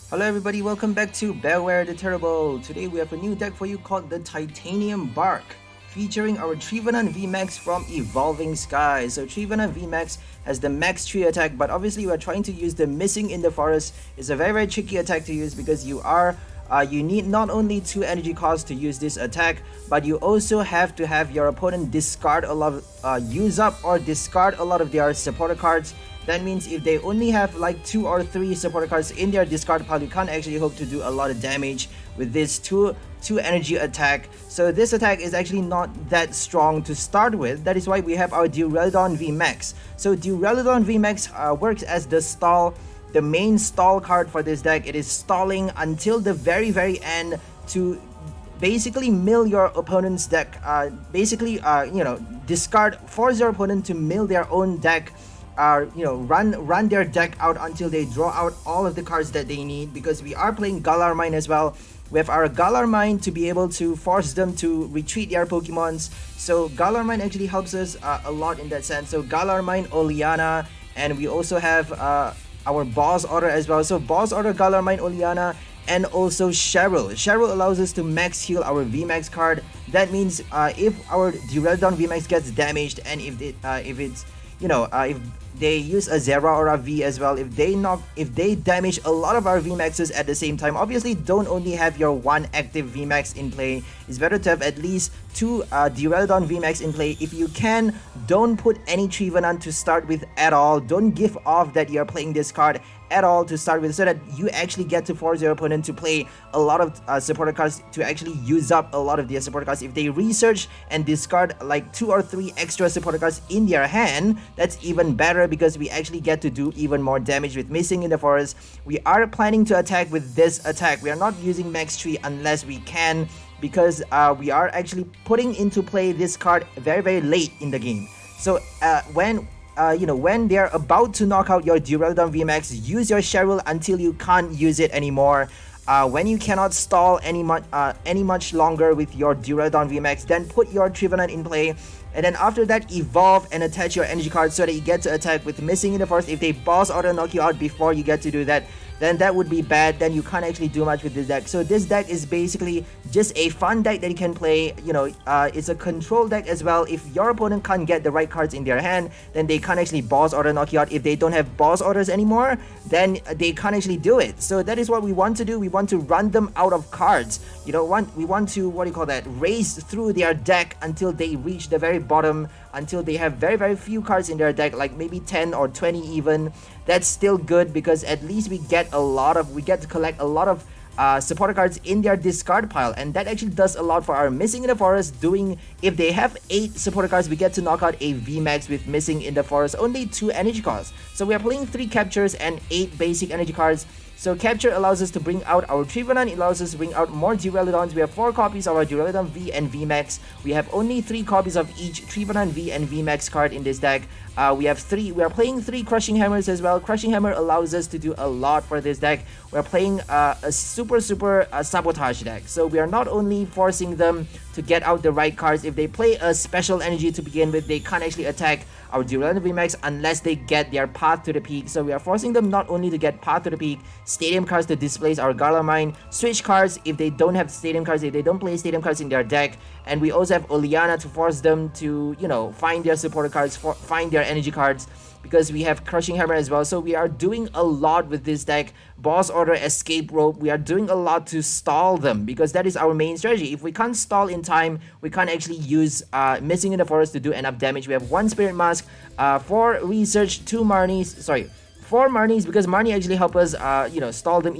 Hello everybody, welcome back to Bearware the Terrible. Today we have a new deck for you called the Titanium Bark, featuring our Trevenant VMAX from Evolving Skies. So Trevenant VMAX has the max tree attack, but obviously we are trying to use the Missing in the Forest. It's a very tricky attack to use because you need not only 2 energy costs to use this attack, but you also have to have your opponent discard a lot, use up or discard a lot of their supporter cards. That means if they only have like 2 or 3 supporter cards in their discard pile, you can't actually hope to do a lot of damage with this 2 energy attack. So this attack is actually not that strong to start with. That is why we have our Duraludon VMAX. So Duraludon VMAX works as the main stall card for this deck. It is stalling until the very end to basically mill your opponent's deck. Discard, force your opponent to mill their own deck. Run their deck out until they draw out all of the cards that they need, because we are playing Galarmine as well. We have our Galarmine to be able to force them to retreat their Pokemons. So Galarmine actually helps us a lot in that sense. So Galarmine, Oleana, and we also have our Boss Order as well. So Boss Order, Galarmine, Oleana, and also Cheryl. Cheryl allows us to max heal our VMAX card. That means if our Duraludon VMAX gets damaged, and if they use a Zera or a V as well, if they damage a lot of our VMAXs at the same time, obviously don't only have your 1 active VMAX in play. It's better to have at least 2 Duraludon VMAX in play. If you can, don't put any Trevenant to start with at all. Don't give off that you're playing this card at all to start with, so that you actually get to force your opponent to play a lot of supporter cards, to actually use up a lot of their supporter cards. If they research and discard like 2 or 3 extra supporter cards in their hand, that's even better, because we actually get to do even more damage with Missing in the Forest. We are planning to attack with this attack. We are not using Max Tree unless we can, because we are actually putting into play this card very late in the game. So when they're about to knock out your Duraludon VMAX, use your Cheryl until you can't use it anymore. When you cannot stall any much longer with your Duraludon VMAX, then put your Trevenant in play, and then after that evolve and attach your energy card so that you get to attack with Missing in the Forest. If they boss or knock you out before you get to do that, then that would be bad. Then you can't actually do much with this deck. So this deck is basically just a fun deck that you can play. It's a control deck as well. If your opponent can't get the right cards in their hand, then they can't actually boss order knock you out. If they don't have boss orders anymore, then they can't actually do it. So that is what we want to do. We want to run them out of cards. We want to race through their deck until they reach the very bottom, until they have very few cards in their deck, like maybe 10 or 20 even. That's still good, because at least we get to collect a lot of supporter cards in their discard pile, and that actually does a lot for our Missing in the Forest. If they have 8 supporter cards, we get to knock out a VMAX with Missing in the Forest, only 2 energy costs. So we are playing 3 captures and 8 basic energy cards. So capture allows us to bring out our Trevenant, it allows us to bring out more Duraludons. We have 4 copies of our Duraludon V and VMAX. We have only 3 copies of each Trevenant V and VMAX card in this deck. We are playing 3 Crushing Hammers as well. Crushing Hammer allows us to do a lot for this deck. We're playing a super sabotage deck. So we are not only forcing them to get out the right cards. If they play a special energy to begin with, they can't actually attack our Duraludon VMAX unless they get their Path to the Peak. So we are forcing them not only to get Path to the Peak, Stadium cards to displace our Galarmine, switch cards if they don't have Stadium cards, if they don't play Stadium cards in their deck, and we also have Oleana to force them to, find their supporter cards, find their energy cards, because we have Crushing Hammer as well. So we are doing a lot with this deck. Boss Order, Escape Rope, we are doing a lot to stall them, because that is our main strategy. If we can't stall in time, we can't actually use Missing in the Forest to do enough damage. We have 1 Spirit Mask, 4 Research, 4 Marnies, because Marnie actually help us, stall them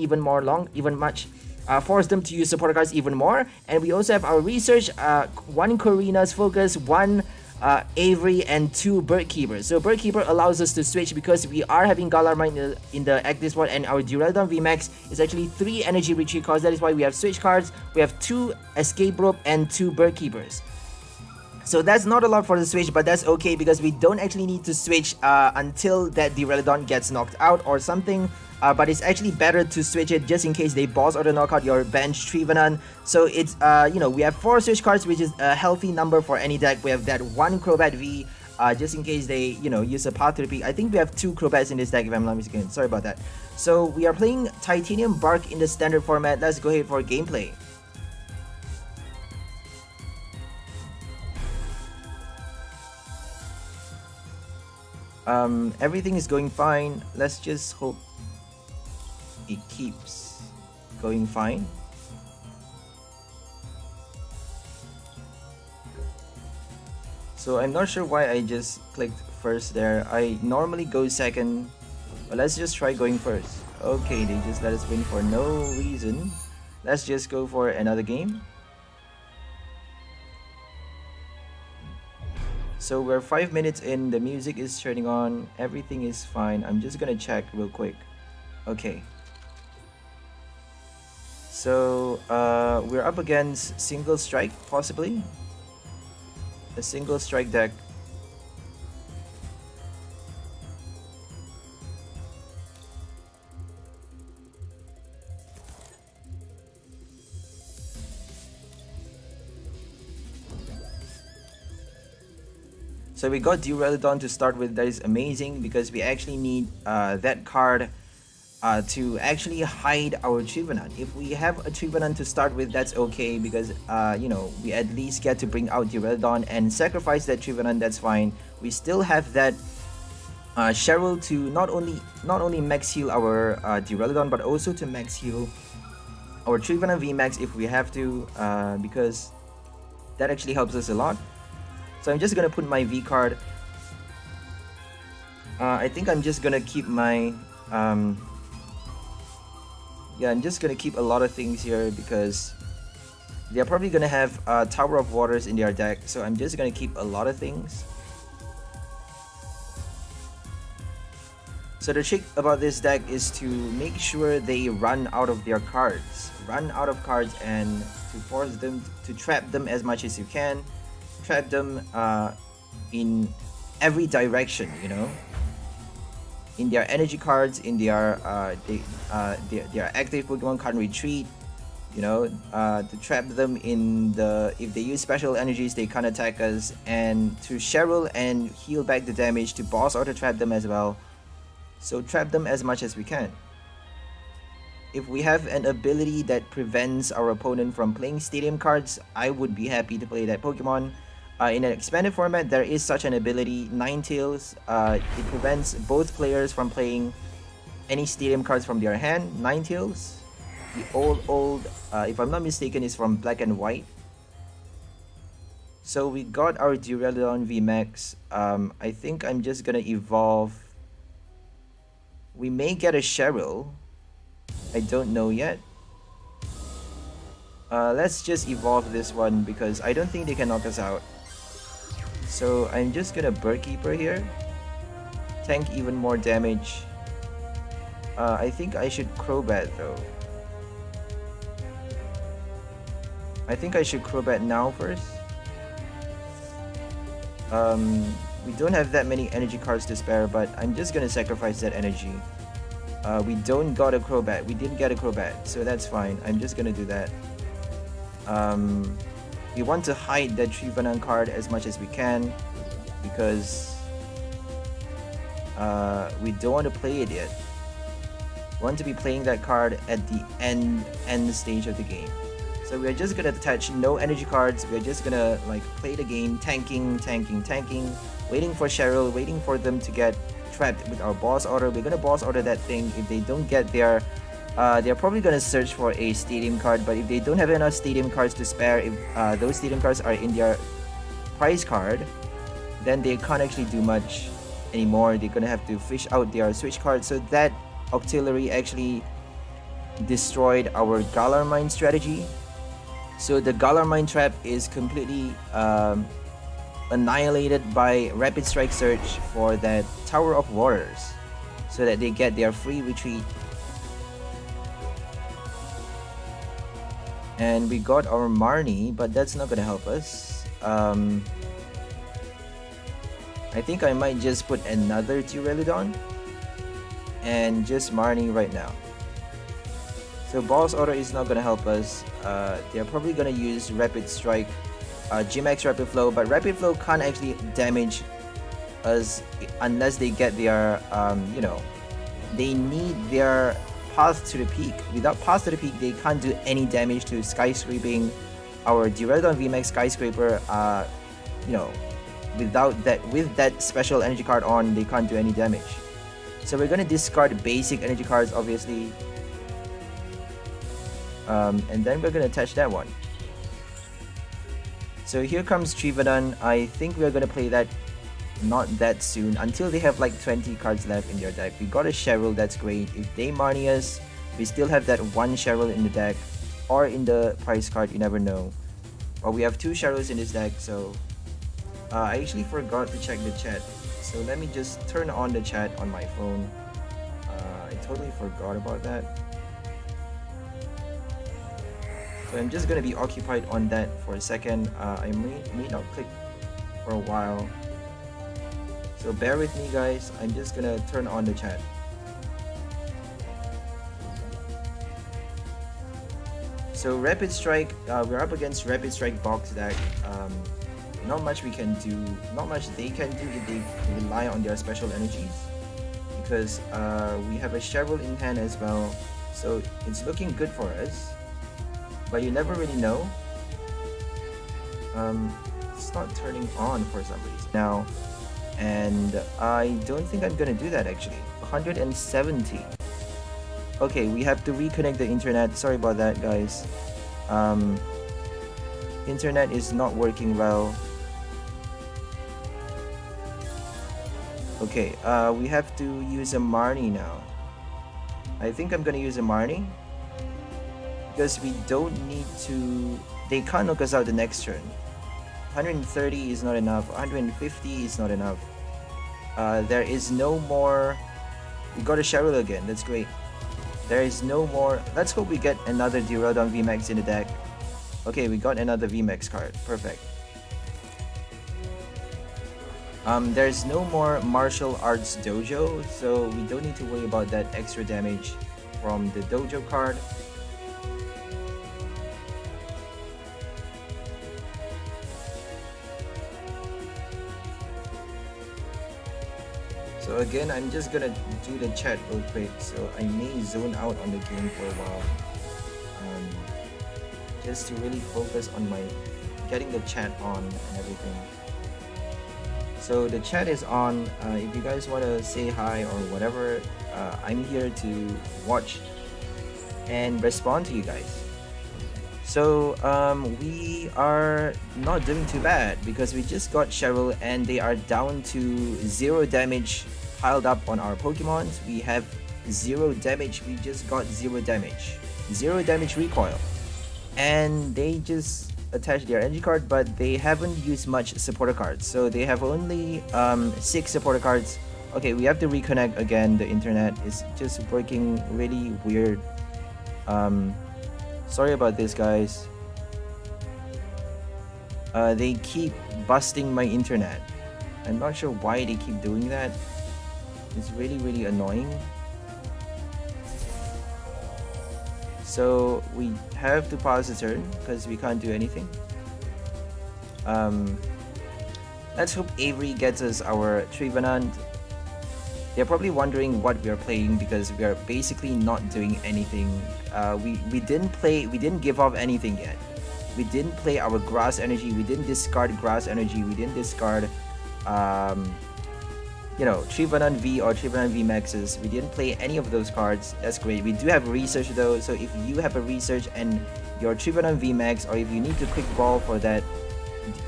force them to use supporter cards even more. And we also have our Research, 1 Corina's Focus, 1 Avery, and 2 Bird Keepers. So Bird Keeper allows us to switch, because we are having Galarmine in the active spot, and our Duraludon VMAX is actually 3 energy retreat cards. That is why we have switch cards. We have 2 Escape Rope and 2 Bird Keepers. So that's not a lot for the switch, but that's okay, because we don't actually need to switch until that Duraludon gets knocked out or something. But it's actually better to switch it just in case they boss or they knock out your bench Trevenant. So it's we have 4 switch cards, which is a healthy number for any deck. We have that 1 Crobat V, just in case they, use a path repeat. I think we have 2 Crobats in this deck if I'm not mistaken. Sorry about that. So we are playing Titanium Bark in the standard format. Let's go ahead for gameplay. Everything is going fine. Let's just hope it keeps going fine. So I'm not sure why I just clicked first there. I normally go second, but let's just try going first. Okay, they just let us win for no reason. Let's just go for another game. So we're 5 minutes in, the music is turning on, everything is fine. I'm just gonna check real quick. Okay. So we're up against Single Strike, possibly. A Single Strike deck. So we got Duraludon to start with. That is amazing because we actually need that card to actually hide our Trevenant. If we have a Trevenant to start with, that's okay because we at least get to bring out Duraludon and sacrifice that Trevenant. That's fine. We still have that Cheryl to not only max heal our Duraludon, but also to max heal our Trevenant VMAX if we have to, because that actually helps us a lot. So I'm just gonna put my V card. I think I'm just gonna keep my yeah, I'm just gonna keep a lot of things here because they're probably gonna have Tower of Waters in their deck. So I'm just gonna keep a lot of things. So the trick about this deck is to make sure they run out of their cards. Run out of cards and to force them to trap them as much as you can. Trap them in every direction, in their energy cards, in their active Pokemon can't retreat, to trap them in if they use special energies they can't attack us, and to Cheryl and heal back the damage, to boss auto trap them as well. So trap them as much as we can. If we have an ability that prevents our opponent from playing stadium cards, I would be happy to play that Pokemon. In an expanded format, there is such an ability, Ninetales. It prevents both players from playing any stadium cards from their hand. Ninetales, the old, if I'm not mistaken, is from Black and White. So we got our Duraludon VMAX. I think I'm just gonna evolve. We may get a Cheryl. I don't know yet. Let's just evolve this one because I don't think they can knock us out. So I'm just gonna Bird Keeper here. Tank even more damage. I think I should Crobat though. I think I should Crobat now first. We don't have that many energy cards to spare, but I'm just gonna sacrifice that energy. We don't got a Crobat. We didn't get a Crobat, so that's fine. I'm just gonna do that. We want to hide that Trevenant card as much as we can because we don't want to play it yet. We want to be playing that card at the end stage of the game. So we're just gonna attach no energy cards. We're just gonna play the game, tanking, waiting for Cheryl, waiting for them to get trapped with our boss order. We're gonna boss order that thing. If they don't get there, they're probably gonna search for a stadium card, but if they don't have enough stadium cards to spare, if those stadium cards are in their prize card, then they can't actually do much anymore. They're gonna have to fish out their switch card. So that Octillery actually destroyed our Galar Mine strategy. So the Galar Mine trap is completely annihilated by Rapid Strike Search for that Tower of Waters, so that they get their free retreat. And we got our Marnie, but that's not gonna help us. I think I might just put another Duraludon and just Marnie right now. So Boss Order is not gonna help us. They're probably gonna use Rapid Strike, G-Max Rapid Flow, but Rapid Flow can't actually damage us unless they get their, you know, they need their path to the peak. Without path to the peak, they can't do any damage to skyscraping. Our Duraludon VMAX skyscraper, you know, with that special energy card on, they can't do any damage. So we're gonna discard basic energy cards, obviously, and then we're gonna attach that one. So here comes Trevenant. I think we're gonna play that not that soon, until they have like 20 cards left in their deck. We got a Cheryl, that's great. If they Marnie us, we still have that one Cheryl in the deck, or in the prize card, you never know. Or we have two Cheryls in this deck, so I actually forgot to check the chat. So let me just turn on the chat on my phone. I totally forgot about that. So I'm just gonna be occupied on that for a second. I may not click for a while. So bear with me, guys. I'm just gonna turn on the chat. So Rapid Strike, we're up against Rapid Strike box deck. Not much we can do, not much they can do if they rely on their special energies. Because we have a Cheryl in hand as well. So it's looking good for us. But you never really know. It's not turning on for some reason now. And I don't think I'm gonna do that actually. 170. Okay, we have to reconnect the internet. Sorry about that, guys. Internet is not working well. Okay, we have to use a Marnie now. I think I'm gonna use a Marnie, because we don't need to. They can't knock us out the next turn. 130 is not enough. 150 is not enough. There is no more. We got a Cheryl again. That's great. There is no more. Let's hope we get another Duraludon VMAX in the deck. Okay, we got another VMAX card. Perfect. There's no more martial arts dojo, so we don't need to worry about that extra damage from the dojo card. So again, I'm just gonna do the chat real quick, so I may zone out on the game for a while, just to really focus on my getting the chat on and everything. So the chat is on. If you guys want to say hi or whatever, I'm here to watch and respond to you guys. So we are not doing too bad, because we just got Cheryl and they are down to 0 damage piled up on our Pokemons. We have 0 damage. We just got 0 damage. 0 damage recoil. And they just attached their energy card, but they haven't used much supporter cards. So they have only 6 supporter cards. Okay, we have to reconnect again. The internet is just working really weird. Sorry about this, guys. They keep busting my internet. I'm not sure why they keep doing that. It's really, really annoying. So we have to pause the turn because we can't do anything. Let's hope Avery gets us our Trevenant. They're probably wondering what we are playing, because we are basically not doing anything. We didn't give off anything yet. We didn't play our grass energy. We didn't discard grass energy. We didn't discard you know, Trevenant V or Trevenant VMAXs. We didn't play any of those cards. That's great. We do have research though, so if you have a research and your Trevenant VMAX, or if you need to quick ball for that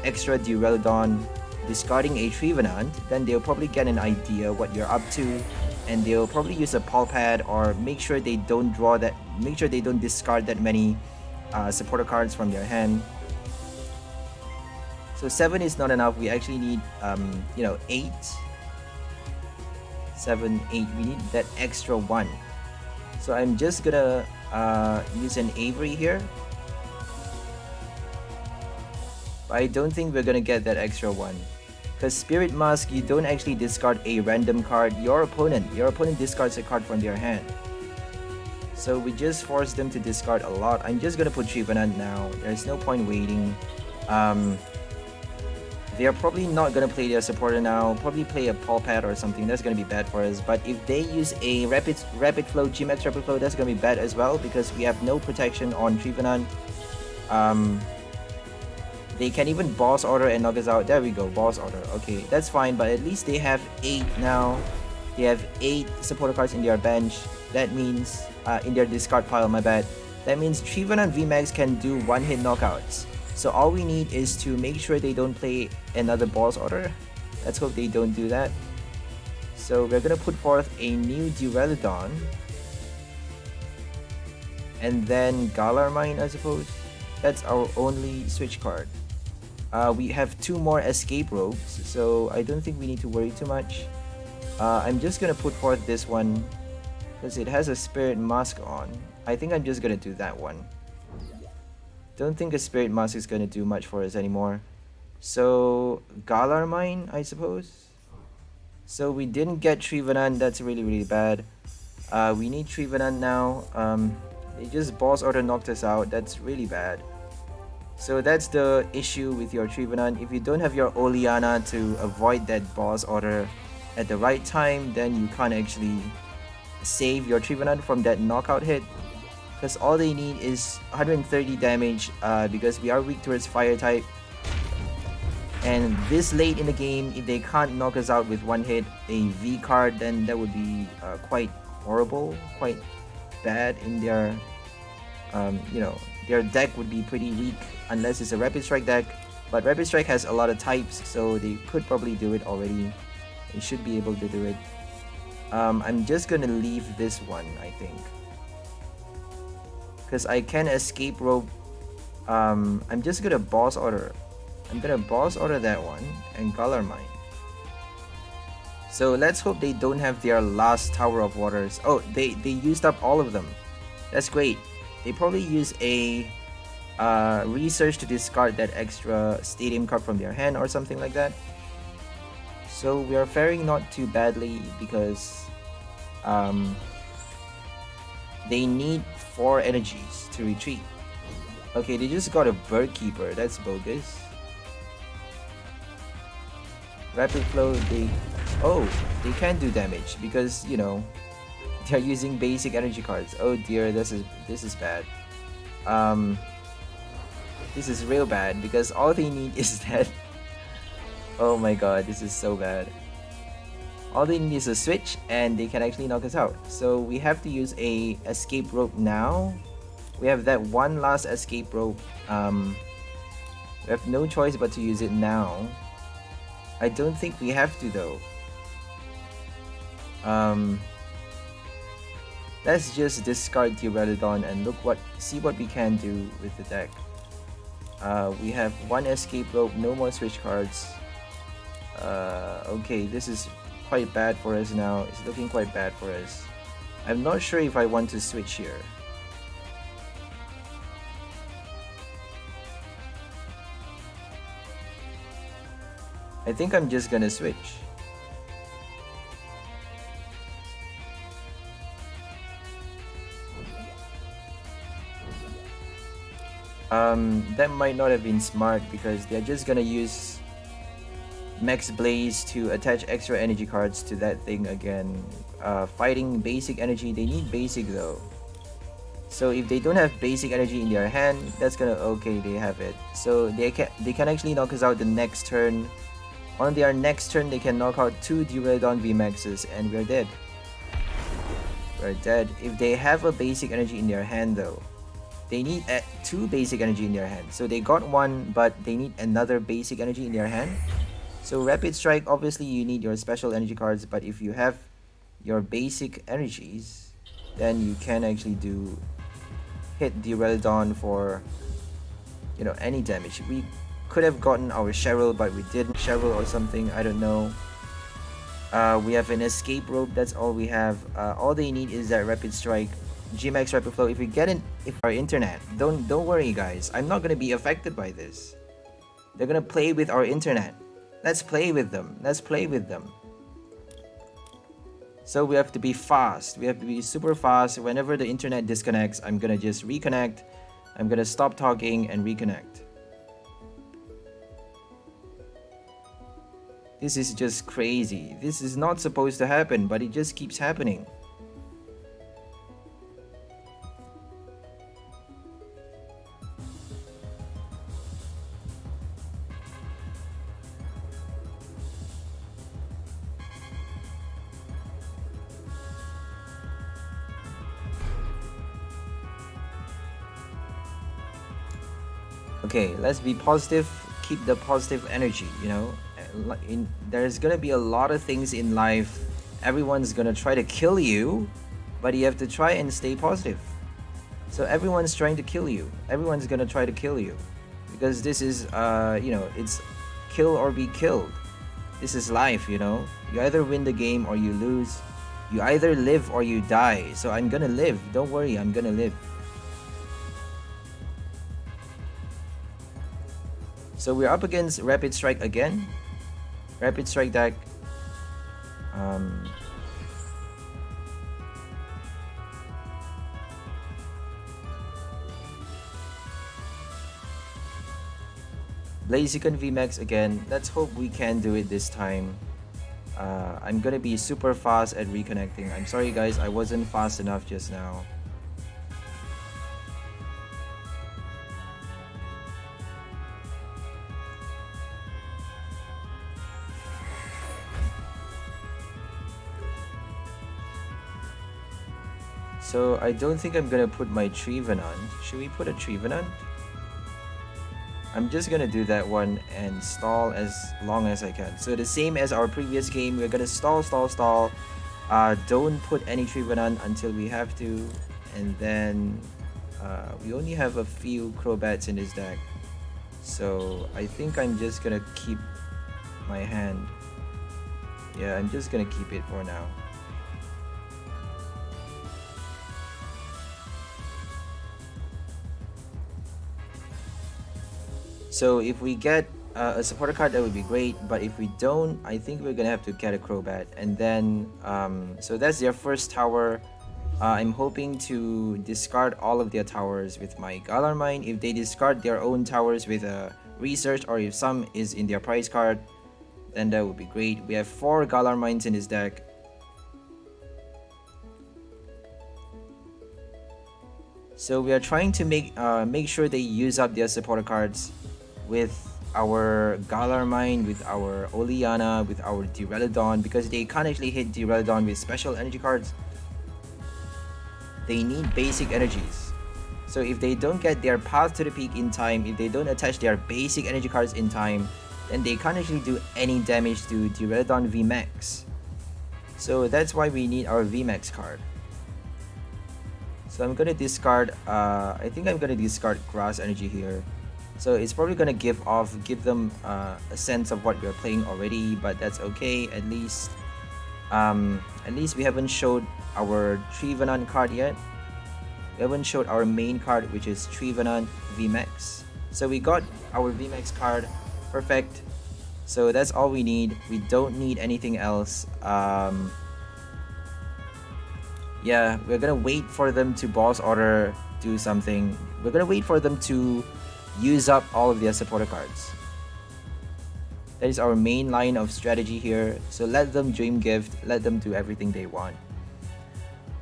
extra Duraludon discarding a Trevenant, then they'll probably get an idea what you're up to, and they'll probably use a Paw Pad, or make sure they don't discard that many supporter cards from their hand. So 7 is not enough. We actually need you know, 8. 7, 8. We need that extra 1. So I'm just gonna use an Avery here. I don't think we're gonna get that extra 1. Because Spirit Mask, you don't actually discard a random card. Your opponent discards a card from their hand. So we just force them to discard a lot. I'm just gonna put Trevenant now. There's no point waiting. They are probably not gonna play their supporter now. Probably play a Paw Pad or something. That's gonna be bad for us. But if they use a rapid flow, GMAX rapid flow, that's gonna be bad as well because we have no protection on Trevenant. They can even boss order and knock us out. There we go, boss order. Okay, that's fine. But at least they have 8 now. They have 8 supporter cards in their bench. That means in their discard pile. My bad. That means Trevenant VMAX can do one-hit knockouts. So all we need is to make sure they don't play another boss order. Let's hope they don't do that. So we're gonna put forth a new Duraludon. And then Galarmine, I suppose. That's our only switch card. We have 2 more escape robes, so I don't think we need to worry too much. I'm just gonna put forth this one because it has a spirit mask on. I think I'm just gonna do that one. Don't think a spirit mask is gonna do much for us anymore. So Galarmine, I suppose. So we didn't get Trevenant. That's really bad. We need Trevenant now. They just boss order knocked us out. That's really bad. So that's the issue with your Trevenant. If you don't have your Oleana to avoid that boss order at the right time, then you can't actually save your Trevenant from that knockout hit. Because all they need is 130 damage because we are weak towards fire type. And this late in the game, if they can't knock us out with one hit, a V card, then that would be quite horrible, quite bad in their, you know, their deck would be pretty weak unless it's a Rapid Strike deck. But Rapid Strike has a lot of types, so they could probably do it already. They should be able to do it. I'm just gonna leave this one, I think. Because I can escape rope. I'm just gonna boss order. I'm gonna boss order that one and Galarmine. So let's hope they don't have their last Tower of Waters. Oh, they used up all of them. That's great. They probably use a research to discard that extra stadium card from their hand or something like that. So we are faring not too badly because they need 4 energies to retreat. Okay, they just got a Bird Keeper. That's bogus. Rapid Flow, they can do damage because, you know, they're using basic energy cards. Oh dear, this is bad. This is real bad because all they need is that. Oh my god, this is so bad. All they need is a switch and they can actually knock us out. So we have to use a escape rope now. We have that one last escape rope. We have no choice but to use it now. I don't think we have to though. Let's just discard Duraludon and see what we can do with the deck. We have 1 escape rope, no more switch cards. Okay, this is quite bad for us now. It's looking quite bad for us. I'm not sure if I want to switch here. I think I'm just gonna switch. That might not have been smart because they're just gonna use Max Blaze to attach extra energy cards to that thing again. Fighting basic energy, they need basic though. So if they don't have basic energy in their hand, that's gonna, okay, they have it. So they can actually knock us out the next turn. On their next turn, they can knock out 2 Duraludon VMAXs and we're dead. We're dead. If they have a basic energy in their hand though, they need 2 basic energy in their hand. So they got 1, but they need another basic energy in their hand. So Rapid Strike, obviously you need your special energy cards, but if you have your basic energies, then you can actually hit Duraludon for, you know, any damage. We could have gotten our Cheryl, but we didn't. Cheryl or something, I don't know. We have an escape rope, that's all we have. All they need is that Rapid Strike, GMAX Rapid Flow. If we get our internet, don't worry guys, I'm not gonna be affected by this. They're gonna play with our internet. Let's play with them. Let's play with them. So we have to be fast. We have to be super fast. Whenever the internet disconnects, I'm gonna just reconnect. I'm gonna stop talking and reconnect. This is just crazy. This is not supposed to happen, but it just keeps happening. Okay, let's be positive. Keep the positive energy, you know. There's gonna be a lot of things in life. Everyone's gonna try to kill you, but you have to try and stay positive. So everyone's trying to kill you. Everyone's gonna try to kill you, because this is you know, it's kill or be killed. This is life, you know. You either win the game or you lose. You either live or you die. So I'm gonna live. Don't worry, I'm gonna live. So we're up against Rapid Strike again. Rapid Strike deck. Blaziken VMAX again. Let's hope we can do it this time. I'm gonna be super fast at reconnecting. I'm sorry guys, I wasn't fast enough just now. So I don't think I'm gonna put my Trevenant. Should we put a Trevenant? I'm just gonna do that one and stall as long as I can. So the same as our previous game, we're gonna stall. Don't put any Trevenant until we have to, and then we only have a few Crobats in this deck. So I think I'm just gonna keep my hand. Yeah, I'm just gonna keep it for now. So if we get a supporter card, that would be great, but if we don't, I think we're gonna have to get a Crobat. And then so that's their first tower. I'm hoping to discard all of their towers with my Galar Mine. If they discard their own towers with a research, or if some is in their prize card, then that would be great. We have 4 Galar Mines in this deck. So we are trying to make sure they use up their supporter cards with our Galar Mine, with our Oleana, with our Duraludon, because they can't actually hit Duraludon with special energy cards. They need basic energies. So if they don't get their path to the peak in time, if they don't attach their basic energy cards in time, then they can't actually do any damage to Duraludon VMAX. So that's why we need our VMAX card. So I'm gonna discard, I think I'm gonna discard Grass Energy here. So it's probably gonna give them a sense of what we're playing already, but that's okay. At least we haven't showed our Trevenant card yet. We haven't showed our main card, which is Trevenant VMAX. So we got our VMAX card, perfect. So that's all we need. We don't need anything else. Yeah, we're gonna wait for them to boss order, do something. We're gonna wait for them to use up all of their supporter cards. That is our main line of strategy here. So let them Dream Gift, let them do everything they want.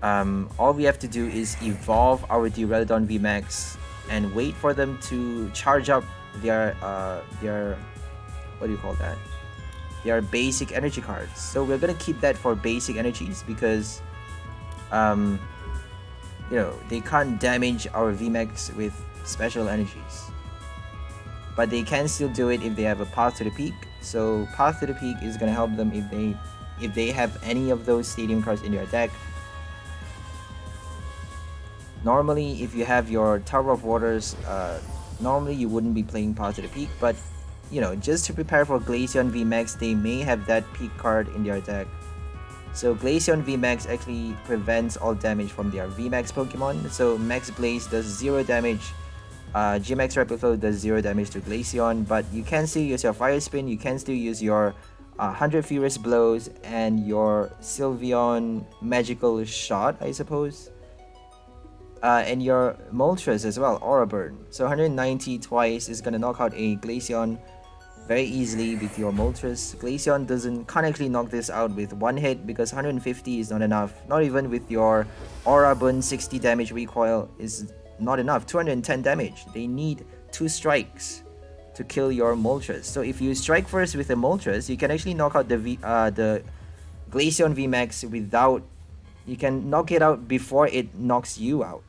All we have to do is evolve our Duraludon VMAX and wait for them to charge up their what do you call that? Their basic energy cards. So we're gonna keep that for basic energies because you know, they can't damage our VMAX with special energies. But they can still do it if they have a Path to the Peak. So Path to the Peak is gonna help them if they have any of those stadium cards in their deck. Normally, if you have your Tower of Waters, normally you wouldn't be playing Path to the Peak, but you know, just to prepare for Glaceon VMAX, they may have that Peak card in their deck. So Glaceon VMAX actually prevents all damage from their VMAX Pokemon. So Max Blaze does 0 damage. GMAX Rapid Flow does 0 damage to Glaceon, but you can still use your Fire Spin, you can still use your 100 Furious Blows, and your Sylveon Magical Shot, I suppose. And your Moltres as well, Aura Burn. So 190 twice is gonna knock out a Glaceon. very easily with your Moltres. Glaceon can't actually knock this out with one hit because 150 is not enough. Not even with your Aura Burn 60 damage recoil is not enough. 210 damage. They need 2 strikes to kill your Moltres. So if you strike first with a Moltres, you can actually knock out the Glaceon VMAX without... You can knock it out before it knocks you out.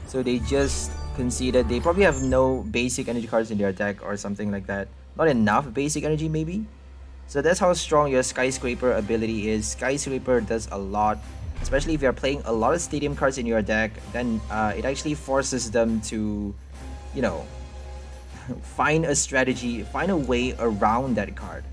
So they just conceded. They probably have no basic energy cards in their deck or something like that. Not enough basic energy maybe. So that's how strong your Skyscraper ability is. Skyscraper does a lot. Especially if you're playing a lot of stadium cards in your deck, then it actually forces them to, you know, find a strategy, find a way around that card.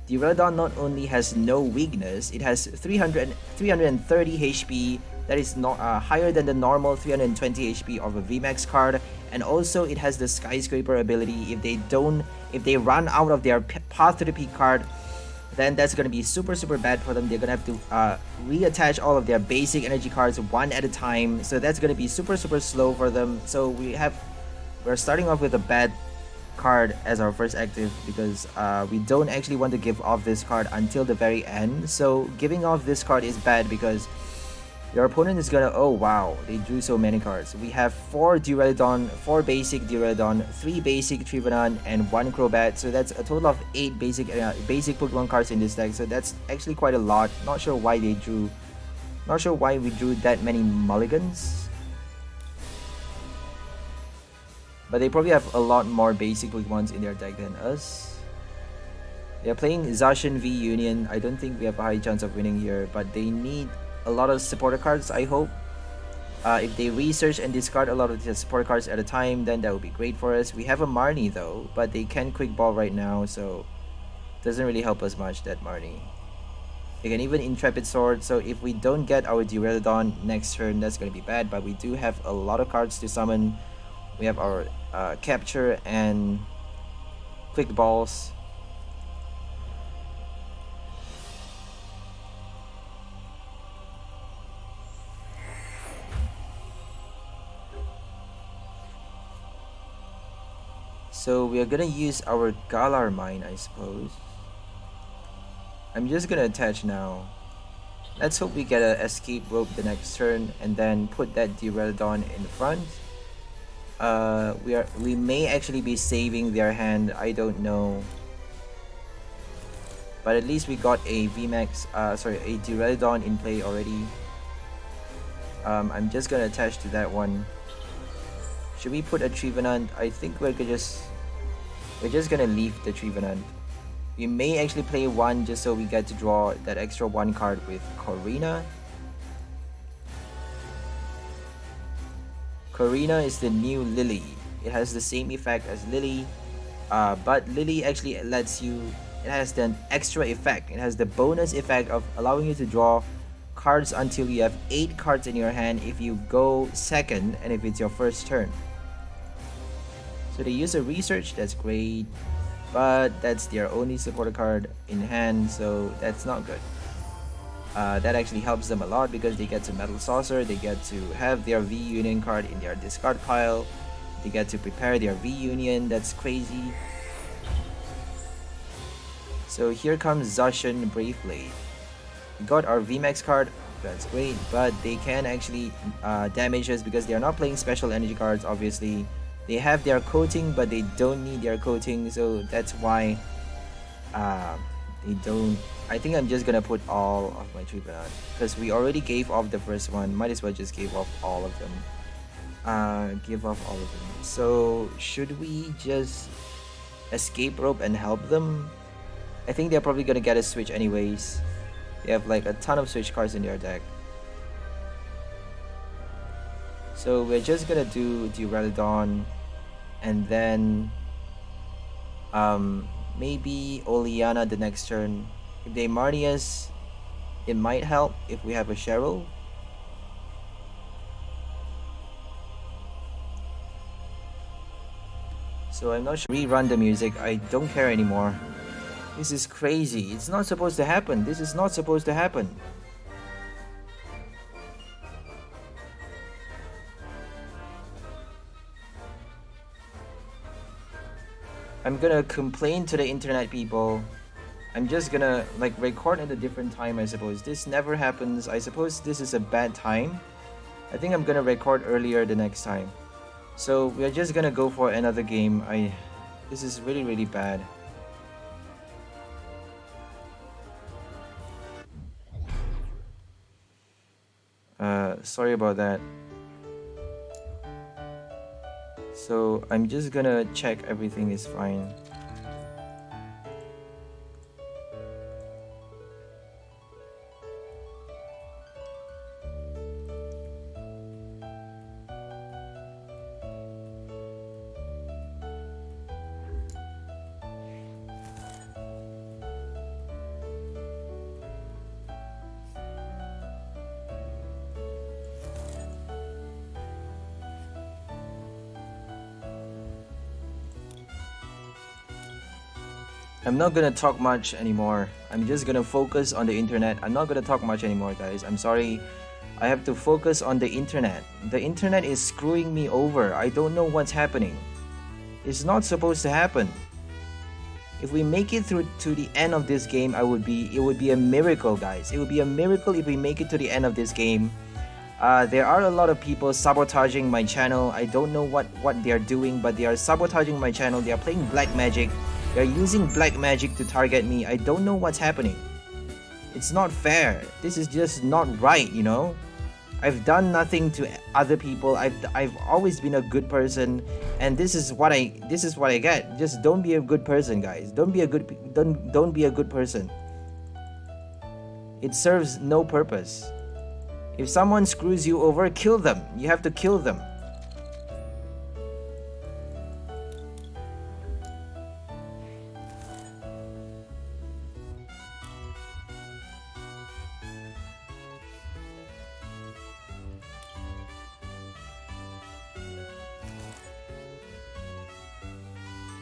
Duraludon not only has no weakness, it has 330 HP. That is not higher than the normal 320 HP of a VMAX card, and also it has the Skyscraper ability. If they run out of their Path to the Peak card, then that's gonna be super bad for them. They're gonna have to reattach all of their basic energy cards one at a time. So that's gonna be super slow for them. So we're starting off with a bad card as our first active because we don't actually want to give off this card until the very end. So giving off this card is bad because your opponent is gonna, oh wow, they drew so many cards. We have 4 Duraludon, 4 basic Duraludon, 3 basic Trevenant, and 1 Crobat. So that's a total of 8 basic Pokemon cards in this deck. So that's actually quite a lot. Not sure why we drew that many mulligans. But they probably have a lot more basic Pokemons in their deck than us. They're playing Zacian V Union. I don't think we have a high chance of winning here, but they need a lot of supporter cards, I hope. If they research and discard a lot of the supporter cards at a time, then that would be great for us. We have a Marnie though, but they can Quick Ball right now, so doesn't really help us much, that Marnie. They can even Intrepid Sword, so if we don't get our Duraludon next turn, that's going to be bad, but we do have a lot of cards to summon. We have our Capture and Quick Balls. So we are gonna use our Galar Mine, I suppose. I'm just gonna attach now. Let's hope we get an Escape Rope the next turn and then put that Duraludon in front. We may actually be saving their hand, I don't know. But at least we got a VMAX, a Duraludon in play already. I'm just gonna attach to that one. Should we put a Trevenant? I think we're just gonna leave the Trevenant. We may actually play one just so we get to draw that extra 1 card with Corina. Corina is the new Lily. It has the same effect as Lily, but Lily actually lets you, it has an extra effect. It has the bonus effect of allowing you to draw cards until you have 8 cards in your hand if you go second and if it's your first turn. So they use a research, that's great, but that's their only supporter card in hand, so that's not good. That actually helps them a lot because they get to Metal Saucer, they get to have their V Union card in their discard pile, they get to prepare their V Union, that's crazy. So here comes Zacian Brave Blade. We got our VMAX card, that's great, but they can actually damage us because they are not playing special energy cards, obviously. They have their coating, but they don't need their coating, so that's why they don't. I think I'm just gonna put all of my Trevenant because we already gave off the first one. Might as well just give off all of them. Give off all of them. So should we just Escape Rope and help them? I think they're probably gonna get a switch anyways. They have like a ton of switch cards in their deck. So we're just gonna do Duraludon and then maybe Oleana the next turn. If they Marnie us, it might help if we have a Cheryl. So I'm not sure. Rerun the music. I don't care anymore. This is crazy. It's not supposed to happen. This is not supposed to happen. I'm gonna complain to the internet people. I'm just gonna like record at a different time, I suppose. This never happens. I suppose this is a bad time. I think I'm gonna record earlier the next time. So we're just gonna go for another game. This is really, really bad. Sorry about that. So I'm just gonna check everything is fine. I'm not gonna talk much anymore. I'm just gonna focus on the internet. I'm not gonna talk much anymore, guys. I'm sorry. I have to focus on the internet. The internet is screwing me over. I don't know what's happening. It's not supposed to happen. If we make it through to the end of this game, it would be a miracle, guys. It would be a miracle if we make it to the end of this game. There are a lot of people sabotaging my channel. I don't know what they are doing, but they are sabotaging my channel. They are playing black magic. They're using black magic to target me. I don't know what's happening. It's not fair. This is just not right, you know? I've done nothing to other people. I've always been a good person, and this is what I get. Just don't be a good person, guys. Don't be a good person. It serves no purpose. If someone screws you over, kill them. You have to kill them.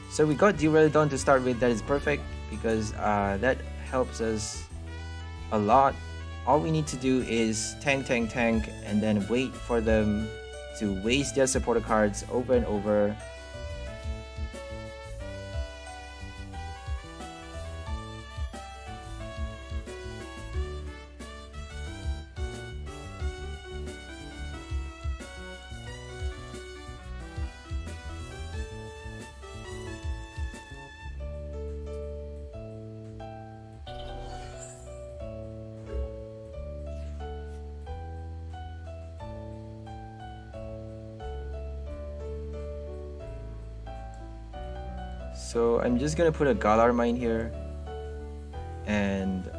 So we got Duraludon to start with. That is perfect because that helps us a lot. All we need to do is tank, and then wait for them to waste their supporter cards over and over. So I'm just gonna put a Galar Mine here, and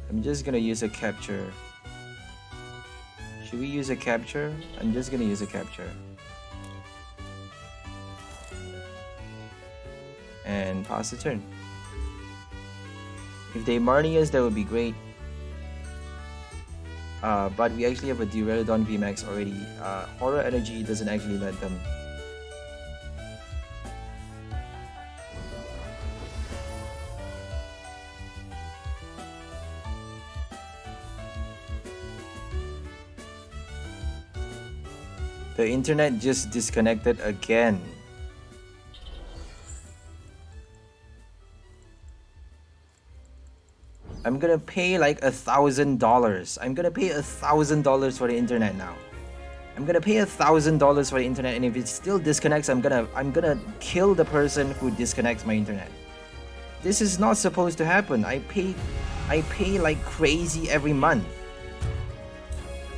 I'm just gonna use a capture. Should we use a capture? I'm just gonna use a capture. And pass the turn. If they Marnie us, that would be great. But we actually have a Duraludon VMAX already. Horror Energy doesn't actually let them. The internet just disconnected again. I'm gonna pay like $1,000. I'm gonna pay $1,000 for the internet now. I'm gonna pay $1,000 for the internet, and if it still disconnects, I'm gonna kill the person who disconnects my internet. This is not supposed to happen. I pay like crazy every month.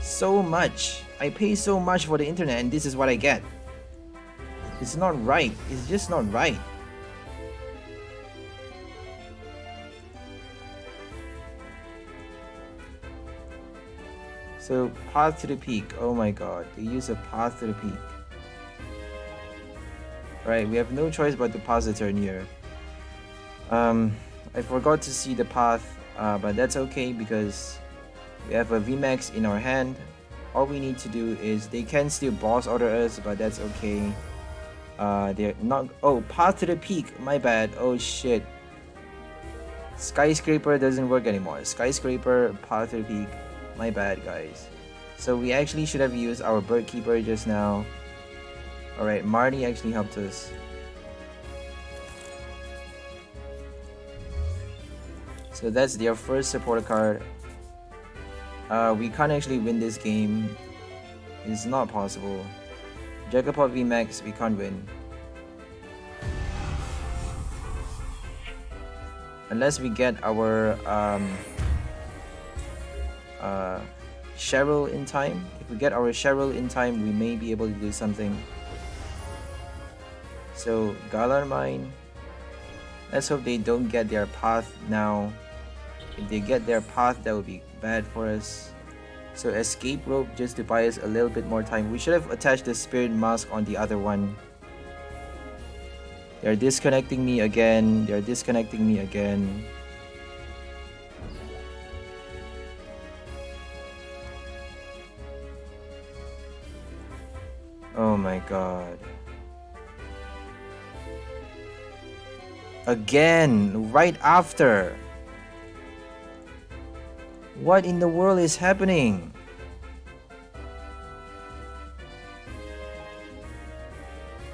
So much. I pay so much for the internet, and this is what I get. It's not right. It's just not right. So, Path to the Peak. Oh my god. They use a Path to the Peak. Right, we have no choice but to pass the turn here. I forgot to see the path, but that's okay because we have a VMAX in our hand. All we need to do is, they can still boss order us, but that's okay. They're not. Oh, Path to the Peak. My bad. Oh shit. Skyscraper doesn't work anymore. Skyscraper, Path to the Peak. My bad, guys. So we actually should have used our Bird Keeper just now. Alright, Marty actually helped us. So that's their first supporter card. We can't actually win this game. It's not possible. Dragapult VMAX, we can't win. Unless we get our Cheryl in time. If we get our Cheryl in time, we may be able to do something. So Galarmine. Let's hope they don't get their path now. If they get their path, that would be bad for us. So escape rope just to buy us a little bit more time. We should have attached the spirit mask on the other one. They're disconnecting me again. They're disconnecting me again. Oh my god. Again, right after. What in the world is happening?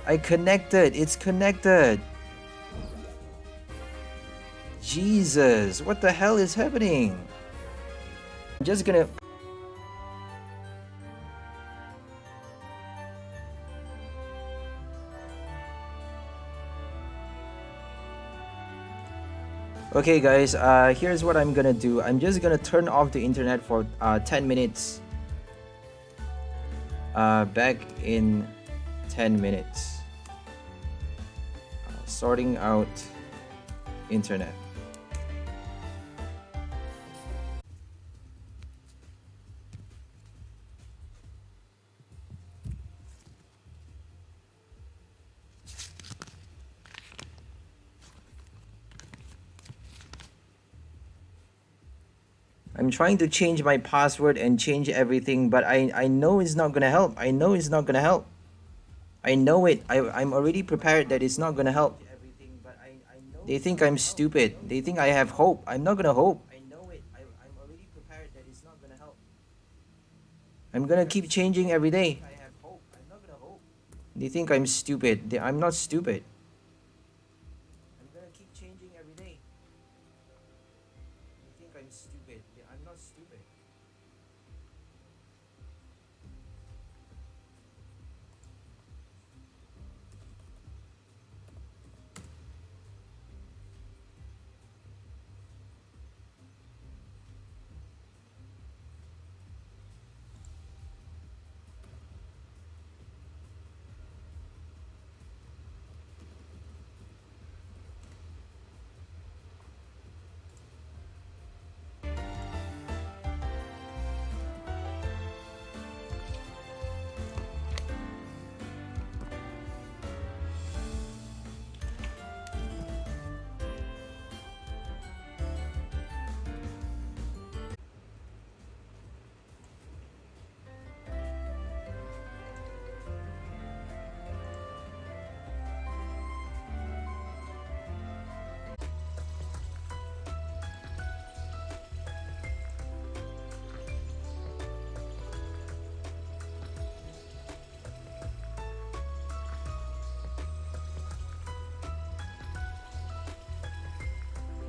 I connected. It's connected. Jesus, what the hell is happening? I'm just gonna... Okay guys, here's what I'm gonna do. I'm just gonna turn off the internet for 10 minutes. Back in 10 minutes. Sorting out internet. I'm trying to change my password and change everything, but I know it's not gonna help. I know it's not gonna help. I know it. I'm already prepared that it's not gonna help. They think I'm stupid. They think I have hope. I'm not gonna hope. I'm already prepared that it's not gonna help. I'm gonna keep changing every day. They think I'm stupid. I'm not stupid. I'm gonna keep changing every day. They think I'm stupid. I'm not stupid.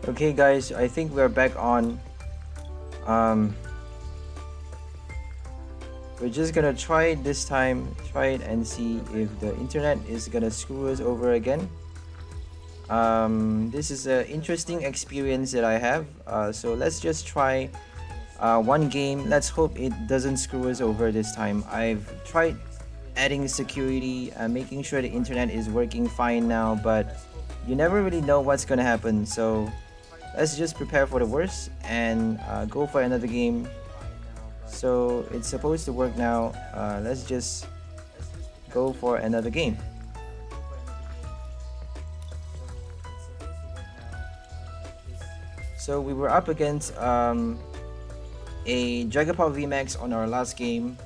Okay guys, I think we're back on. We're just gonna try it this time, try it and see if the internet is gonna screw us over again. This is an interesting experience that I have, so let's just try one game. Let's hope it doesn't screw us over this time. I've tried adding security, making sure the internet is working fine now, but you never really know what's gonna happen, so let's just prepare for the worst and go for another game. So it's supposed to work now. Let's just go for another game. So we were up against a Dragapult VMAX on our last game.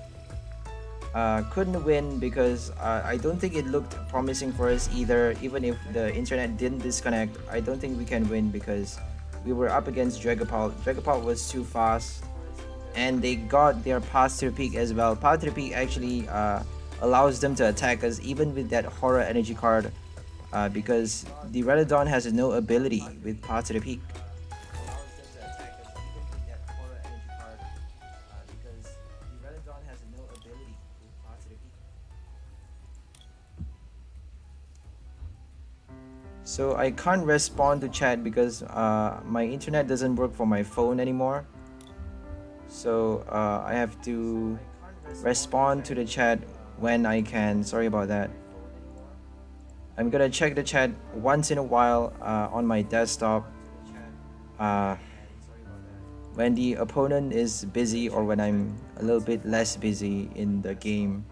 Couldn't win because I don't think it looked promising for us either. Even if the internet didn't disconnect, I don't think we can win because we were up against Dragapult. Dragapult was too fast and they got their Path to Peak as well. Path to Peak actually allows them to attack us even with that horror energy card, because the Duraludon has no ability with Path to the Peak. So I can't respond to chat because my internet doesn't work for my phone anymore. So I have to respond to the chat when I can. Sorry about that. I'm gonna check the chat once in a while on my desktop when the opponent is busy or when I'm a little bit less busy in the game.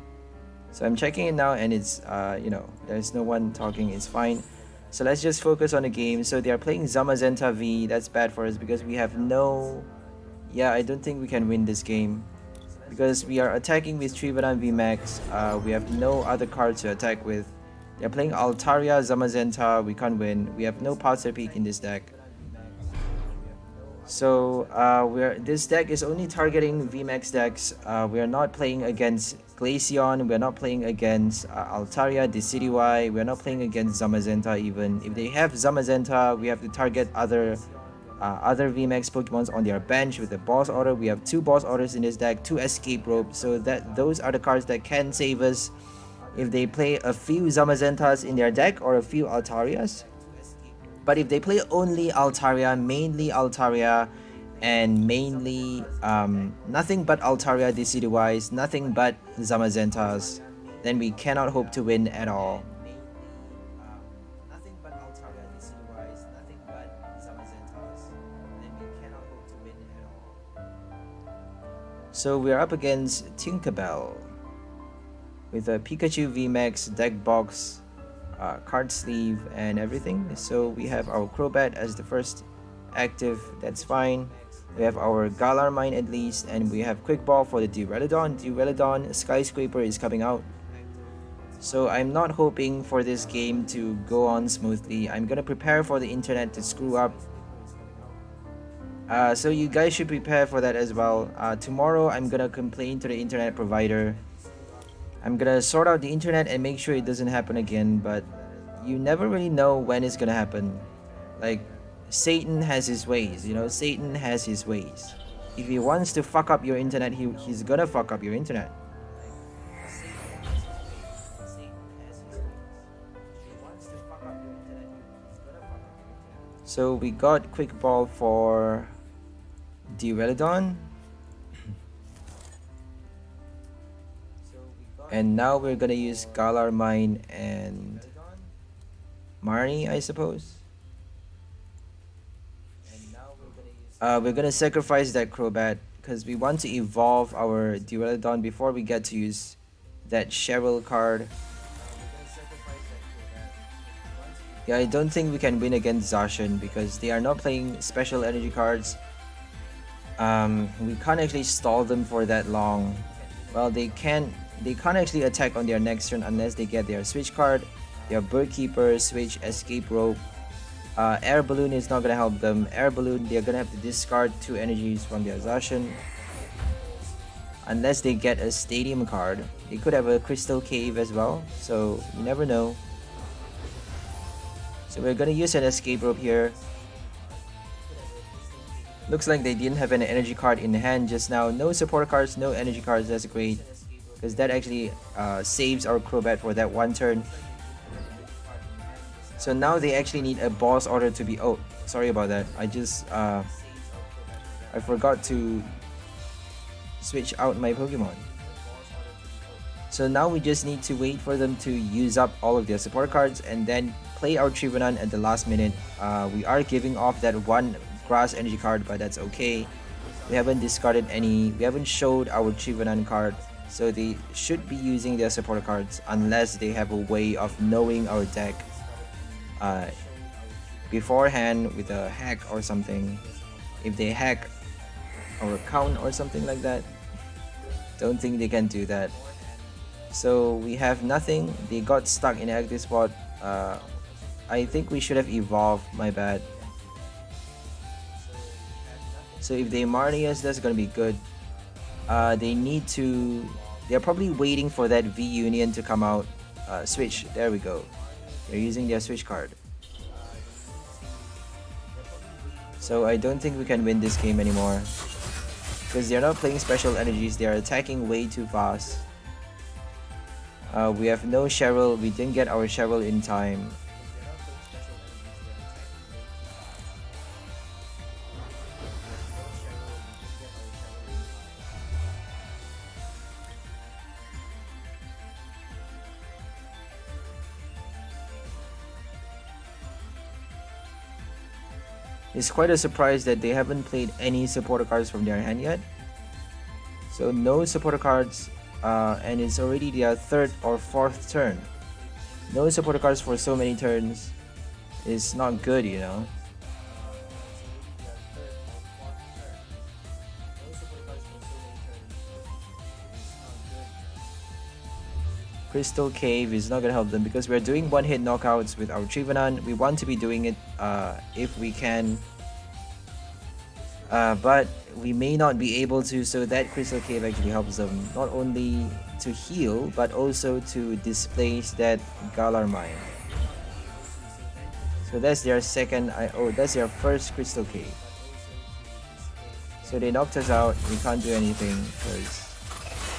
So I'm checking it now, and it's you know, there's no one talking. It's fine. So let's just focus on the game. So they are playing Zamazenta V. That's bad for us because we have no... Yeah, I don't think we can win this game because we are attacking with Trevenant VMAX. We have no other cards to attack with. They're playing Altaria, Zamazenta. We can't win. We have no Power Peak in this deck. So this deck is only targeting VMAX decks. We are not playing against Glaceon. We are not playing against Altaria, Decidueye. We are not playing against Zamazenta even. If they have Zamazenta, we have to target other VMAX Pokemons on their bench with the boss order. We have 2 boss orders in this deck, 2 escape ropes. So those are the cards that can save us if they play a few Zamazentas in their deck or a few Altarias. But if they play only Altaria, mainly Altaria, and mainly nothing but Altaria Decidueyes, nothing but Zamazentas, then we cannot hope to win at all. So we're up against Tinkerbell with a Pikachu VMAX deck box, card sleeve and everything. So we have our Crobat as the first active, that's fine. We have our Galar Mine at least, and we have Quick Ball for the Duraludon. Duraludon Skyscraper is coming out. So I'm not hoping for this game to go on smoothly. I'm gonna prepare for the internet to screw up. So you guys should prepare for that as well. Tomorrow I'm gonna complain to the internet provider. I'm gonna sort out the internet and make sure it doesn't happen again, but you never really know when it's gonna happen. Like, Satan has his ways, you know, Satan has his ways. If he wants to fuck up your internet, he's gonna fuck up your internet. So we got Quick Ball for Duraludon. And now we're gonna use Galar Mine and Marnie, I suppose. We're gonna sacrifice that Crobat because we want to evolve our Duraludon before we get to use that Cheryl card. Yeah, I don't think we can win against Zacian because they are not playing special energy cards. We can't actually stall them for that long. Well, they can't actually attack on their next turn unless they get their switch card, their Bird Keeper, switch, escape rope. Air Balloon is not gonna help them. Air Balloon, they're gonna have to discard 2 energies from their Zacian. Unless they get a Stadium card. They could have a Crystal Cave as well, so you never know. So we're gonna use an escape rope here. Looks like they didn't have an energy card in hand just now. No support cards, no energy cards, that's great. Because that actually saves our Crobat for that one turn. So now they actually need a boss order to be... Oh, sorry about that. I just... I forgot to switch out my Pokemon. So now we just need to wait for them to use up all of their support cards and then play our Trevenant at the last minute. We are giving off that one grass energy card, but that's okay. We haven't discarded any. We haven't showed our Trevenant card. So they should be using their support cards unless they have a way of knowing our deck beforehand with a hack or something. If they hack our account or something like that, don't think they can do that. So we have nothing. They got stuck in an active spot. I think we should have evolved, my bad. So if they Marnie us, that's gonna be good. They need to They're probably waiting for that V Union to come out. Switch, there we go. They're using their switch card. So I don't think we can win this game anymore. Because they're not playing special energies, they're attacking way too fast. We have no Cheryl, we didn't get our Cheryl in time. It's quite a surprise that they haven't played any supporter cards from their hand yet. So no supporter cards, and it's already their 3rd or 4th turn. No supporter cards for so many turns is not good, you know. Crystal Cave is not gonna help them because we're doing one-hit knockouts with our Trevenant. We want to be doing it if we can, but we may not be able to, so that Crystal Cave actually helps them not only to heal but also to displace that Galar Mine. So that's their that's their first Crystal Cave. So they knocked us out. We can't do anything because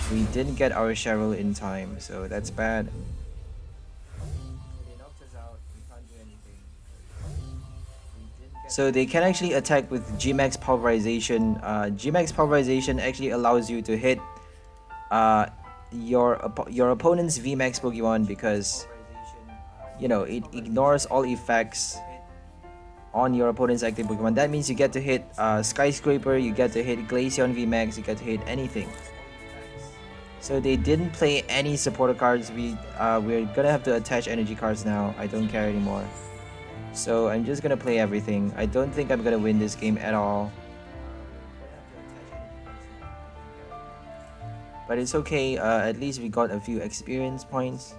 we didn't get our Cheryl in time, so that's bad. So they can actually attack with GMAX Pulverization. GMAX Pulverization actually allows you to hit your opponent's VMAX Pokemon because, you know, it ignores all effects on your opponent's active Pokemon. That means you get to hit Skyscraper, you get to hit Glaceon VMAX, you get to hit anything. So they didn't play any supporter cards. We're gonna have to attach energy cards now. I don't care anymore. So I'm just gonna play everything. I don't think I'm gonna win this game at all. But it's okay, at least we got a few experience points.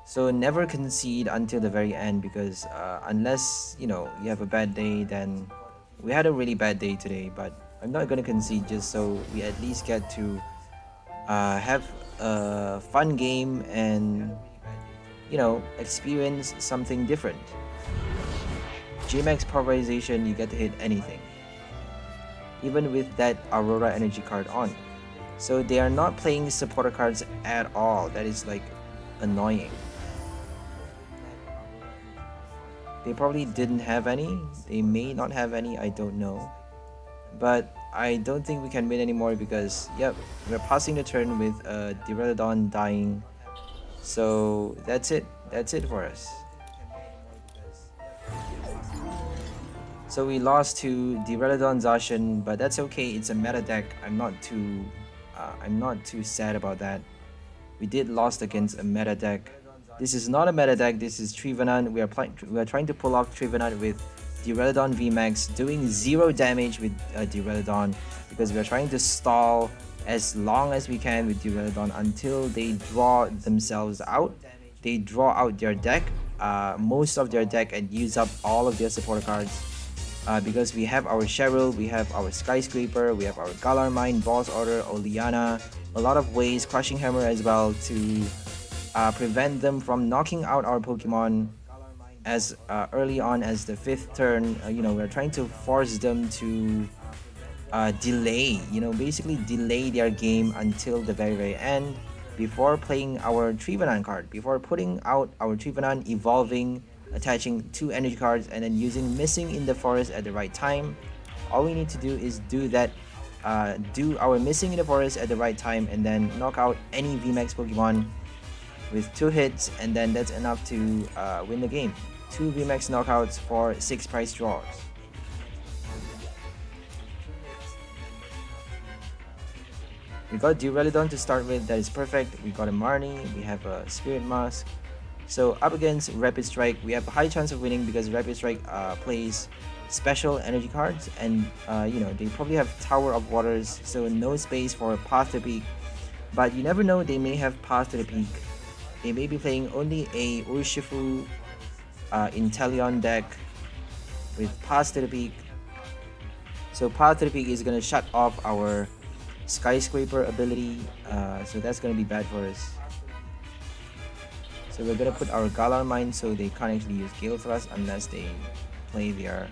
So never concede until the very end because unless, you know, you have a bad day, then we had a really bad day today, but I'm not gonna concede just so we at least get to have a fun game and, you know, experience something different. GMAX Pulverization, you get to hit anything, even with that Aurora Energy card on. So they are not playing supporter cards at all. That is like annoying. They probably didn't have any. They may not have any, I don't know. But I don't think we can win anymore because, yep, we're passing the turn with Duraludon dying. So that's it. That's it for us. So we lost to Duraludon Zacian, but that's okay. It's a meta deck. I'm not too sad about that. We did lost against a meta deck. This is not a meta deck. This is Trevenant. We are trying to pull off Trevenant with Duraludon VMAX, doing 0 damage with Duraludon because we are trying to stall as long as we can with Duraludon until they draw themselves out. They draw out their deck, most of their deck, and use up all of their supporter cards. Because we have our Cheryl, we have our Skyscraper, we have our Galar Mine, Boss Order, Oleana, a lot of ways, Crushing Hammer as well to prevent them from knocking out our Pokemon as early on as the 5th turn. You know, we're trying to force them to delay, you know, basically delay their game until the very end before playing our Trevenant card, before putting out our Trevenant, evolving, attaching 2 energy cards, and then using Missing in the Forest at the right time. All we need to do is do that, do our Missing in the Forest at the right time, and then knock out any VMAX Pokemon with 2 hits, and then that's enough to win the game. 2 VMAX knockouts for 6 prize draws. We got Duraludon to start with, that is perfect. We got a Marnie, we have a Spirit Mask. So up against Rapid Strike, we have a high chance of winning because Rapid Strike plays special energy cards, and you know, they probably have Tower of Waters, so no space for Path to Peak. But you never know, they may have Path to the Peak. They may be playing only a Urshifu Inteleon deck with Path to the Peak. So Path to the Peak is gonna shut off our skyscraper ability, so that's gonna be bad for us. So we're gonna put our Galar Mine so they can't actually use Gale Thrust unless they play their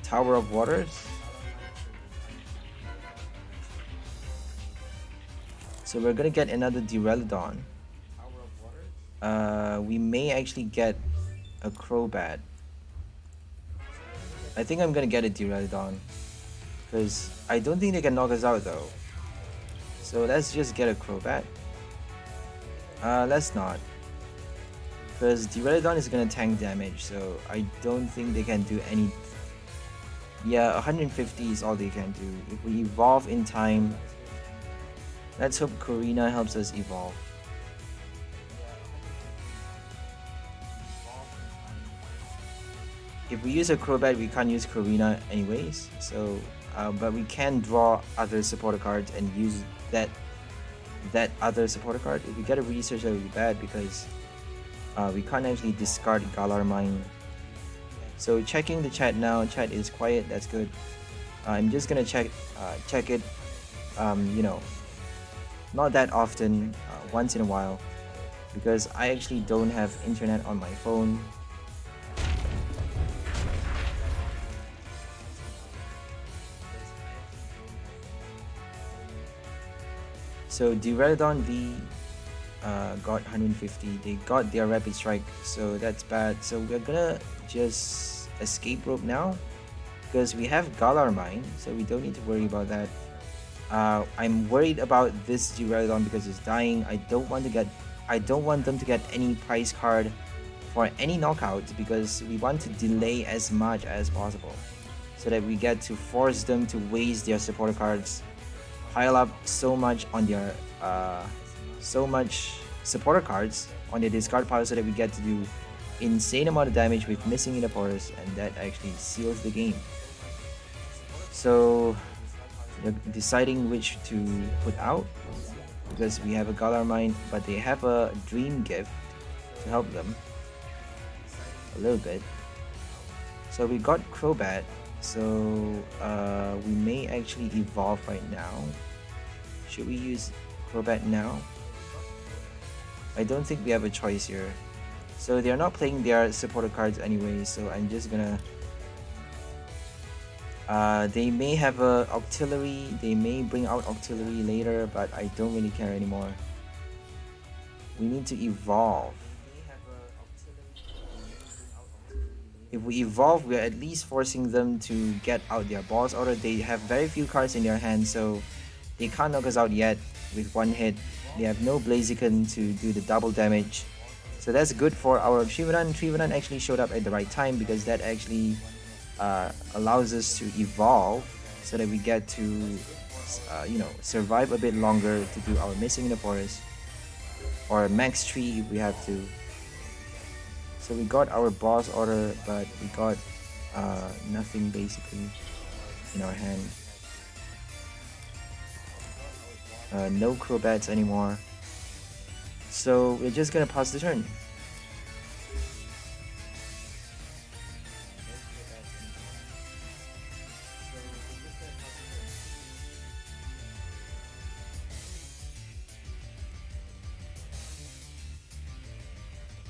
Tower of Waters. So we're gonna get another Duraludon. We may actually get a Crobat. I think I'm gonna get a Duraludon, because I don't think they can knock us out though. So let's just get a Crobat. Let's not, because Duraludon is gonna tank damage, so I don't think they can do any. Yeah, 150 is all they can do. If we evolve in time, let's hope Korrina helps us evolve. If we use a Crobat, we can't use Korrina anyways, so but we can draw other supporter cards and use that other supporter card. If we get a research, that would be bad because we can't actually discard Galar Mine. So checking the chat now. Chat is quiet. That's good. I'm just gonna check it. You know, not that often, once in a while, because I actually don't have internet on my phone. So Duraludon V got 150. They got their Rapid Strike, so that's bad. So we're gonna just escape rope now, because we have Galar Mine, so we don't need to worry about that. I'm worried about this Duraludon because it's dying. I don't want them to get any prize card for any knockout, because we want to delay as much as possible so that we get to force them to waste their supporter cards, pile up so much on their supporter cards on their discard pile, so that we get to do insane amount of damage with missing in the forest, and that actually seals the game. So they're deciding which to put out, because we have a Galar Mine, but they have a Dream Gift to help them a little bit. So we got Crobat, so we may actually evolve right now. Should we use Crobat now? I don't think we have a choice here. So they're not playing their supporter cards anyway, so I'm just gonna... they may have a Octillery, they may bring out Octillery later, but I don't really care anymore. We need to evolve. If we evolve, we're at least forcing them to get out their boss order. They have very few cards in their hand, so they can't knock us out yet with one hit. They have no Blaziken to do the double damage. So that's good for our Trevenant. Trevenant actually showed up at the right time, because that actually allows us to evolve so that we get to you know, survive a bit longer to do our missing in the forest, or max 3 if we have to. So we got our boss order, but we got nothing basically in our hand. No Crobats anymore, so we're just gonna pass the turn.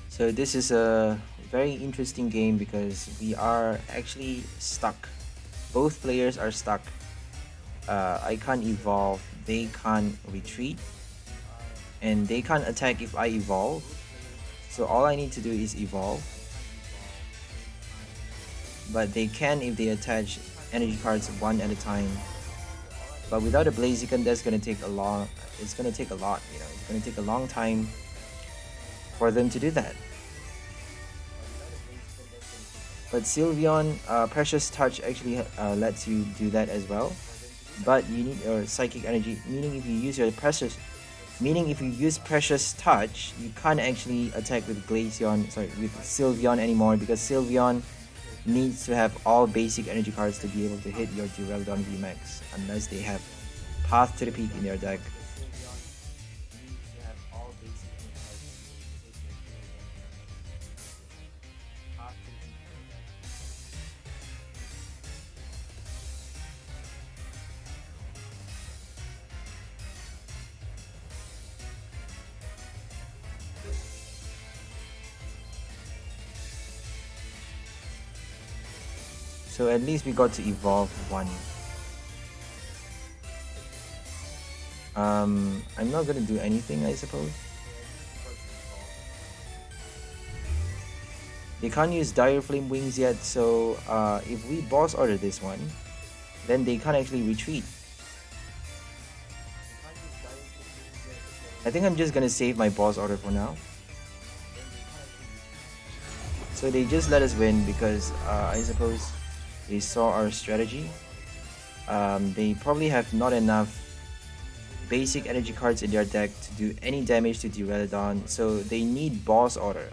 So this is a very interesting game, because we are actually stuck. Both players are stuck. I can't evolve, they can't retreat, and they can't attack if I evolve. So all I need to do is evolve. But they can if they attach energy cards one at a time. But without a Blaziken, that's gonna take a long... It's gonna take a lot, you know. It's gonna take a long time for them to do that. But Sylveon, Precious Touch actually lets you do that as well. But you need your Psychic Energy, meaning if you use your Precious... Meaning if you use Precious Touch, you can't actually attack with with Sylveon anymore, because Sylveon needs to have all basic energy cards to be able to hit your Duraludon VMAX, unless they have Path to the Peak in their deck. So at least we got to evolve one. I'm not gonna do anything, I suppose. They can't use Dire Flame Wings yet, so if we boss order this one, then they can't actually retreat. I think I'm just gonna save my boss order for now. So they just let us win because I suppose they saw our strategy. They probably have not enough basic energy cards in their deck to do any damage to Duraludon, so they need boss order.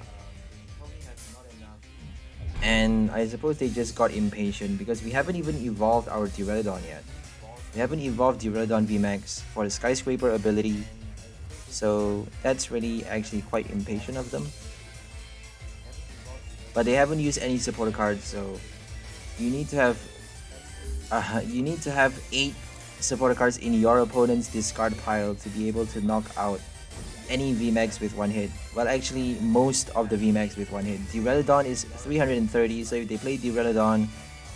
And I suppose they just got impatient because we haven't even evolved our Duraludon yet. We haven't evolved Duraludon VMAX for the Skyscraper ability, so that's really actually quite impatient of them. But they haven't used any supporter cards, so you need to have 8 supporter cards in your opponent's discard pile to be able to knock out any VMAX with one hit. Well, actually, most of the VMAX with one hit. Duraludon is 330, so if they play Duraludon,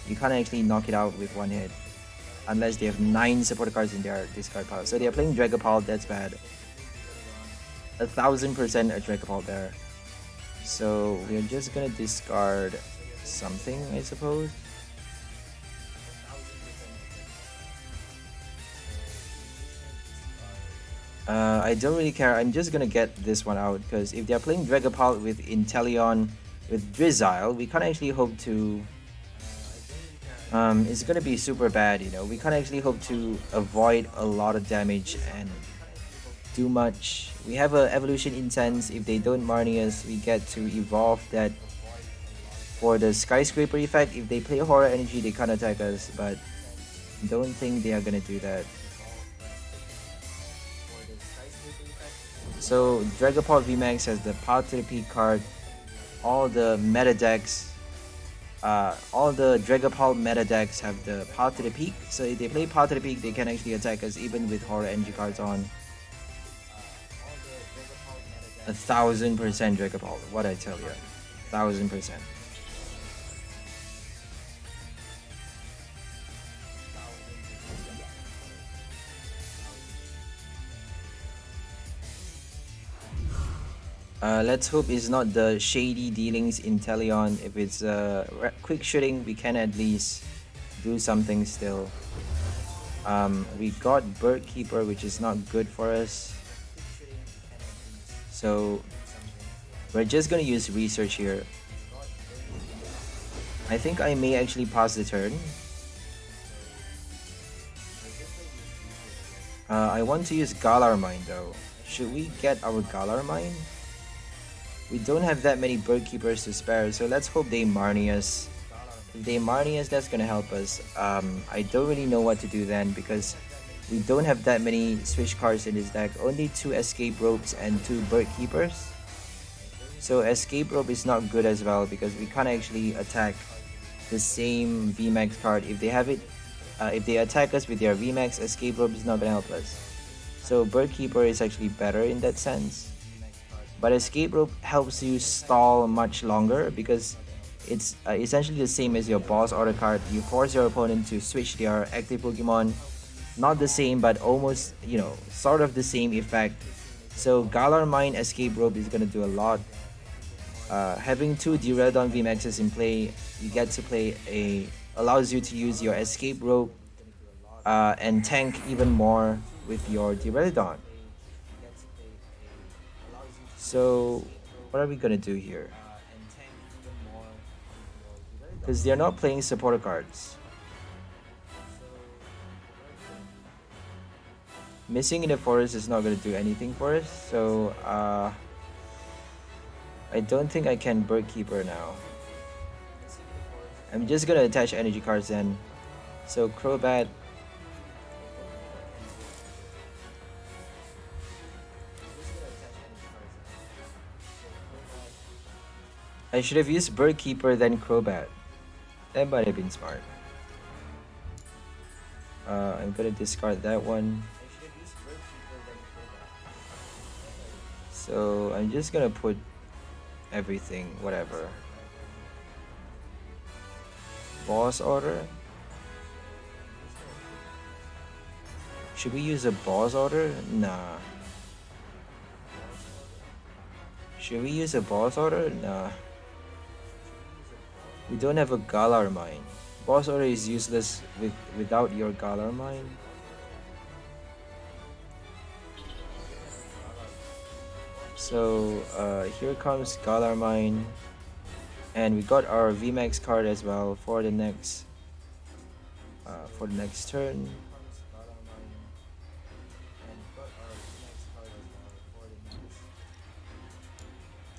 you can't actually knock it out with one hit. Unless they have 9 supporter cards in their discard pile. So they are playing Dragapult, that's bad. 1000% a Dragapult there. So we're just gonna discard something, I suppose. I don't really care. I'm just gonna get this one out because if they're playing Dragapult with Inteleon with Drizzile, we can't actually hope to. It's gonna be super bad, you know. We can't actually hope to avoid a lot of damage and do much. We have a Evolution Intense. If they don't Marnius, we get to evolve that for the Skyscraper effect. If they play Horror Energy, they can't attack us, but don't think they are gonna do that. So Dragapult VMAX has the Path to the Peak card. All the meta decks, all the Dragapult meta decks have the Path to the Peak. So if they play Path to the Peak, they can actually attack us even with Horror Energy cards on. 1000% Dragapult, what I tell you, 1000%. Let's hope it's not the shady dealings in Inteleon. If it's quick shooting, we can at least do something still. We got Bird Keeper, which is not good for us. So we're just gonna use research here. I think I may actually pass the turn. I want to use Galar Mine though. Should we get our Galar Mine? We don't have that many Bird Keepers to spare, so let's hope they Marnius. If they Marnius, that's gonna help us. I don't really know what to do then because we don't have that many switch cards in this deck. Only 2 Escape Ropes and 2 Bird Keepers. So Escape Rope is not good as well because we can't actually attack the same VMAX card. If they have it, if they attack us with their VMAX, Escape Rope is not gonna help us. So Bird Keeper is actually better in that sense. But Escape Rope helps you stall much longer because it's essentially the same as your boss order card. You force your opponent to switch their active Pokemon. Not the same, but almost, you know, sort of the same effect. So Galar Mine Escape Rope is gonna do a lot. Having 2 Duraludon VMAXs in play, you get to play allows you to use your Escape Rope and tank even more with your Duraludon. So what are we gonna do here? Because they're not playing supporter cards. Missing in the forest is not gonna do anything for us, so I don't think I can Bird Keeper now. I'm just gonna attach energy cards then. So Crobat. I should have used Bird Keeper then Crobat. That might have been smart. I'm gonna discard that one. So I'm just gonna put everything, whatever. Boss order? Should we use a boss order? Nah. Should we use a boss order? Nah. We don't have a Galar mine. Boss order is useless without your Galar mine. So here comes Galar mine, and we got our VMAX card as well for the next turn.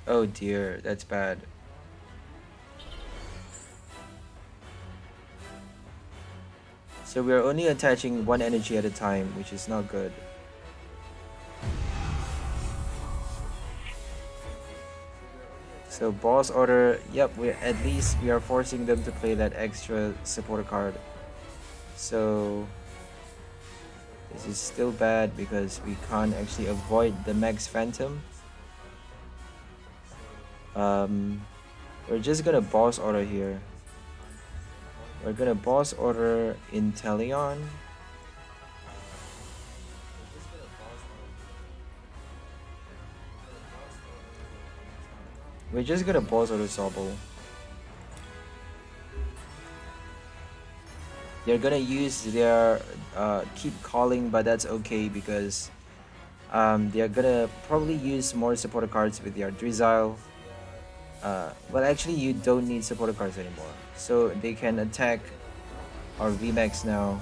Oh dear, that's bad. So we are only attaching one energy at a time, which is not good. So boss order, yep, at least we are forcing them to play that extra supporter card. So this is still bad because we can't actually avoid the Max Phantom. We're just gonna boss order here. We're gonna boss order Inteleon. We're just gonna boss order Sobble. They're gonna use their keep calling, but that's okay because they're gonna probably use more supporter cards with their Drizzile. Well, actually, you don't need supporter cards anymore, so they can attack our VMAX now.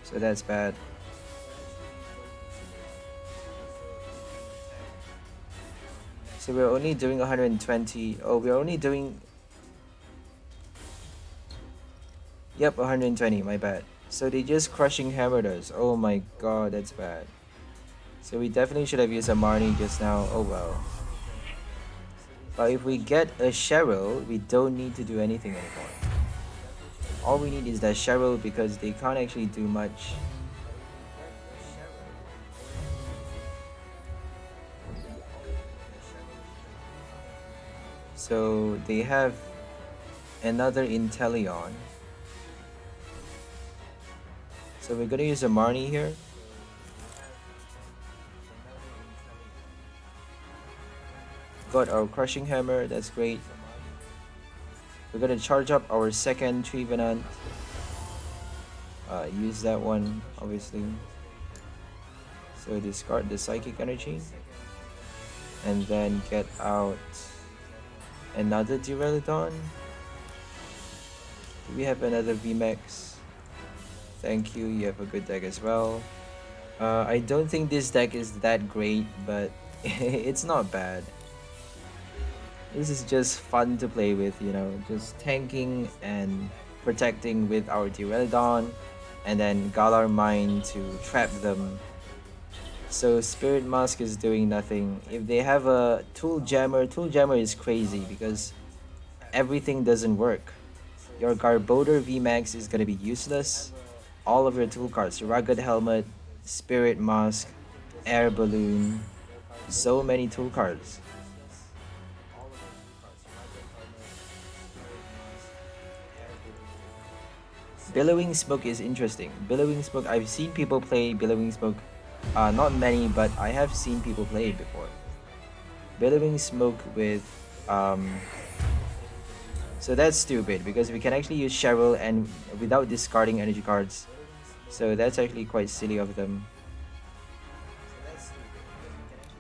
So that's bad. So we're only doing 120. Oh, we're only doing. Yep, 120. My bad. So they just crushing hammered us. Oh my god, that's bad. So we definitely should have used a Marnie just now. Oh well. But if we get a Cheryl, we don't need to do anything anymore. All we need is that Cheryl because they can't actually do much. So they have another Inteleon. So we're gonna use a Marnie here. Got our Crushing Hammer, that's great. We're gonna charge up our second Trevenant. Use that one, obviously. So discard the Psychic Energy. And then get out another Duraludon. Do we have another VMAX? Thank you, you have a good deck as well. I don't think this deck is that great, but it's not bad. This is just fun to play with, you know, just tanking and protecting with our Duraludon, and then Galar Mine to trap them. So Spirit Mask is doing nothing. If they have a Tool Jammer is crazy because everything doesn't work. Your Garbodor VMAX is gonna be useless. All of your tool cards, Rugged Helmet, Spirit Mask, Air Balloon, so many tool cards. Billowing Smoke is interesting. Billowing Smoke, I've seen people play Billowing Smoke. Not many, but I have seen people play it before. Billowing Smoke with so that's stupid because we can actually use Cheryl and without discarding energy cards. So that's actually quite silly of them.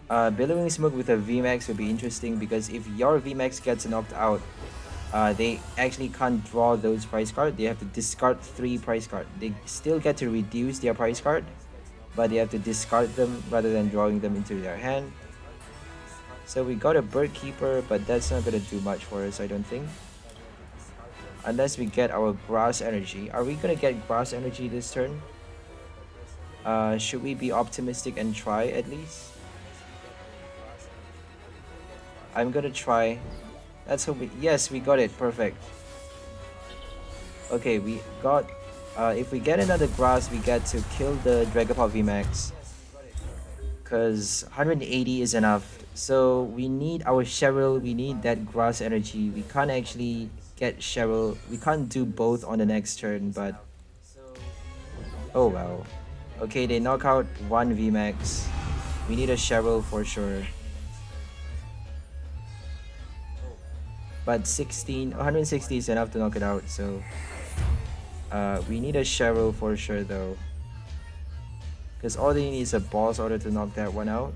Billowing Smoke with a VMAX would be interesting because if your VMAX gets knocked out, they actually can't draw those price cards. They have to discard 3 price cards. They still get to reduce their price card, but they have to discard them rather than drawing them into their hand. So we got a Bird Keeper, but that's not gonna do much for us, I don't think. Unless we get our Grass Energy. Are we gonna get Grass Energy this turn? Should we be optimistic and try at least? I'm gonna try. Let's hope yes, we got it. Perfect. Okay, we got... if we get another Grass, we get to kill the Dragapult VMAX. Because 180 is enough. So we need our Cheryl, we need that Grass Energy. We can't actually get Cheryl. We can't do both on the next turn, but oh well. Okay, they knock out one VMAX. We need a Cheryl for sure. But 160 is enough to knock it out, so we need a Cheryl for sure though. Because all they need is a boss order to knock that one out.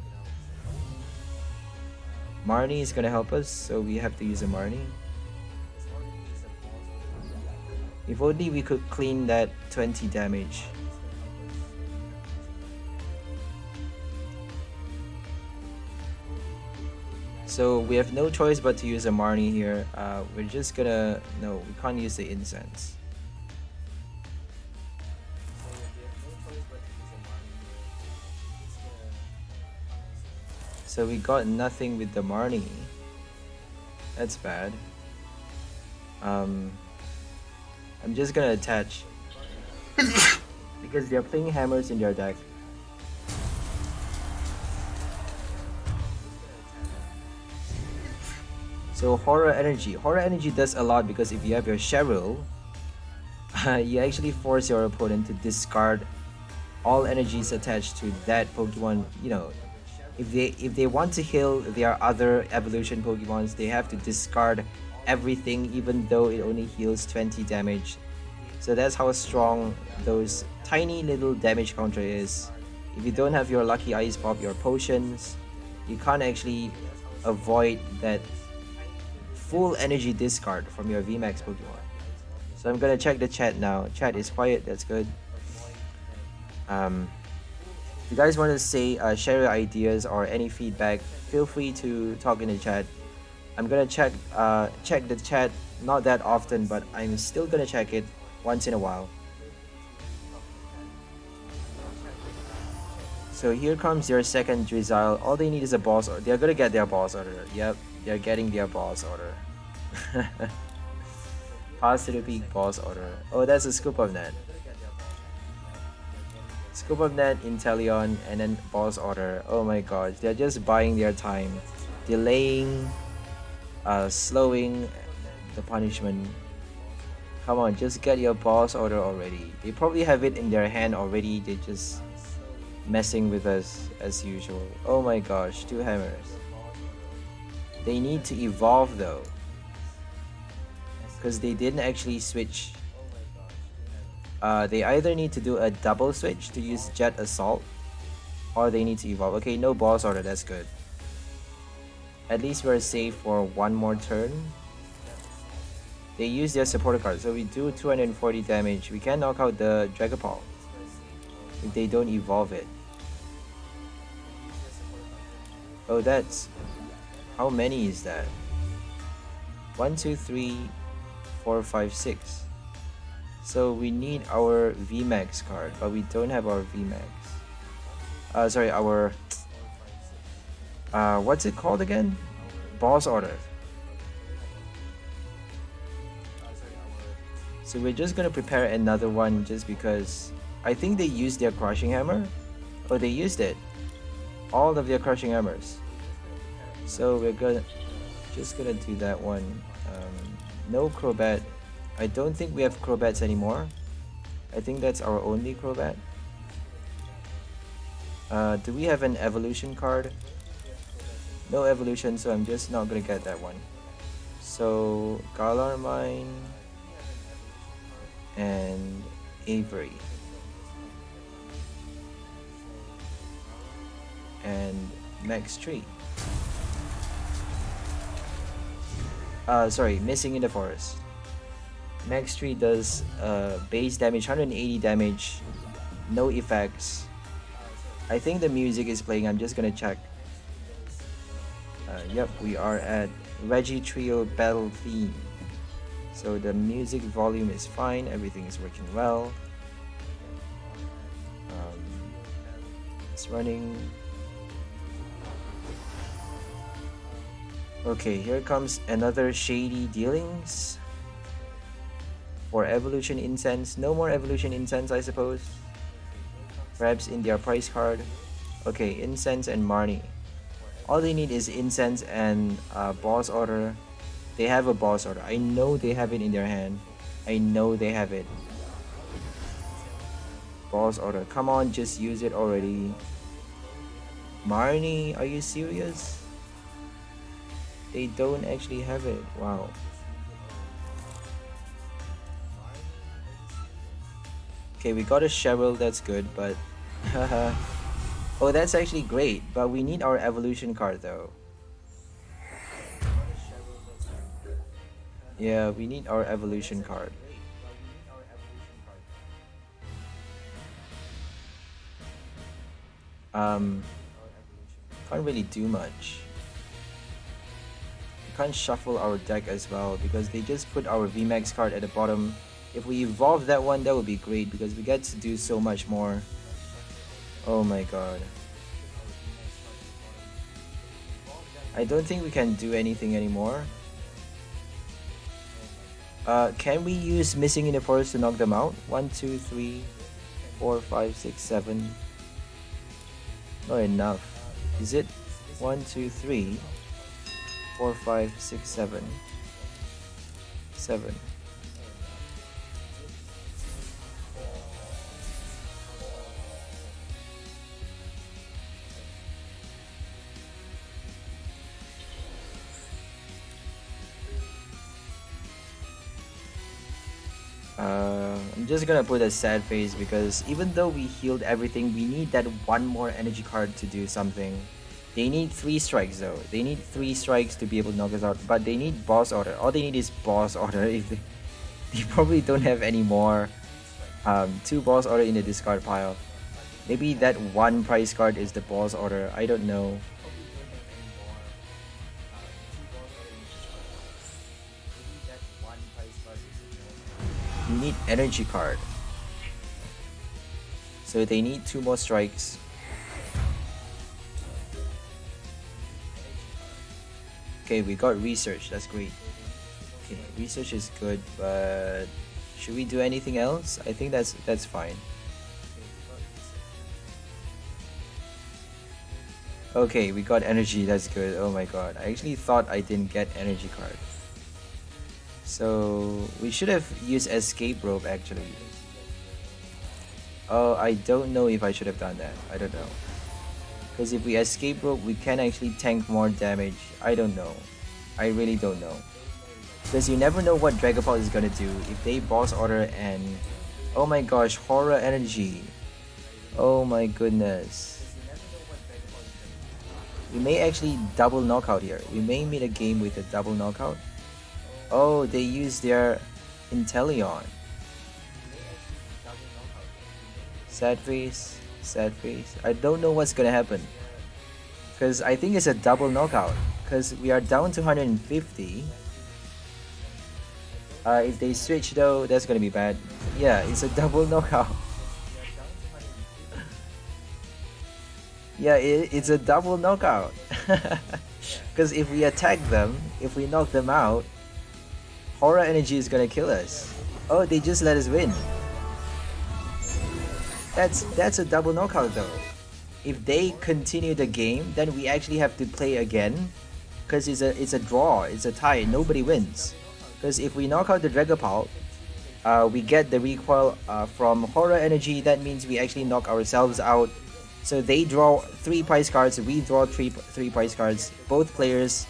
Marnie is gonna help us, so we have to use a Marnie. If only we could clean that 20 damage. So we have no choice but to use a Marnie here. We're just gonna... No, we can't use the incense. So we got nothing with the Marnie. That's bad. I'm just gonna attach. Because they're playing hammers in their deck. So Horror Energy. Horror Energy does a lot because if you have your Cheryl, you actually force your opponent to discard all energies attached to that Pokemon. You know, if they want to heal their other evolution Pokemons, they have to discard everything even though it only heals 20 damage. So that's how strong those tiny little damage counter is. If you don't have your Lucky Ice Pop, your potions, you can't actually avoid that full energy discard from your VMAX Pokemon. So I'm gonna check the chat now. Chat is quiet, that's good. If you guys want to say, share your ideas or any feedback, feel free to talk in the chat. I'm gonna check the chat not that often, but I'm still gonna check it once in a while. So here comes your second Drizzile. All they need is a boss order. They're gonna get their boss order. Yep, they're getting their boss order. Pass to the peak boss order. Oh, that's a Scoop of Net. Scoop of Net, Inteleon, and then boss order. Oh my gosh, they're just buying their time. Delaying, slowing the punishment. Come on, just get your boss order already. They probably have it in their hand already. They're just messing with us as usual. Oh my gosh, 2 hammers. They need to evolve though, because they didn't actually switch. They either need to do a double switch to use Jet Assault, or they need to evolve. Okay, no boss order, that's good. At least we're safe for one more turn. They use their supporter card, so we do 240 damage. We can knock out the Dragapult if they don't evolve it. Oh, that's... How many is that? 1, 2, 3, 4, 5, 6. So we need our VMAX card, but we don't have our VMAX. Sorry, our... what's it called again? Boss order. So we're just gonna prepare another one just because I think they used their crushing hammer. Oh, they used it. All of their crushing hammers. So we're just gonna do that one. No Crobat. I don't think we have Crobats anymore. I think that's our only Crobat. Do we have an evolution card? No evolution, so I'm just not gonna get that one. So Galarmine and Avery and Max Tree. Sorry, Missing in the Forest. Max Tree does base damage, 180 damage, no effects. I think the music is playing. I'm just gonna check. Yep, we are at Reggie Trio Battle Theme. So the music volume is fine, everything is working well. It's running. Okay, here comes another Shady Dealings for Evolution Incense. No more Evolution Incense, I suppose. Perhaps in their price card. Okay, Incense and Marnie. All they need is Incense and boss order. They have a boss order. I know they have it in their hand. I know they have it. Boss order. Come on, just use it already. Marnie, are you serious? They don't actually have it. Wow. Okay, we got a Cheryl, that's good, but oh, that's actually great, but we need our evolution card though. Yeah, we need our evolution card. Can't really do much. We can't shuffle our deck as well because they just put our VMAX card at the bottom. If we evolve that one, that would be great because we get to do so much more. Oh my god. I don't think we can do anything anymore. Can we use Missing in the Forest to knock them out? 1, 2, 3, 4, 5, 6, 7. Not enough. Is it 1, 2, 3, 4, 5, 6, 7? 7. I'm just gonna put a sad face because even though we healed everything, we need that one more energy card to do something. They need 3 strikes though. They need 3 strikes to be able to knock us out, but they need boss order. All they need is boss order. If they probably don't have any more 2 boss order in the discard pile. Maybe that 1 prize card is the boss order. I don't know. You need energy card. So they need 2 more strikes. Okay, we got research. That's great. Okay, research is good, but should we do anything else? I think that's fine. Okay, we got energy. That's good. Oh my god. I actually thought I didn't get energy card. So we should have used escape rope actually. Oh, I don't know if I should have done that. I don't know. Because if we escape rope, we can actually tank more damage. I don't know. I really don't know. Because you never know what Dragapult is gonna do. If they boss order and... Oh my gosh, horror energy. Oh my goodness. We may actually double knockout here. We may meet a game with a double knockout. Oh, they use their Inteleon. Sad face, sad face. I don't know what's gonna happen. Because I think it's a double knockout. Because we are down to 150. If they switch though, that's gonna be bad. Yeah, it's a double knockout. Yeah, it's a double knockout. Because if we attack them, if we knock them out, Horror energy is gonna kill us. Oh, they just let us win. That's a double knockout though. If they continue the game, then we actually have to play again, because it's a draw, it's a tie, nobody wins. Because if we knock out the Dragapult, we get the recoil from Horror energy. That means we actually knock ourselves out. So they draw 3 prize cards, we draw 3 prize cards. Both players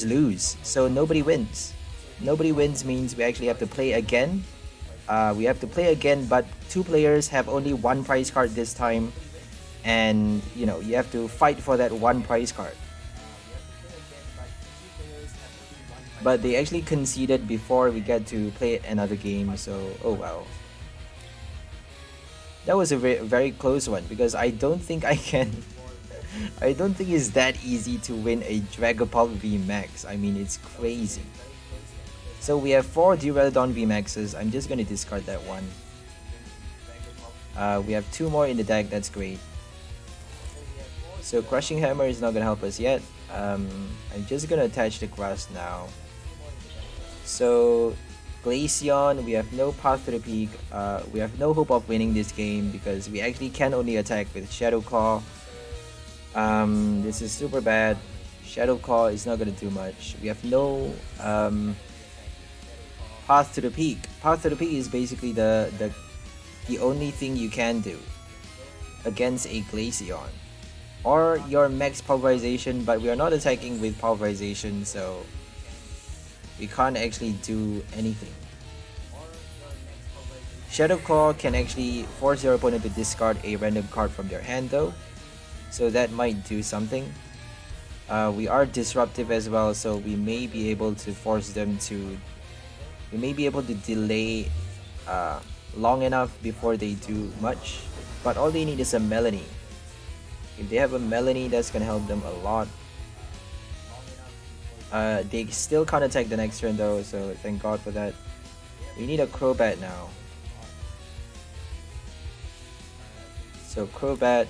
lose, so nobody wins. Nobody wins means we actually have to play again. We have to play again, but 2 players have only 1 prize card this time, and you know, you have to fight for that 1 prize card. But they actually conceded before we get to play another game, so oh wow. That was a very close one, because I don't think I can I don't think it's that easy to win a Dragapult VMAX. I mean, it's crazy. So we have 4 Duraludon VMAXs. I'm just gonna discard that one. We have 2 more in the deck, that's great. So Crushing Hammer is not gonna help us yet. I'm just gonna attach the grass now. So Glaceon, we have no path to the peak. We have no hope of winning this game because we actually can only attack with Shadow Claw. This is super bad. Shadow Claw is not gonna do much. We have no Path to the Peak. Path to the Peak is basically the only thing you can do against a Glaceon. Or your max pulverization, but we are not attacking with pulverization, so we can't actually do anything. Shadow Claw can actually force your opponent to discard a random card from their hand though, so that might do something. We are disruptive as well, so we may be able to force them to... We may be able to delay long enough before they do much, but all they need is a Melanie. If they have a Melanie, that's gonna help them a lot. They still can't attack the next turn though, so thank God for that. We need a Crobat now. So Crobat,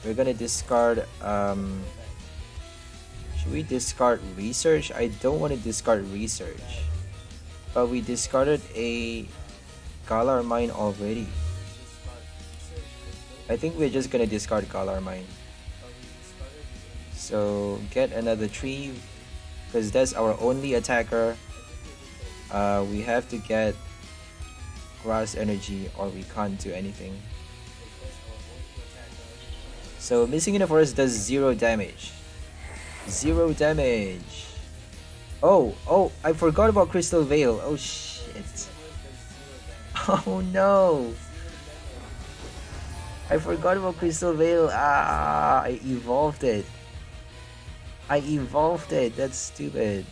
we're gonna discard... should we discard Research? I don't want to discard Research. But we discarded a Galar Mine already. I think we're just gonna discard Galar Mine. So get another tree, because that's our only attacker. We have to get Grass Energy or we can't do anything. So Missing in the Forest does 0 damage. 0 damage. Oh, I forgot about Crystal Veil. Oh shit. Oh no. I forgot about Crystal Veil. I evolved it. That's stupid.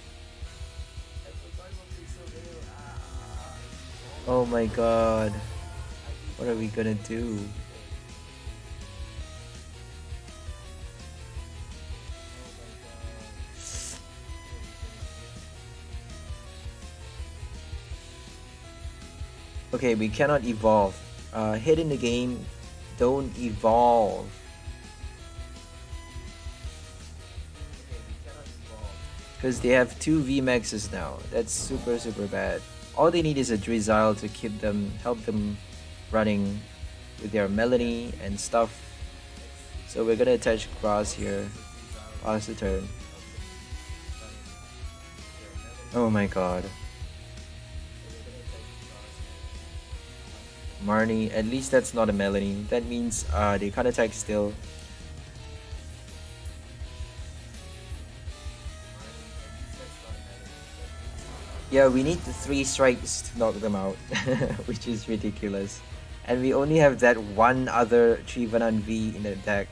Oh my god. What are we gonna do? Okay, we cannot evolve. Hit in the game, don't evolve. Because they have 2 VMAXs now. That's super bad. All they need is a Drizzile to keep them, help them running with their Melanie and stuff. So we're gonna attach Grass here. Pass the turn. Oh my god. Marnie, at least that's not a Melanie. That means they can't attack still. Yeah, we need the 3 strikes to knock them out, which is ridiculous. And we only have that one other Trevenant V in the deck.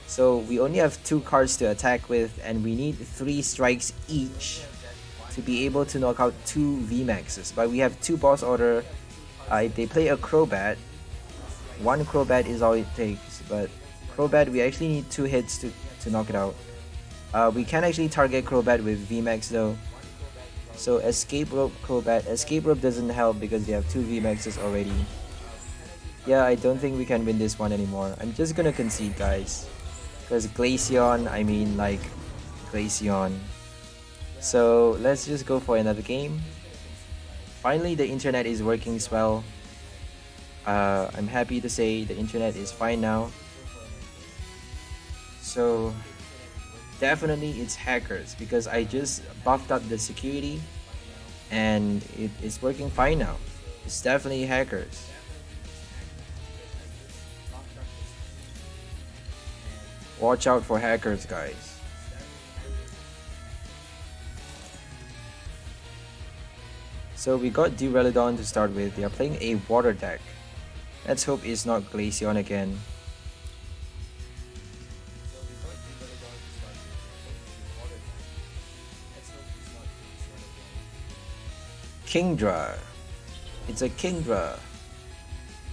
So we only have 2 cards to attack with, and we need 3 strikes each to be able to knock out 2 VMAXs. But we have 2 boss order. If they play a Crobat, 1 Crobat is all it takes, but Crobat we actually need 2 hits to knock it out. We can actually target Crobat with VMAX though. So Escape Rope Crobat. Escape Rope doesn't help because they have 2 VMAXs already. Yeah, I don't think we can win this one anymore. I'm just gonna concede, guys. Because Glaceon, I mean like Glaceon. So let's just go for another game. Finally, the internet is working well. I'm happy to say the internet is fine now. So definitely it's hackers, because I just buffed up the security and it is working fine now. It's definitely hackers. Watch out for hackers, guys. So we got Duraludon to start with. They are playing a water deck. Let's hope it's not Glaceon again. Kingdra. It's a Kingdra.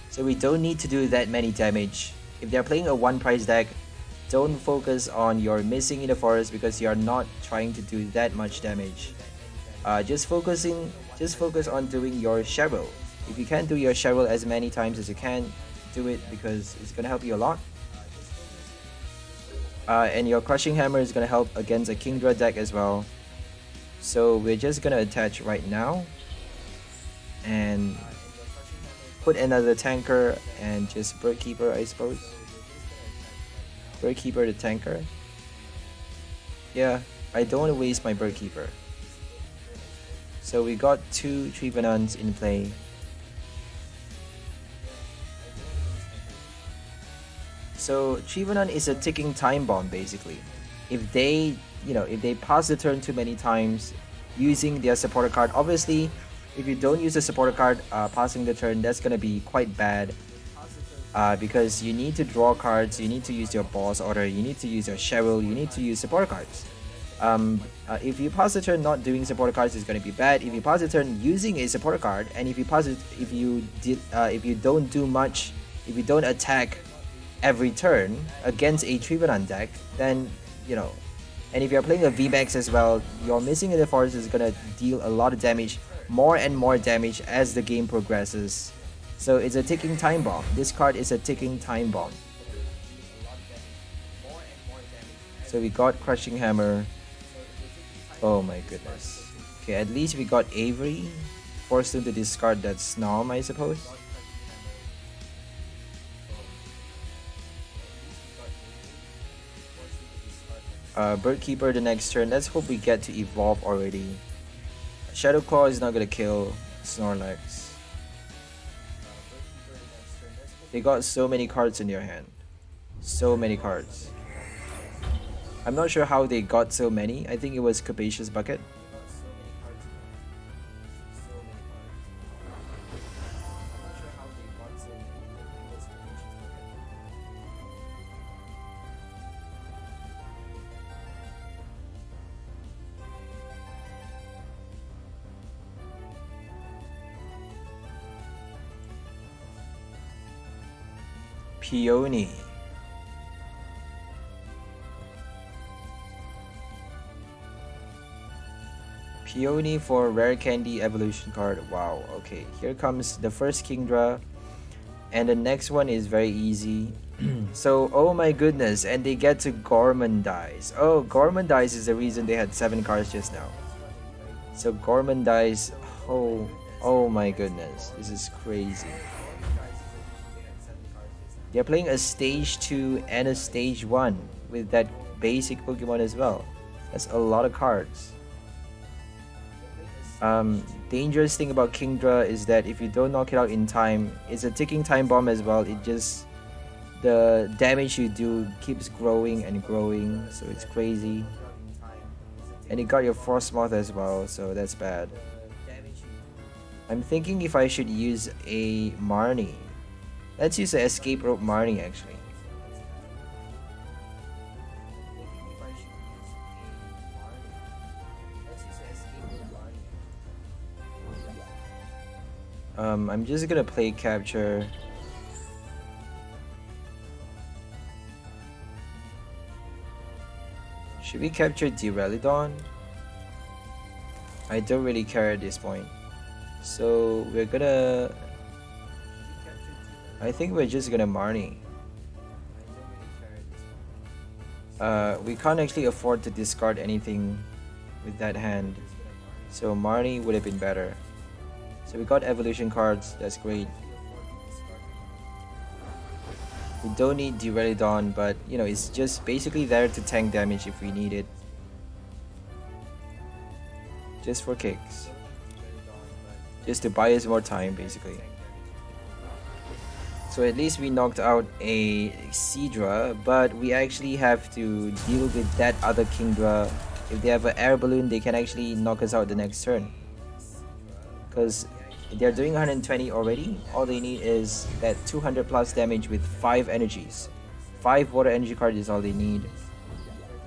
So we don't need to do that many damage. If they're playing a 1 price deck, don't focus on your Missing in the Forest because you're not trying to do that much damage. Just focus on doing your Cheryl. If you can't do your Cheryl as many times as you can, do it because it's gonna help you a lot. And your Crushing Hammer is gonna help against a Kingdra deck as well. So we're just gonna attach right now and put another tanker and just Bird Keeper, I suppose. Bird Keeper the tanker. Yeah, I don't want to waste my bird keeper. So we got 2 Trevenants in play. So Trevenant is a ticking time bomb basically. If they, if they pass the turn too many times using their supporter card, obviously, if you don't use the supporter card passing the turn, that's gonna be quite bad. Because you need to draw cards, you need to use your boss order, you need to use your Cheryl, you need to use supporter cards. If you pass the turn not doing supporter cards, it's going to be bad. If you pass the turn using a supporter card, and if you don't do much, if you don't attack every turn against a Trevenant deck, then and if you're playing a VMAX as well, your missing in the forest is going to deal a lot of damage, more and more damage as the game progresses. So it's a ticking time bomb. This card is a ticking time bomb. So we got Crushing Hammer. Oh my goodness. Okay, at least we got Avery. Forced him to discard that Snom, I suppose. Bird Keeper the next turn. Let's hope we get to evolve already. Shadow Claw is not gonna kill Snorlax. They got so many cards in their hand. So many cards. I'm not sure how they got so many. I think it was Capacious Bucket. Peony. Peony for Rare Candy Evolution card. Wow, okay. Here comes the first Kingdra. And the next one is very easy. So, oh my goodness. And they get to Gormandize. Oh, Gormandize is the reason they had 7 cards just now. So, Gormandize. Oh my goodness. This is crazy. They're playing a stage 2 and a stage 1 with that basic Pokemon as well. That's a lot of cards. Dangerous thing about Kingdra is that if you don't knock it out in time, it's a ticking time bomb as well. The damage you do keeps growing and growing, so it's crazy. And it got your Frostmoth as well, so that's bad. I'm thinking if I should use a Marnie. Let's use an Escape Rope Marnie actually. I'm just gonna play Capture. Should we capture Duraludon? I don't really care at this point. So we're gonna... I think we're just gonna Marnie. We can't actually afford to discard anything with that hand. So Marnie would have been better. So we got evolution cards, that's great. We don't need Duraludon, but it's just basically there to tank damage if we need it. Just for kicks. Just to buy us more time basically. So at least we knocked out a Seadra, but we actually have to deal with that other Kingdra. If they have an air balloon, they can actually knock us out the next turn. Because they're doing 120 already. All they need is that 200 plus damage with 5 energies. 5 water energy cards is all they need.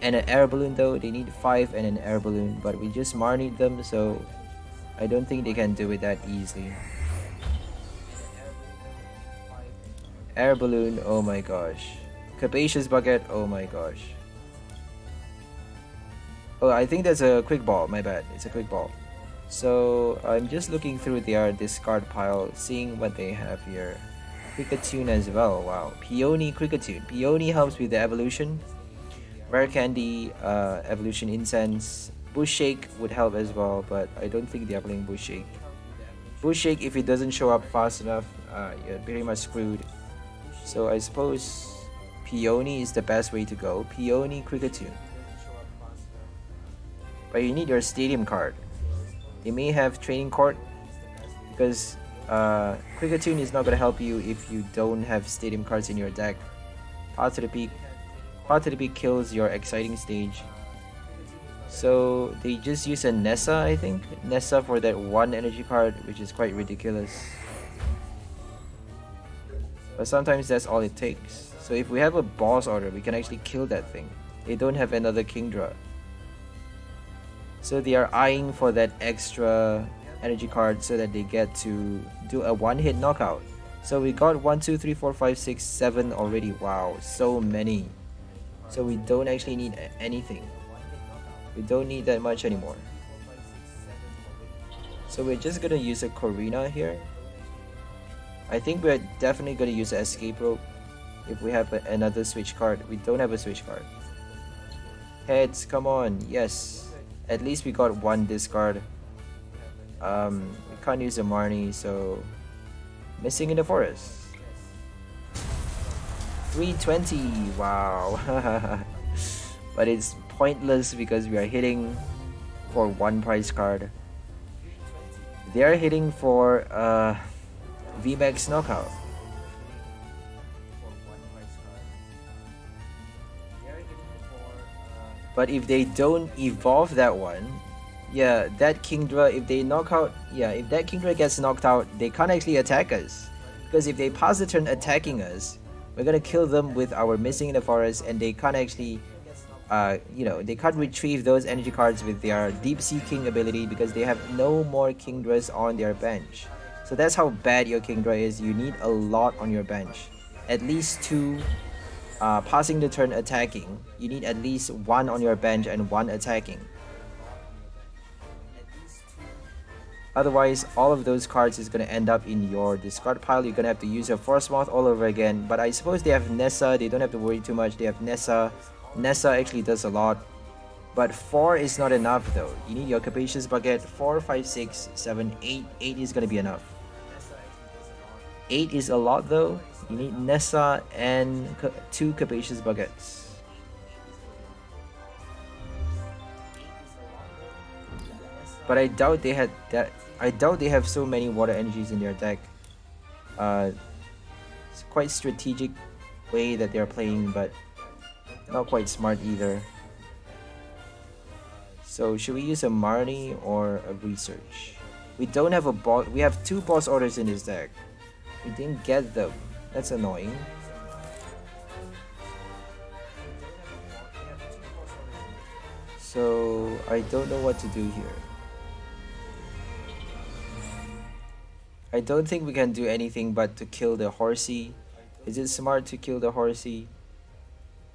And an air balloon though, they need 5 and an air balloon. But we just Marnied them, so I don't think they can do it that easily. Air balloon, oh my gosh. Capacious Bucket, oh my gosh. Oh, I think that's a quick ball, my bad. It's a quick ball. So I'm just looking through their discard pile, seeing what they have here. Kricketune as well, wow. Peony, Kricketune. Peony helps with the evolution. Rare Candy, Evolution Incense. Bush Shake would help as well, but I don't think they are playing Bush Shake. Bush Shake, if it doesn't show up fast enough, you're pretty much screwed. So I suppose Peony is the best way to go. Peony, Kricketune. But you need your stadium card. They may have training court because Quicker Tune is not gonna help you if you don't have stadium cards in your deck. Path to the Peak. Path to the Peak kills your exciting stage. So they just use a Nessa, I think. Nessa for that one energy card, which is quite ridiculous. But sometimes that's all it takes. So if we have a boss order, we can actually kill that thing. They don't have another Kingdra. So they are eyeing for that extra energy card so that they get to do a one-hit knockout. So we got 1, 2, 3, 4, 5, 6, 7 already. Wow, so many. So we don't actually need anything. We don't need that much anymore. So we're just gonna use a Corina here. I think we're definitely gonna use an escape rope if we have another switch card. We don't have a switch card. Heads, come on, yes. At least we got one discard. We can't use a Marnie, so missing in the forest. 320, wow. But it's pointless because we are hitting for one prize card. They are hitting for VMAX knockout. But if they don't evolve that one, yeah, that Kingdra, if they knock out, yeah, if that Kingdra gets knocked out, they can't actually attack us. Because if they pass the turn attacking us, we're gonna kill them with our missing in the forest, and they can't actually, you know, they can't retrieve those energy cards with their Deep Sea King ability because they have no more Kingdras on their bench. So that's how bad your Kingdra is. You need a lot on your bench. At least 2 passing the turn attacking. You need at least 1 on your bench and 1 attacking. Otherwise, all of those cards is going to end up in your discard pile. You're going to have to use your Force Moth all over again. But I suppose they have Nessa. They don't have to worry too much. They have Nessa. Nessa actually does a lot. But 4 is not enough though. You need your Capacious Bucket. 4, 5, 6, 7, 8. 8 is going to be enough. 8 is a lot though. You need Nessa and 2 Capacious Buckets. But I doubt they had that. I doubt they have so many water energies in their deck. It's quite strategic way that they're playing, but not quite smart either. So should we use a Marnie or a Research? We don't have a boss. We have 2 boss orders in this deck. We didn't get them. That's annoying. So I don't know what to do here. I don't think we can do anything but to kill the Horsey. Is it smart to kill the Horsey?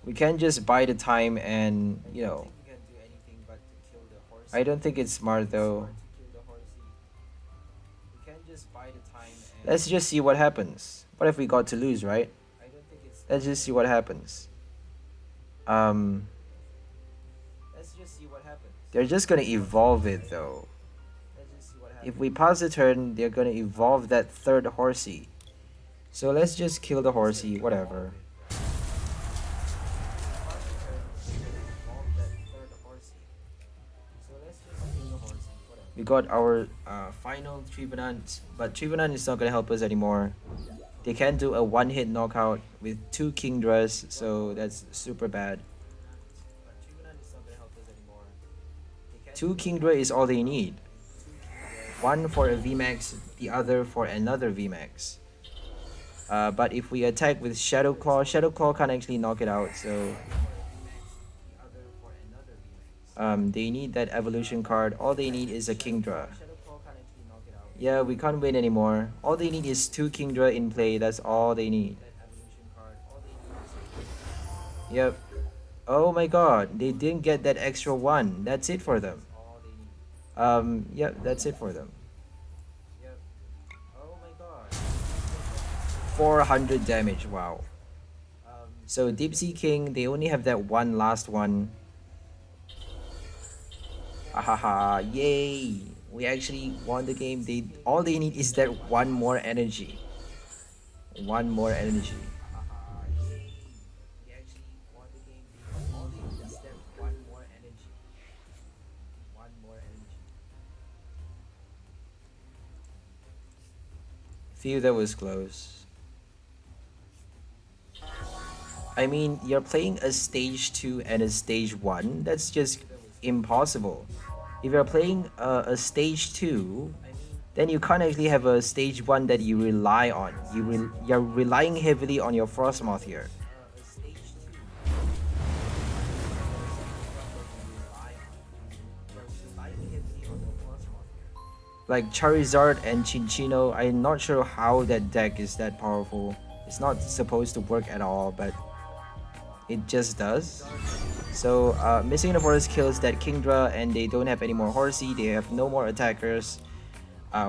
We can just buy the time and, you know. I don't think it's smart though. Let's just see what happens. What if we got to lose, right? Let's just see what happens. They're just gonna evolve it though. If we pass the turn, they're gonna evolve that 3rd Horsey. So let's just kill the Horsey, whatever. We got our final Trevenant, but Trevenant is not gonna help us anymore. They can do a one-hit knockout with 2 Kingdras, so that's super bad. 2 Kingdra is all they need. 1 for a VMAX, the other for another VMAX. But if we attack with Shadow Claw can't actually knock it out, so they need that evolution card. All they need is a Kingdra. Yeah, we can't win anymore. All they need is 2 Kingdra in play. That's all they need. Yep. Oh my god, they didn't get that extra 1. That's it for them. Yep, that's it for them. 400 damage, wow. So Deep Sea King, they only have that one last one. Ahaha, yay! We actually won the game. All they need is that 1 more energy. 1 more energy. Phew, that was close. I mean, you're playing a stage 2 and a stage 1. That's just impossible. If you're playing a stage 2, then you can't actually have a stage 1 that you rely on. You're relying heavily on your Frostmoth here. Like Charizard and Chinchino, I'm not sure how that deck is that powerful. It's not supposed to work at all, but it just does. So Missing the Forest kills that Kingdra, and they don't have any more Horsey, they have no more attackers.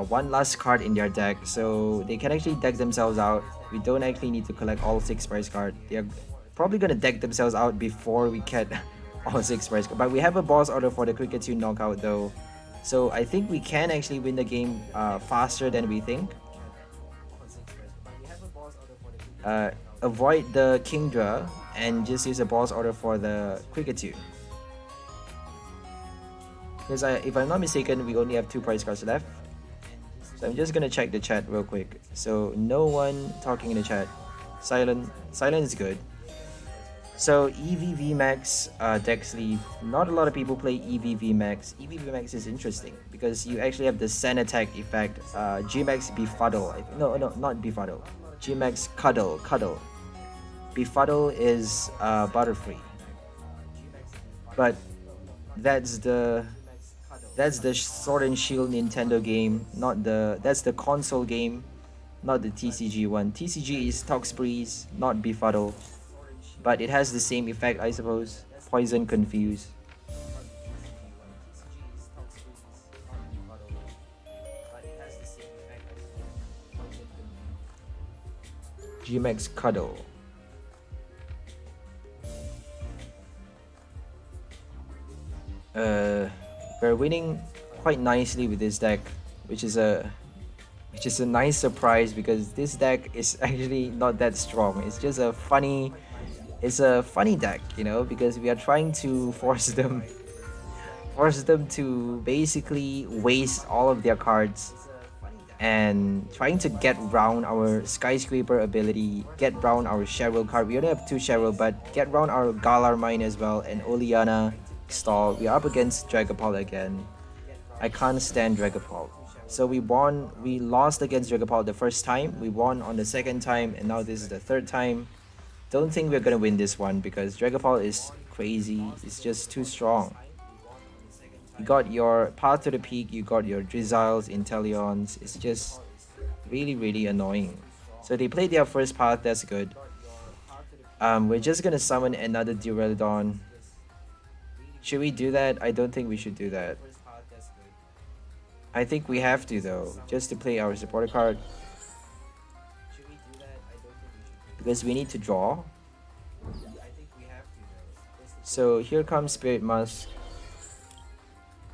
One last card in their deck, so they can actually deck themselves out. We don't actually need to collect all 6 prize cards. They're probably gonna deck themselves out before we get all 6 prize cards. But we have a boss order for the Cricket knockout though. So I think we can actually win the game faster than we think. Avoid the Kingdra and just use a boss order for the Cricket. Because if I'm not mistaken, we only have 2 prize cards left. So I'm just gonna check the chat real quick. So no one talking in the chat. Silent is good. So EV VMAX deck sleeve. Not a lot of people play EV VMAX. EV VMAX is interesting because you actually have the Sand Attack effect. GMAX Befuddle. No, not Befuddle. GMAX Cuddle. Befuddle is Butterfree. But that's the Sword and Shield Nintendo game, that's the console game, not the TCG one. TCG is Toxbreeze, not Befuddle, but it has the same effect, I suppose. Poison Confuse. GMAX Cuddle. We're winning quite nicely with this deck, which is a nice surprise because this deck is actually not that strong. It's just a funny deck, you know, because we are trying to force them to basically waste all of their cards and trying to get round our Skyscraper ability, get round our Cheryl card. We only have 2 Cheryl, but get round our Galar Mine as well, and Oleana stall. We are up against Dragapult again. I can't stand Dragapult. So we lost against Dragapult the first time, we won on the second time, and now this is the third time. Don't think we're gonna win this one because Dragapult is crazy. It's just too strong. You got your Path to the Peak, you got your Drizzles, Inteleons. It's just really annoying. So they played their first path, that's good. We're just gonna summon another Duraludon. Should we do that? I don't think we should do that. I think we have to though, just to play our supporter card. Because we need to draw. So here comes Spirit Musk.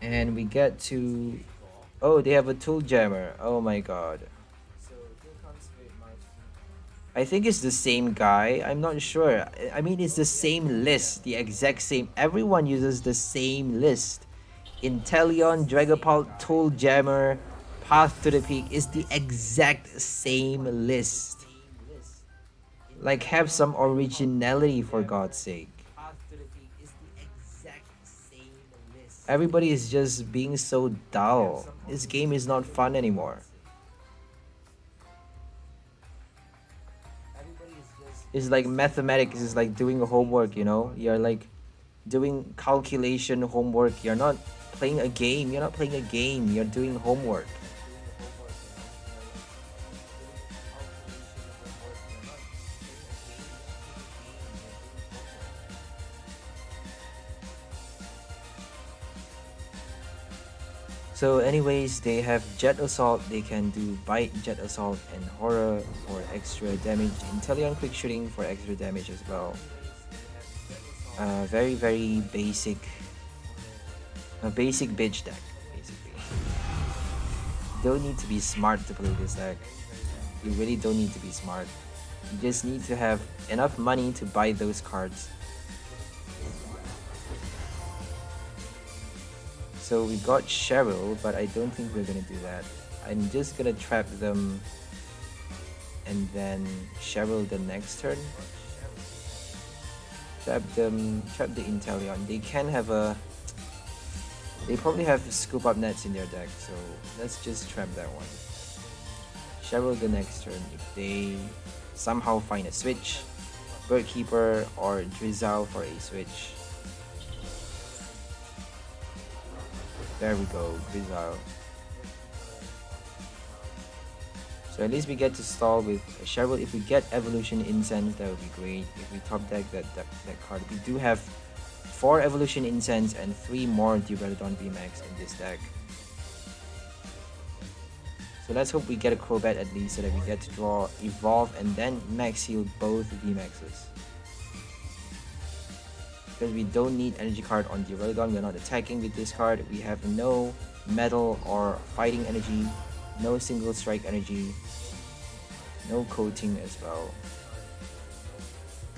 And we get to... Oh, they have a Tool Jammer. Oh my god. I think it's the same guy. I'm not sure. I mean, it's the same list. The exact same. Everyone uses the same list. Inteleon, Dragapult, Tool Jammer, Path to the Peak is the exact same list. Like, have some originality for God's sake. Everybody is just being so dull. This game is not fun anymore. It's like mathematics, it's like doing homework, you know? You're like doing calculation homework. You're not playing a game. You're doing homework. So anyways, they have Jet Assault, they can do Bite, Jet Assault, and Horror for extra damage. Inteleon Quick Shooting for extra damage as well. Very basic. A basic bitch deck, basically. You don't need to be smart to play this deck. You really don't need to be smart. You just need to have enough money to buy those cards. So we got Cheryl, but I don't think we're gonna do that. I'm just gonna trap them and then Cheryl the next turn. Trap the Inteleon. They can have a... They probably have Scoop Up Nets in their deck, so let's just trap that one. Cheryl the next turn. If they somehow find a switch, Bird Keeper or Drizzle for a switch. There we go, Drizzle. So at least we get to stall with Cheryl. If we get Evolution Incense, that would be great. If we top deck that card, we do have 4 Evolution Incense and 3 more Duraludon VMAX in this deck. So let's hope we get a Crobat at least so that we get to draw Evolve and then Max Heal both VMAXs. Because we don't need Energy card on Duraludon, we're not attacking with this card. We have no Metal or Fighting Energy, no Single Strike Energy, no Coating as well,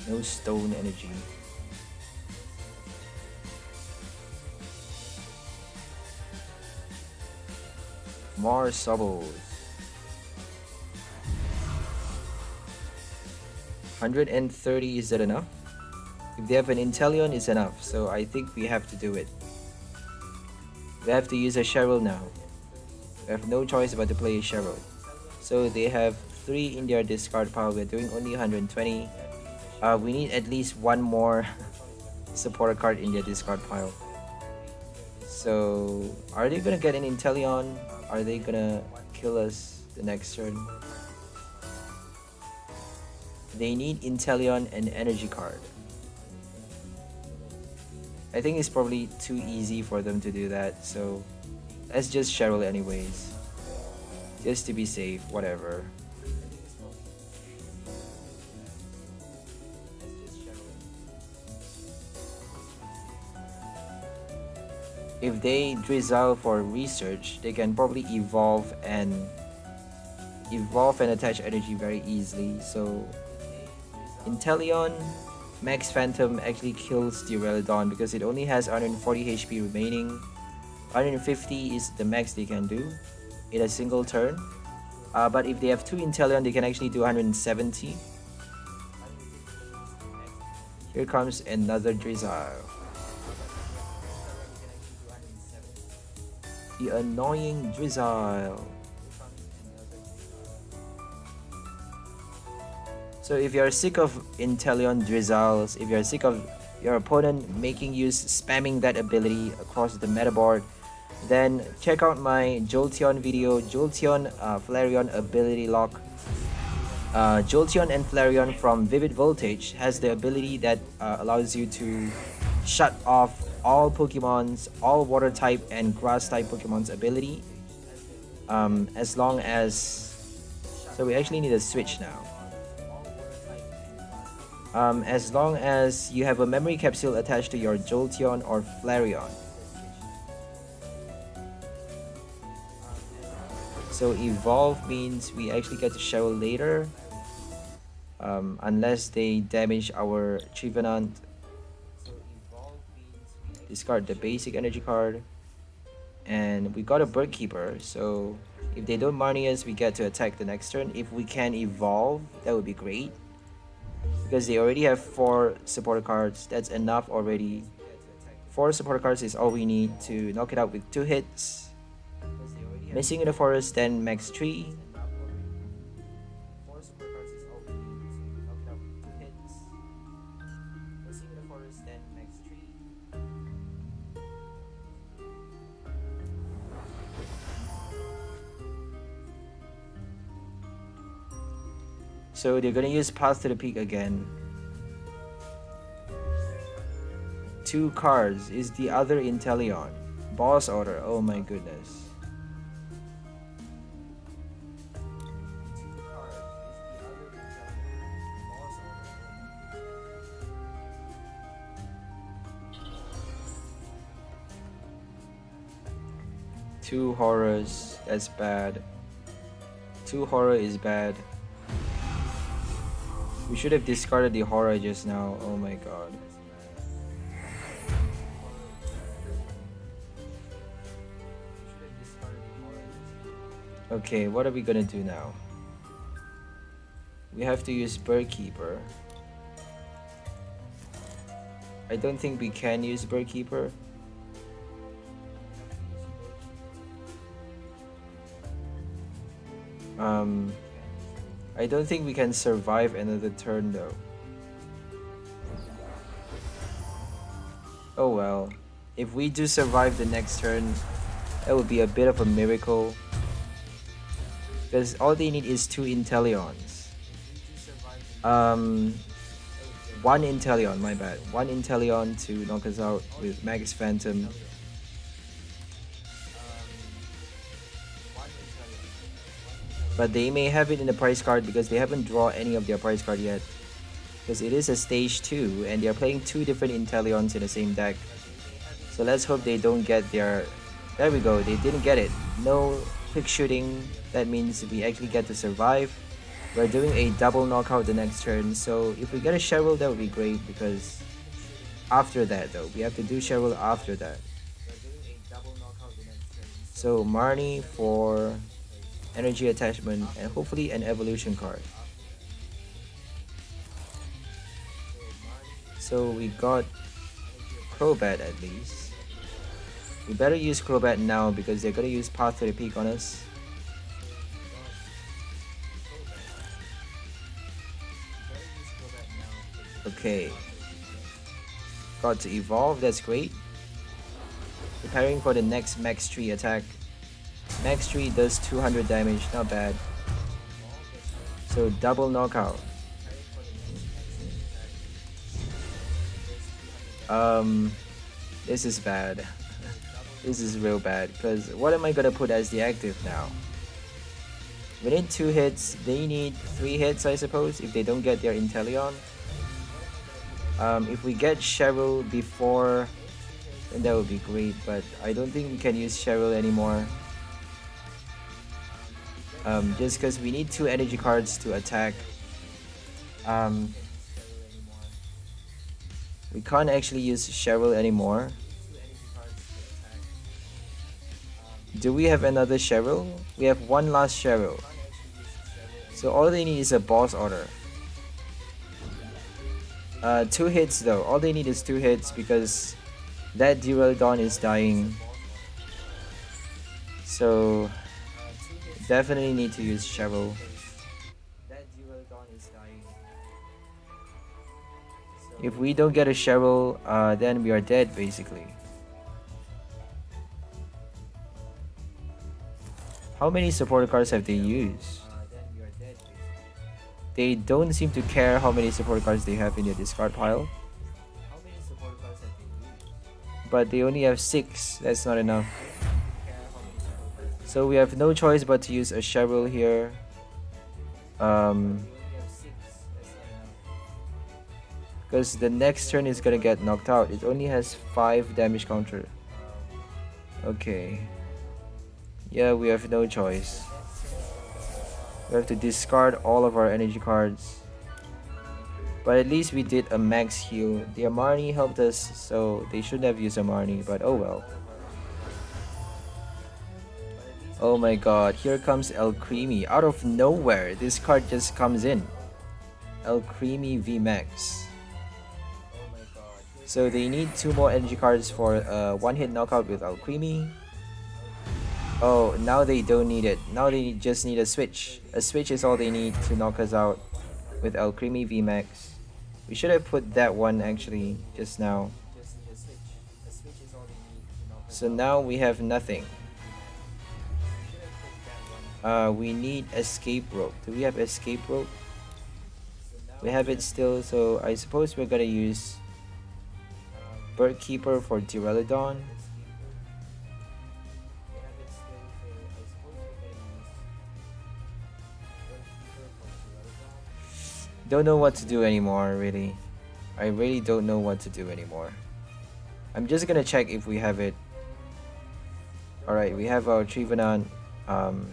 no Stone Energy. More Sobbles. 130, is that enough? If they have an Inteleon, it's enough, so I think we have to do it. We have to use a Cheryl now. We have no choice but to play a Cheryl. So they have 3 in their discard pile, we're doing only 120. We need at least 1 more supporter card in their discard pile. So, are they gonna get an Inteleon? Are they gonna kill us the next turn? They need Inteleon and Energy card. I think it's probably too easy for them to do that, so let's just Cheryl anyways. Just to be safe, whatever. If they Drizzle for research, they can probably evolve and attach energy very easily. So Inteleon Max Phantom actually kills Duraludon because it only has 140 HP remaining. 150 is the max they can do in a single turn. But if they have 2 Inteleon, they can actually do 170. Here comes another Drizzle. The annoying Drizzle. So if you're sick of Inteleon Drizzles, if you're sick of your opponent making you spamming that ability across the meta board, then check out my Jolteon video, Jolteon Flareon ability lock. Jolteon and Flareon from Vivid Voltage has the ability that allows you to shut off all Pokemon's, all water type and grass type Pokemon's ability. As long as... So we actually need a switch now. As long as you have a memory capsule attached to your Jolteon or Flareon. So evolve means we actually get to Cheryl later, unless they damage our Trevenant. Discard the basic energy card, and we got a Bird Keeper, so if they don't Marnie us, we get to attack the next turn. If we can evolve, that would be great, because they already have 4 supporter cards. That's enough already. 4 supporter cards is all we need to knock it out with 2 hits. Missing in the forest, then max 3. So they're gonna use Path to the Peak again. 2 cards is the other Inteleon. Boss Order, oh my goodness. Two horrors, that's bad. 2 horror is bad. We should have discarded the horror just now, oh my god. Okay, what are we gonna do now? We have to use Bird Keeper. I don't think we can use Bird Keeper. I don't think we can survive another turn though. Oh well. If we do survive the next turn, that would be a bit of a miracle. Because all they need is 2 Inteleons. One Inteleon, my bad. 1 Inteleon to knock us out with Max Phantom. But they may have it in the prize card because they haven't drawn any of their prize card yet. Because it is a stage 2 and they're playing 2 different Inteleons in the same deck. So let's hope they don't get their... There we go, they didn't get it. No quick shooting, that means we actually get to survive. We're doing a double knockout the next turn, so if we get a Cheryl that would be great because after that though, we have to do Cheryl after that. So Marnie for energy attachment and hopefully an evolution card. So we got Crobat at least. We better use Crobat now because they're gonna use Path to the Peak on us. Okay. Got to evolve, that's great. Preparing for the next Max Tree attack. Max Tree does 200 damage, not bad. So double knockout. This is bad. This is real bad because what am I gonna put as the active now? We need 2 hits, they need 3 hits I suppose if they don't get their Inteleon. If we get Cheryl before, then that would be great, but I don't think we can use Cheryl anymore. Just because we need 2 energy cards to attack. We can't actually use Cheryl anymore. Do we have another Cheryl? We have 1 last Cheryl. So all they need is a boss order. 2 hits though. All they need is 2 hits because that Duraludon is dying. So definitely need to use Cheryl. If we don't get a Cheryl, then we are dead basically. How many supporter cards have they used? They don't seem to care how many support cards they have in their discard pile. But they only have 6, that's not enough. So we have no choice but to use a Cheryl here. Because the next turn is gonna get knocked out. It only has 5 damage counter. Okay. Yeah, we have no choice. We have to discard all of our energy cards. But at least we did a max heal. The Amarni helped us, so they shouldn't have used Amarni, but oh well. Oh my god, here comes El Creamy. Out of nowhere, this card just comes in. El Creamy VMAX. So they need 2 more energy cards for a 1-hit knockout with El Creamy. Oh, now they don't need it. Now they just need a switch. A switch is all they need to knock us out with El Creamy VMAX. We should have put that one actually just now. So now we have nothing. We need escape rope. Do we have escape rope? We have it still, so I suppose we're gonna use Bird Keeper for Duraludon. Don't know what to do anymore, really. I really don't know what to do anymore. I'm just gonna check if we have it. Alright, we have our Trevenant. I'm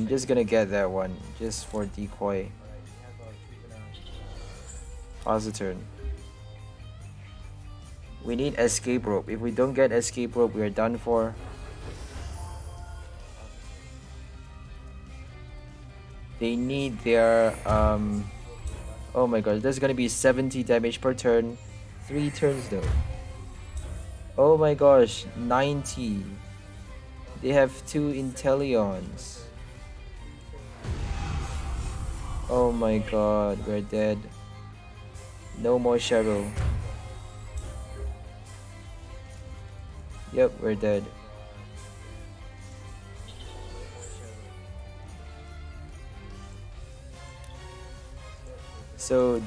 just gonna get that one, just for decoy. Pause the turn. We need escape rope. If we don't get escape rope, we are done for. They need their oh my god, there's gonna be 70 damage per turn. 3 turns though. Oh my gosh, 90. They have 2 Intellions. Oh my god, we're dead. No more Cheryl. Yep, we're dead. So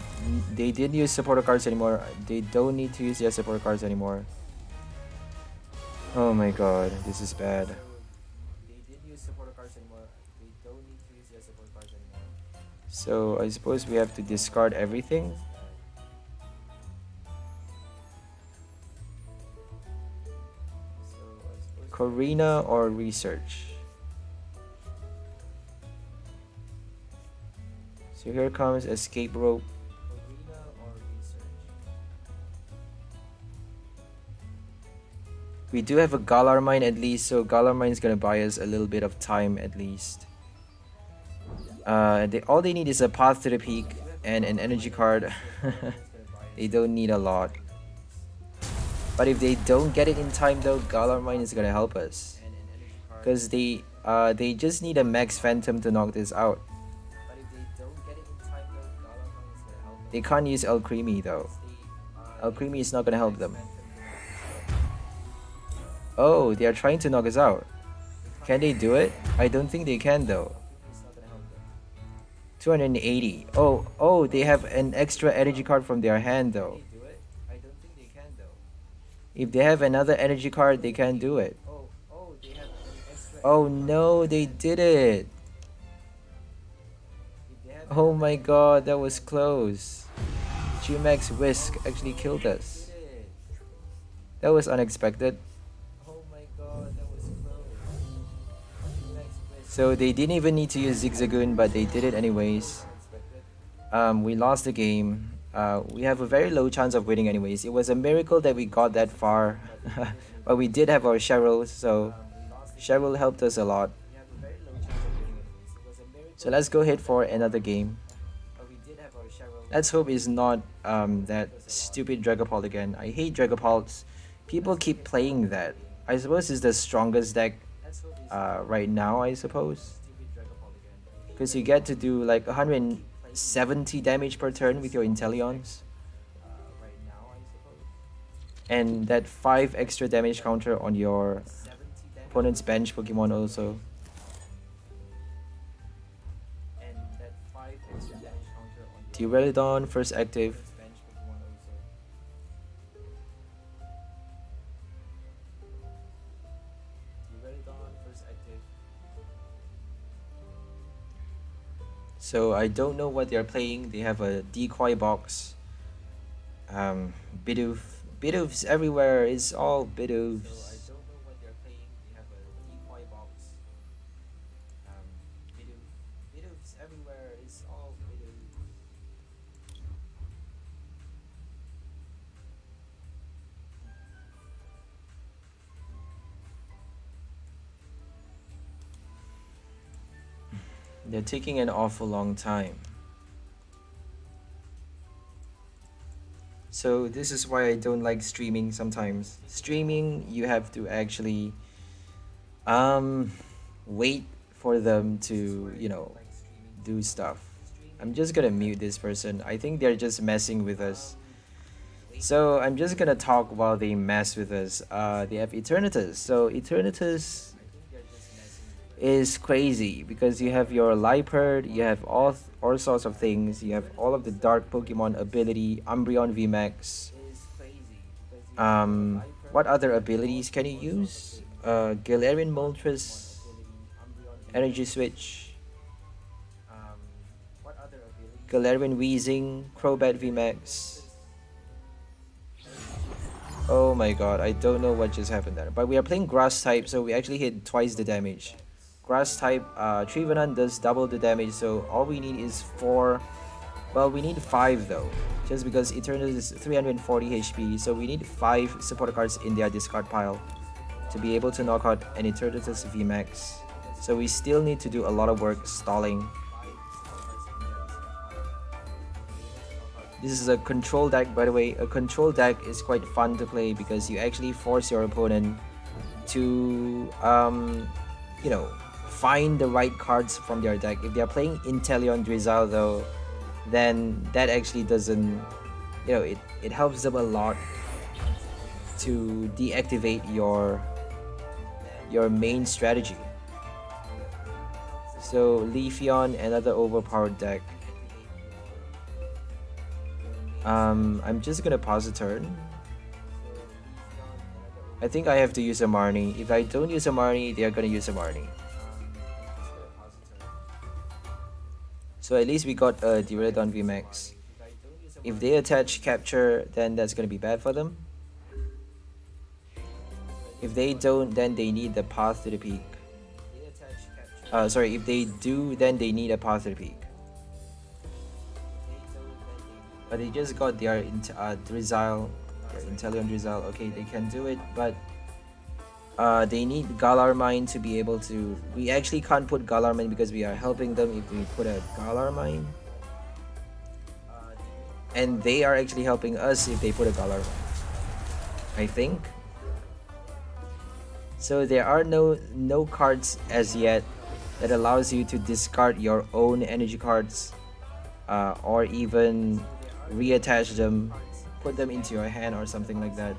they didn't use supporter cards anymore. They don't need to use their supporter cards anymore. Oh my god, this is bad. They didn't use supporter cards anymore. They don't need to use their supporter cards anymore. So I suppose we have to discard everything. Corina or research. So here comes escape rope. We do have a Galar mine at least, so Galar mine is gonna buy us a little bit of time at least. All they need is a path to the peak and an energy card. They don't need a lot. But if they don't get it in time though, Galar mine is gonna help us. Because they just need a max phantom to knock this out. They can't use El Creamy though. El Creamy is not gonna help them. Oh, they are trying to knock us out. Can they do it? I don't think they can though. 280. Oh, they have an extra energy card from their hand though. If they have another energy card, they can't do it. Oh no, they did it. Oh my god, that was close. VMAX Whisk actually killed us. That was unexpected. So they didn't even need to use Zigzagoon, but they did it anyways. We lost the game. We have a very low chance of winning anyways. It was a miracle that we got that far. But we did have our Cheryl, so Cheryl helped us a lot. So let's go ahead for another game. Let's hope it's not that stupid Dragapult again. I hate Dragapults. People keep playing that. I suppose it's the strongest deck right now, I suppose. Because you get to do like 170 damage per turn with your Intellions. And that 5 extra damage counter on your opponent's bench Pokemon also. Duraludon first active. So I don't know what they're playing. They have a decoy box. Bidoofs everywhere. It's all Bidoofs. They're taking an awful long time. So this is why I don't like streaming sometimes. Streaming, you have to actually wait for them to, you know, do stuff. I'm just gonna mute this person. I think they're just messing with us. So I'm just gonna talk while they mess with us. They have Eternatus. So Eternatus is crazy because you have your Liepard, you have all sorts of things, you have all of the dark Pokemon ability, Umbreon VMAX. What other abilities can you use? Galarian Moltres, Energy Switch, Galarian Weezing, Crobat VMAX. Oh my god, I don't know what just happened there. But we are playing Grass type, so we actually hit twice the damage. Grass type, Trevenant does double the damage, so all we need is 4. Well, we need 5 though, just because Eternatus is 340 HP, so we need 5 supporter cards in their discard pile to be able to knock out an Eternatus VMAX. So we still need to do a lot of work stalling This is a control deck, by the way. A control deck is quite fun to play because you actually force your opponent to, you know, find the right cards from their deck. If they're playing Inteleon Drizzle though, then that actually doesn't, you know, it helps them a lot to deactivate your main strategy. So Leafeon, another overpowered deck. I'm just gonna pause a turn. I think I have to use a Marnie. If I don't use a Marnie, they are gonna use a Marnie. So at least we got a Duraludon VMAX. If they attach capture, then that's gonna be bad for them. If they don't, then they need the path to the peak. Sorry, if they do, then they need a path to the peak. But they just got their Drizzle, Inteleon Drizzle. Okay, they can do it, but they need Galarmine to be able to. We actually can't put Galarmine because we are helping them if we put a Galarmine. And they are actually helping us if they put a Galarmine, I think. So there are no cards as yet that allows you to discard your own energy cards, or even reattach them, put them into your hand or something like that.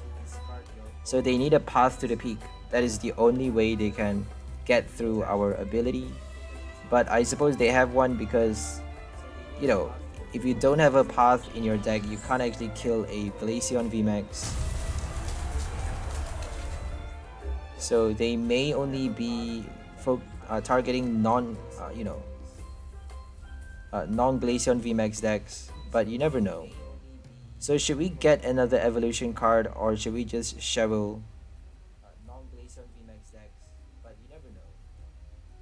So they need a path to the peak. That is the only way they can get through our ability. But I suppose they have one because, you know, if you don't have a path in your deck, you can't actually kill a Glaceon VMAX. So they may only be targeting non-Glaceon VMAX decks, but you never know. So should we get another evolution card or should we just shovel? Non-Glaceon VMAX decks, but you never know.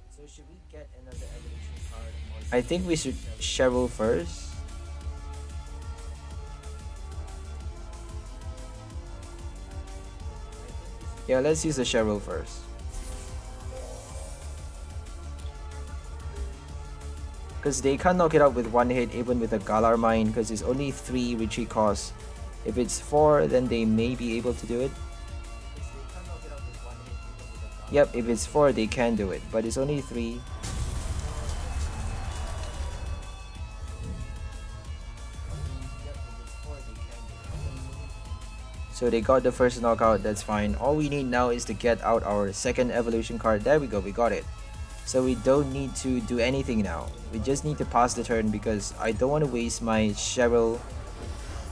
So should we get another evolution card? I think we should shovel first. Yeah, let's use the shovel first. Because they can't knock it out with one hit even with a Galarmine because it's only 3 retreat costs. If it's 4, then they may be able to do it. Yep, if it's 4, they can do it, but it's only 3. So they got the first knockout, that's fine. All we need now is to get out our second evolution card. There we go, we got it. So we don't need to do anything now. We just need to pass the turn because I don't want to waste my Cheryl.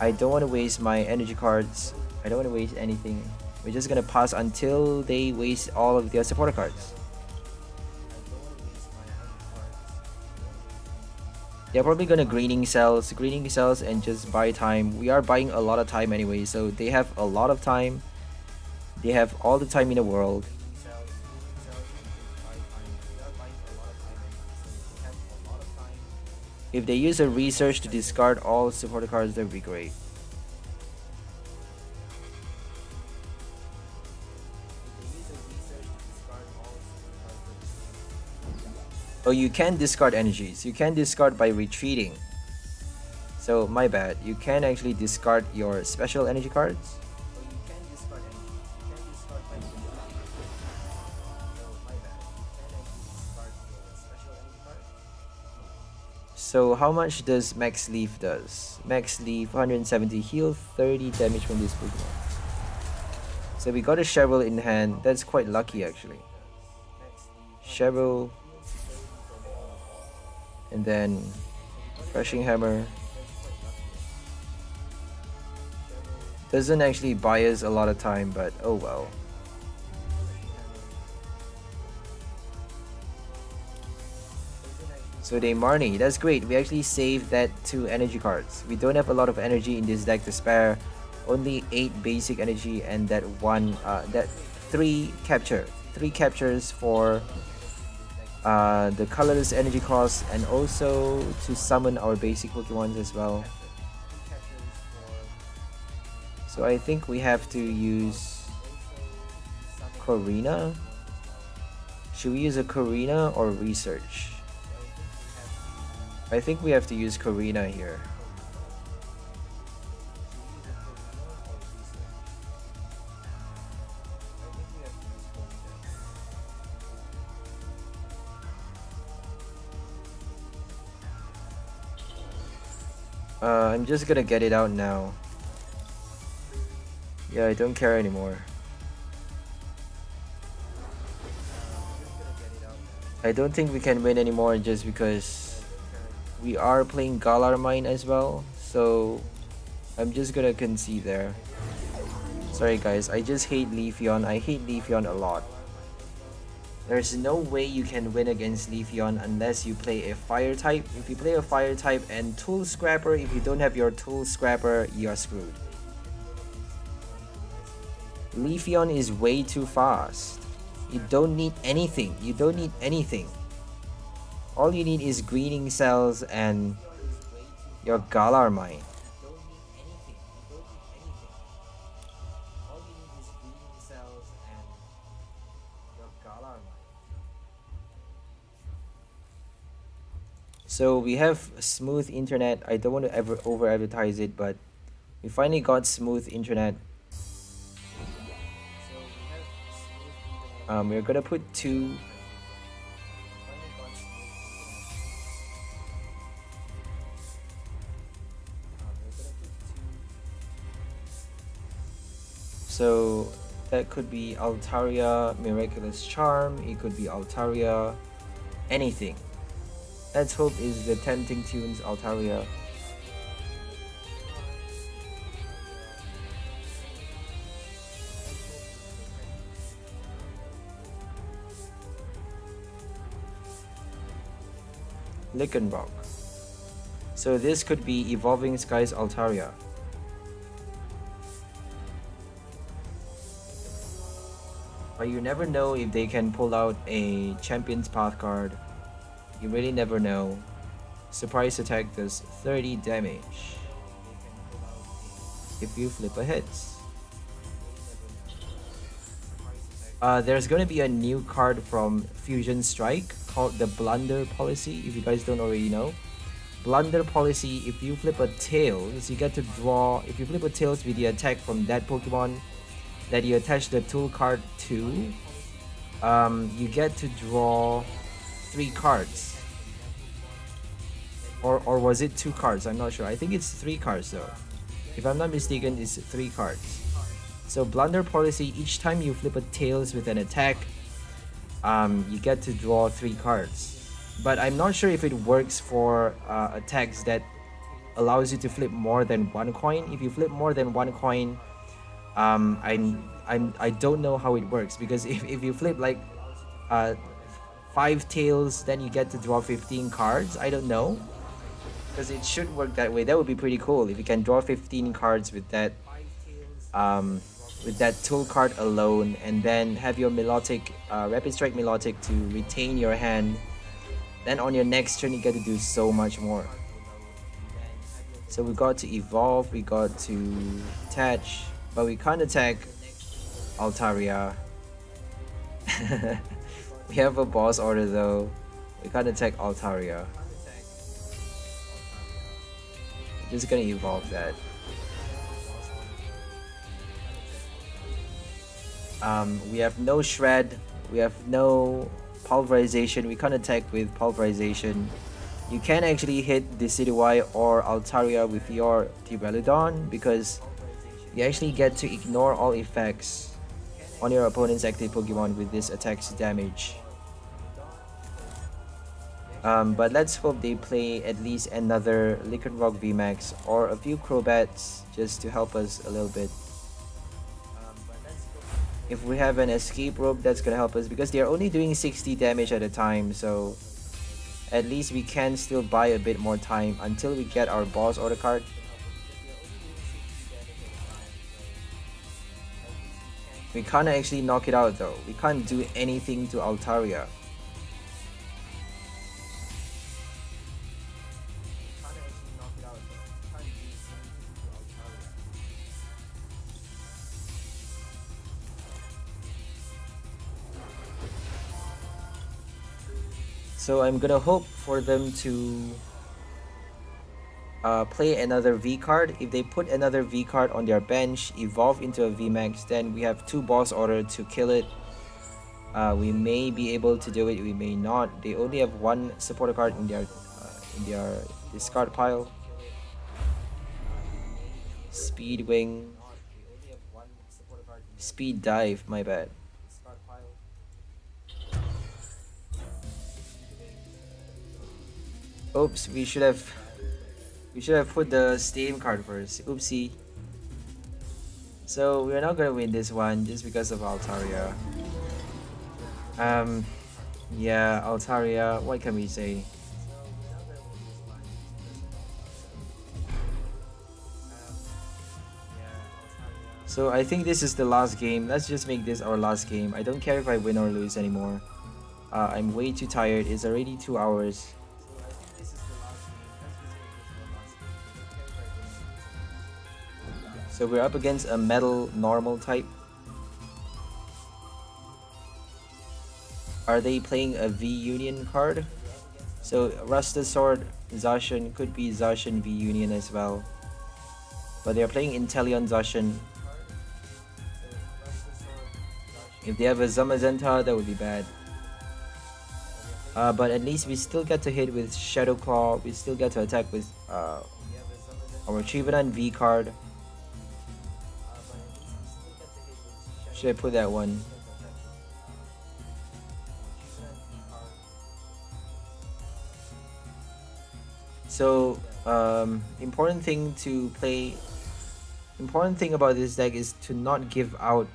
I don't want to waste my energy cards. I don't want to waste anything. We're just gonna pass until they waste all of their supporter cards. They're probably gonna greening cells and just buy time. We are buying a lot of time anyway, so they have a lot of time. They have all the time in the world. If they use a research to discard all supporter cards, that would be great. Oh, you can discard energies. You can discard by retreating. So, my bad. You can actually discard your special energy cards. So how much does Max Leaf does? Max Leaf 170 heal, 30 damage from this Pokemon. So we got a Cheryl in hand. That's quite lucky actually. Cheryl. And then Crushing Hammer. Doesn't actually buy us a lot of time, but oh well. So they Marnie, that's great. We actually saved that 2 energy cards. We don't have a lot of energy in this deck to spare. Only 8 basic energy and that 3 capture. 3 captures for the colorless energy cost and also to summon our basic Pokemons as well. So I think we have to use Korrina. Should we use a Korrina or research? I think we have to use Korrina here. I'm just gonna get it out now. Yeah, I don't care anymore. I don't think we can win anymore just because we are playing Galar Mine as well. So I'm just gonna concede there. Sorry guys, I just hate Leafeon. I hate Leafeon a lot. There's no way you can win against Leafeon unless you play a fire type. If you play a fire type and Tool Scrapper, if you don't have your Tool Scrapper, you are screwed. Leafeon is way too fast. You don't need anything. You don't need anything. All you need is greening cells and your Galar Mine. So we have smooth internet. I don't want to ever over advertise it, but we finally got smooth internet. We're gonna put 2. So that could be Altaria, Miraculous Charm. It could be Altaria, anything. Let's hope is the Tempting Tunes Altaria. Lycanroc. So this could be Evolving Skies Altaria. But you never know if they can pull out a Champion's Path card. You really never know. Surprise attack does 30 damage if you flip a hits. There's gonna be a new card from Fusion Strike called the Blunder Policy, if you guys don't already know. Blunder Policy, if you flip a Tails, you get to draw, if you flip a Tails with the attack from that Pokemon that you attach the tool card to, you get to draw 3 cards. Or was it 2 cards? I'm not sure. I think it's 3 cards though. If I'm not mistaken, it's 3 cards. So Blunder Policy, each time you flip a Tails with an attack, you get to draw 3 cards. But I'm not sure if it works for attacks that allows you to flip more than 1 coin. If you flip more than 1 coin, I don't know how it works, because if you flip like 5 Tails, then you get to draw 15 cards. I don't know, because it should work that way. That would be pretty cool if you can draw 15 cards with that tool card alone, and then have your Milotic, Rapid Strike Milotic to retain your hand. Then on your next turn you get to do so much more. So we got to evolve, we got to attach, but we can't attack Altaria. We have a boss order though. We can't attack Altaria. We're just gonna evolve that. We have no Shred, we have no Pulverization, we can't attack with Pulverization. You can actually hit Decidueye or Altaria with your Duraludon, because you actually get to ignore all effects on your opponent's active Pokemon with this attack's damage. But let's hope they play at least another Lycanroc VMAX or a few Crobats just to help us a little bit. If we have an Escape Rope, that's gonna help us, because they're only doing 60 damage at a time, so at least we can still buy a bit more time until we get our boss order card. We can't actually knock it out though. We can't do anything to Altaria. So I'm gonna hope for them to play another V card. If they put another V card on their bench, evolve into a VMAX, then we have 2 boss order to kill it. We may be able to do it, we may not. They only have 1 supporter card in their discard pile. Speed Wing. Speed Dive, my bad. Oops, we should have put the stadium card first. Oopsie. So we're not gonna win this one just because of Altaria. Yeah, Altaria, what can we say? So I think this is the last game. Let's just make this our last game. I don't care if I win or lose anymore. I'm way too tired. It's already 2 hours. So we're up against a metal normal type. Are they playing a V Union card? So Rusted Sword Zacian could be Zacian V Union as well. But they're playing Inteleon Zacian. If they have a Zamazenta, that would be bad. But at least we still get to hit with Shadow Claw. We still get to attack with our Trevenant V card. Should I put that one? So important thing about this deck is to not give off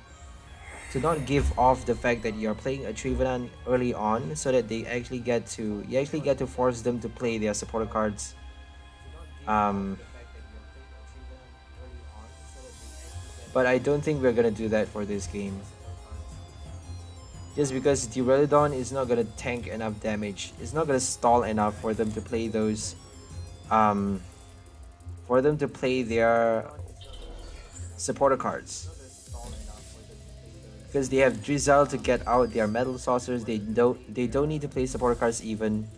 the fact that you're playing a Trevenant early on, so that you actually get to force them to play their supporter cards. But I don't think we're gonna do that for this game. Just because Duraludon is not gonna tank enough damage. It's not gonna stall enough for them to play those for them to play their supporter cards. Because they have Drizzle to get out their Metal Saucers, they don't need to play supporter cards even.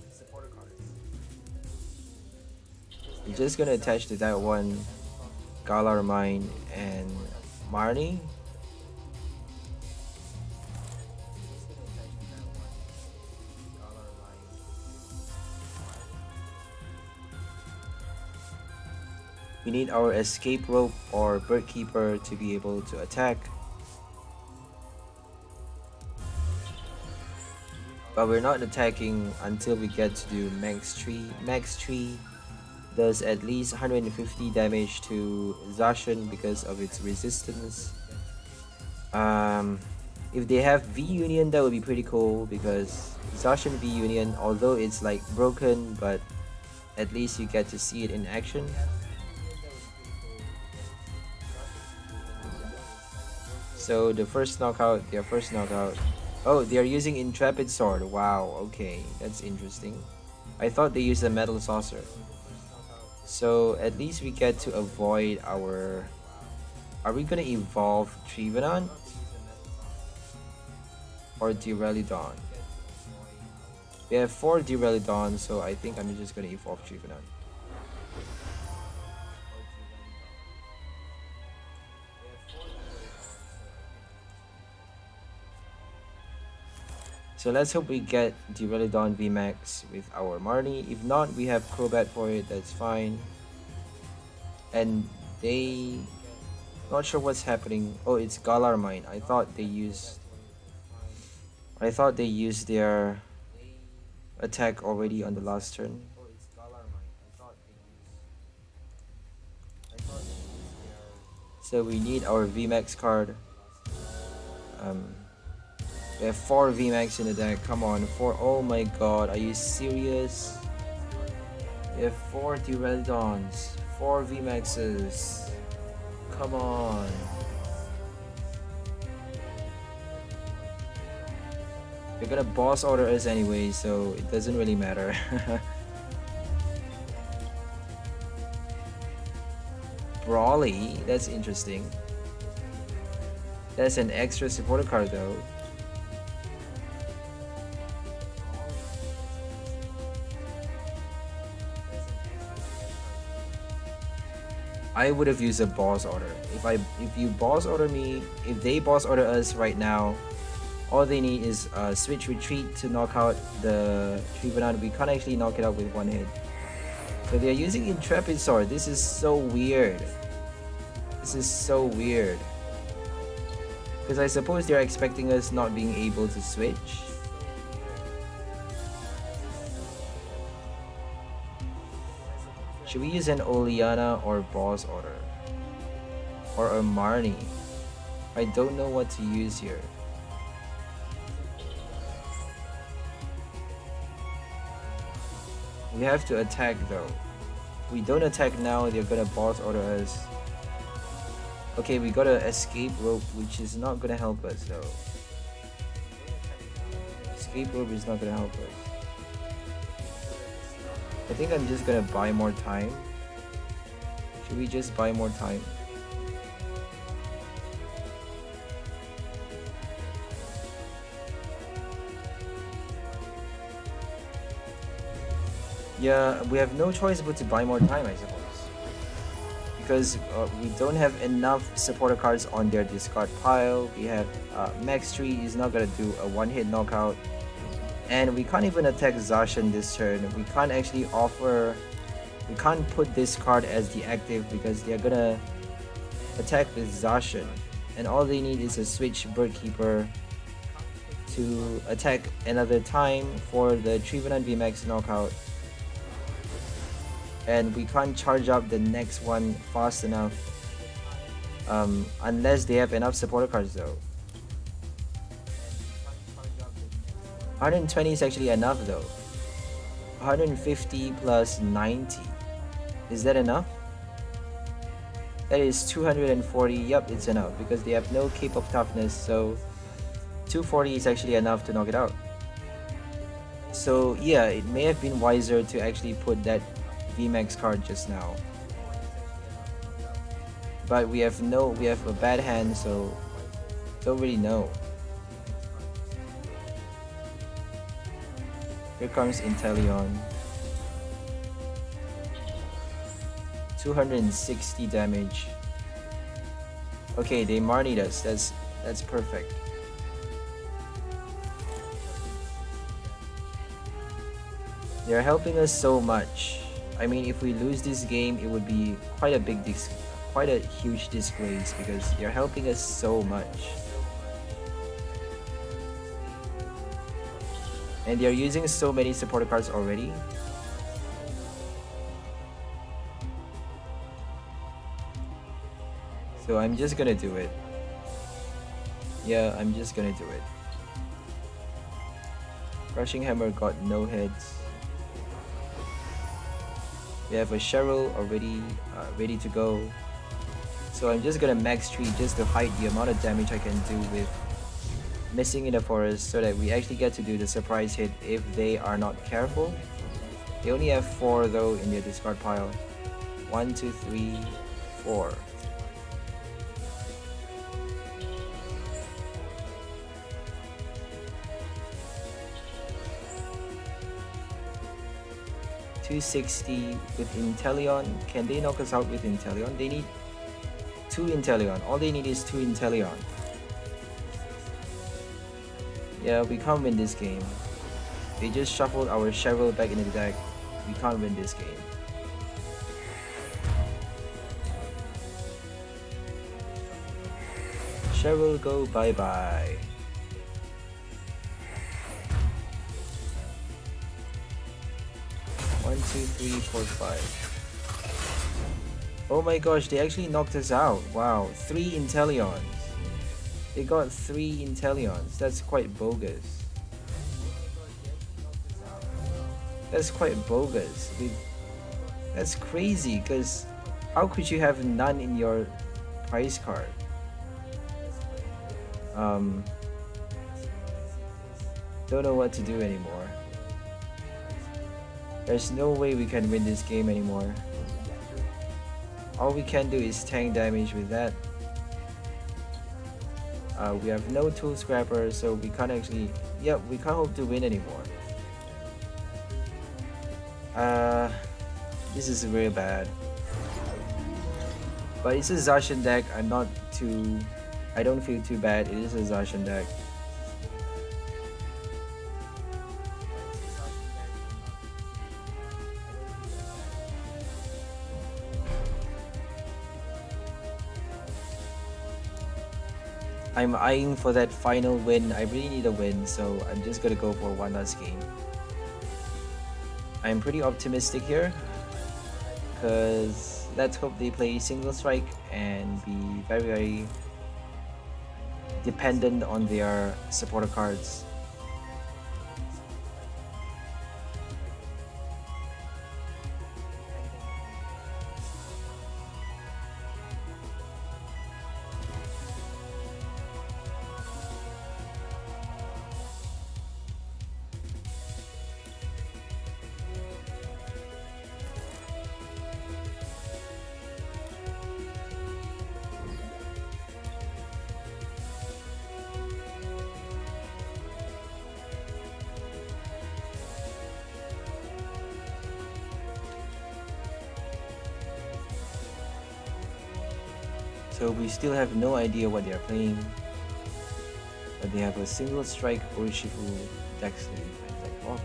I'm just gonna attach to that one Galar Mine and Marnie. We need our Escape Rope or Bird Keeper to be able to attack. But we're not attacking until we get to do Max Tree. Max Tree does at least 150 damage to Zacian because of its resistance. If they have V Union, that would be pretty cool, because Zacian V Union, although it's like broken, but at least you get to see it in action. So their first knockout. Oh, they are using Intrepid Sword. Wow, okay, that's interesting. I thought they used a Metal Saucer. So at least we get to avoid our... Are we gonna evolve Trevenant? Or Duraludon? We have 4 Duraludon, so I think I'm just gonna evolve Trevenant. So let's hope we get Duraludon VMAX with our Marnie. If not, we have Crobat for it, that's fine. And they... Not sure what's happening. Oh, it's Galar Mine. I thought they used their attack already on the last turn. So we need our VMAX card. We have 4 VMAX in the deck. Come on, 4. Oh my god, are you serious? We have 4 Duraludons, 4 VMAXs. Come on. They're gonna boss order us anyway, so it doesn't really matter. Brawly, that's interesting. That's an extra supporter card though. I would have used a boss order. If you boss order me, if they boss order us right now, all they need is switch retreat to knock out the Trevenant. We can't actually knock it out with 1 hit. So they're using Intrepid Sword. This is so weird. This is so weird. Because I suppose they're expecting us not being able to switch. Should we use an Oleana or Boss Order? Or a Marnie? I don't know what to use here. We have to attack though. If we don't attack now, they're gonna Boss Order us. Okay, we got a Escape Rope, which is not gonna help us though. Escape Rope is not gonna help us. I think I'm just gonna buy more time. Should we just buy more time? Yeah, we have no choice but to buy more time, I suppose. Because we don't have enough supporter cards on their discard pile. We have Max Tree is not gonna do a one-hit knockout. And we can't even attack Zacian this turn. We can't actually offer... We can't put this card as the active because they're gonna attack with Zacian. And all they need is a switch Birdkeeper to attack another time for the Trevenant VMAX knockout. And we can't charge up the next one fast enough unless they have enough supporter cards though. 120 is actually enough though. 150 plus 90. Is that enough? That is 240. Yup, it's enough because they have no Cape of Toughness, so 240 is actually enough to knock it out. So yeah, it may have been wiser to actually put that VMAX card just now. But we have a bad hand, so don't really know. Here comes Inteleon. 260 damage. Okay, they Marnied us. That's perfect. They're helping us so much. I mean, if we lose this game, it would be quite a huge disgrace because they're helping us so much. And they're using so many supporter cards already. So I'm just gonna do it. Yeah, I'm just gonna do it. Crushing Hammer got no heads. We have a Cheryl already ready to go. So I'm just gonna Max Tree just to hide the amount of damage I can do with missing in the forest so that we actually get to do the surprise hit if they are not careful. They only have 4 though in their discard pile. 1, 2, 3, 4. $260 with Inteleon. Can they knock us out with Inteleon? They need 2 Inteleon. All they need is 2 Inteleon. Yeah, we can't win this game. They just shuffled our Cheryl back into the deck. We can't win this game. Cheryl, go bye-bye. One, two, three, four, 5. Oh my gosh, they actually knocked us out. Wow, 3 Inteleons. They got 3 Inteleons. That's quite bogus. That's quite bogus. That's crazy, because how could you have none in your prize card? Don't know what to do anymore. There's no way we can win this game anymore. All we can do is tank damage with that. We have no tool scrapper, so we can't actually... Yep, we can't hope to win anymore. This is very bad. But it's a Zacian deck. I don't feel too bad. It is a Zacian deck. I'm eyeing for that final win. I really need a win, so I'm just gonna go for one last game. I'm pretty optimistic here, because let's hope they play single strike and be very, very dependent on their supporter cards. So we still have no idea what they are playing, but they have a single strike Urshifu Dexter deck box.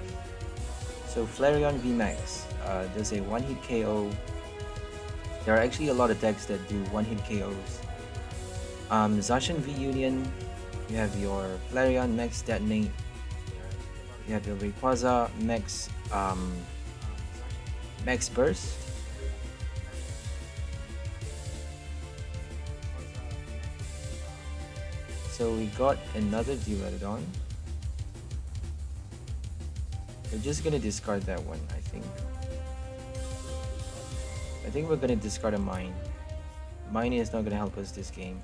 So Flareon VMAX does a one-hit KO. There are actually a lot of decks that do one-hit KOs. Zacian V Union, you have your Flareon Max Detonate, you have your Rayquaza Max Max Burst. So we got another Duraludon. We're just gonna discard that one, I think. I think we're gonna discard a Mine. Mine is not gonna help us this game.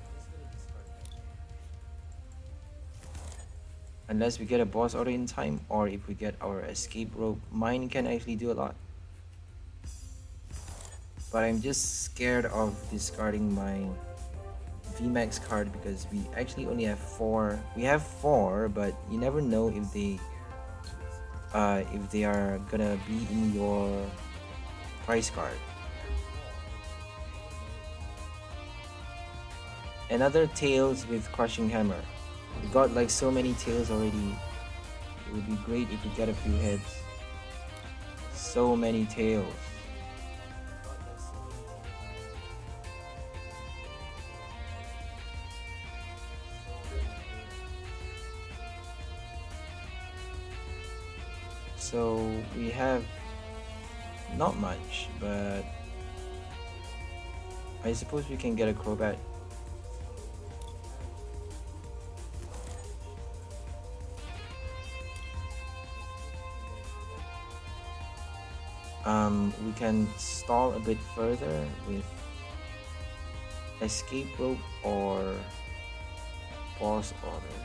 Unless we get a boss order in time, or if we get our escape rope, Mine can actually do a lot. But I'm just scared of discarding my VMAX card because we actually only have 4. We have 4, but you never know if they are gonna be in your price card. Another Tails with Crushing Hammer. We got like so many Tails already. It would be great if we get a few hits. So many Tails. So we have not much, but I suppose we can get a Crobat. We can stall a bit further with Escape Rope or Boss Order.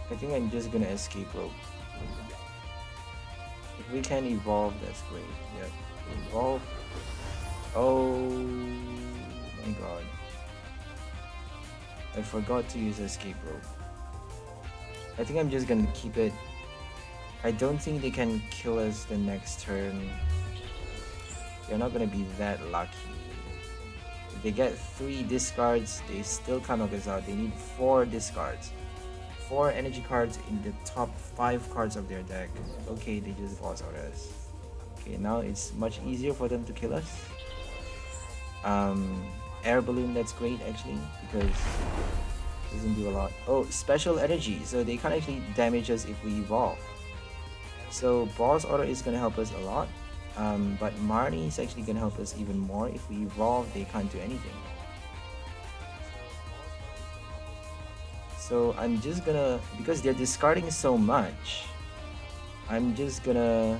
I think I'm just gonna Escape Rope. If we can evolve, that's great. Yep, evolve. Oh my god. I forgot to use Escape Rope. I think I'm just gonna keep it. I don't think they can kill us the next turn. They're not gonna be that lucky. If they get 3 discards, they still can't knock us out. They need 4 discards. 4 energy cards in the top 5 cards of their deck. Okay, they just boss out us. Okay, now it's much easier for them to kill us. Air Balloon, that's great actually, because it doesn't do a lot. Oh, Special Energy, so they can't actually damage us if we evolve. So Boss Order is gonna help us a lot. But Marnie is actually gonna help us even more. If we evolve, they can't do anything. So I'm just gonna, because they're discarding so much, I'm just gonna,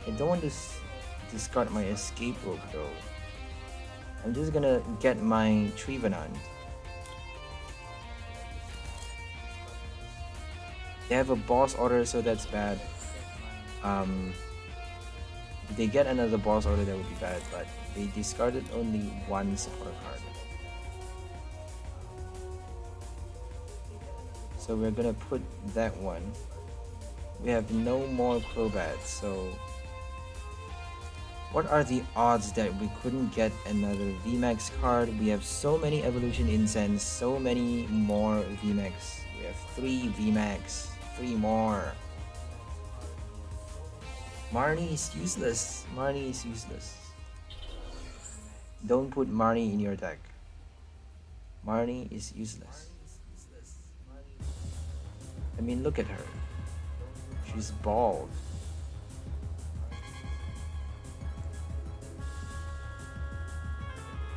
I don't want to discard my Escape Rope though. I'm just gonna get my Trevenant. They have a boss order, so that's bad. If they get another boss order, that would be bad, but they discarded only 1 supporter card. So we're gonna put that one. We have no more Crobats, so what are the odds that we couldn't get another VMAX card? We have so many Evolution Incense, so many more VMAX. We have 3 VMAX, 3 more. Marnie is useless. Marnie is useless. Don't put Marnie in your deck. Marnie is useless. I mean, look at her. She's bald.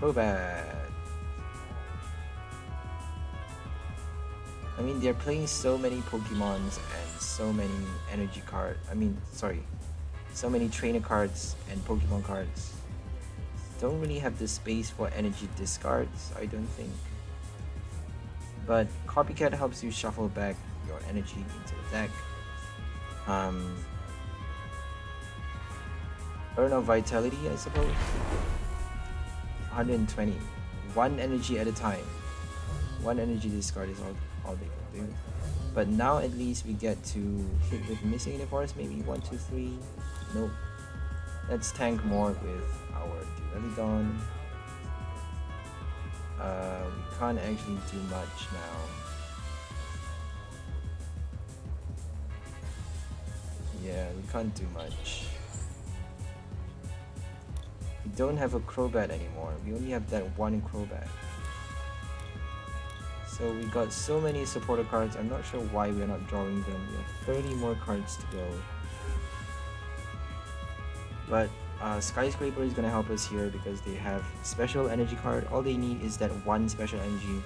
Crobat. I mean, they're playing so many Pokemons and so many energy cards. I mean, sorry, so many trainer cards and Pokemon cards. Don't really have the space for energy discards, I don't think. But Copycat helps you shuffle back your energy into the deck. Earn of Vitality, I suppose. 120. One energy at a time. One energy discard is all they can do. But now at least we get to hit with Missing in the Forest, maybe 1, 2, 3. Nope. Let's tank more with our Duraludon. We can't actually do much now. Yeah, we can't do much. We don't have a Crobat anymore. We only have that one Crobat. So we got so many supporter cards. I'm not sure why we're not drawing them. We have 30 more cards to go. But Skyscraper is gonna help us here because they have special energy card. All they need is that one special energy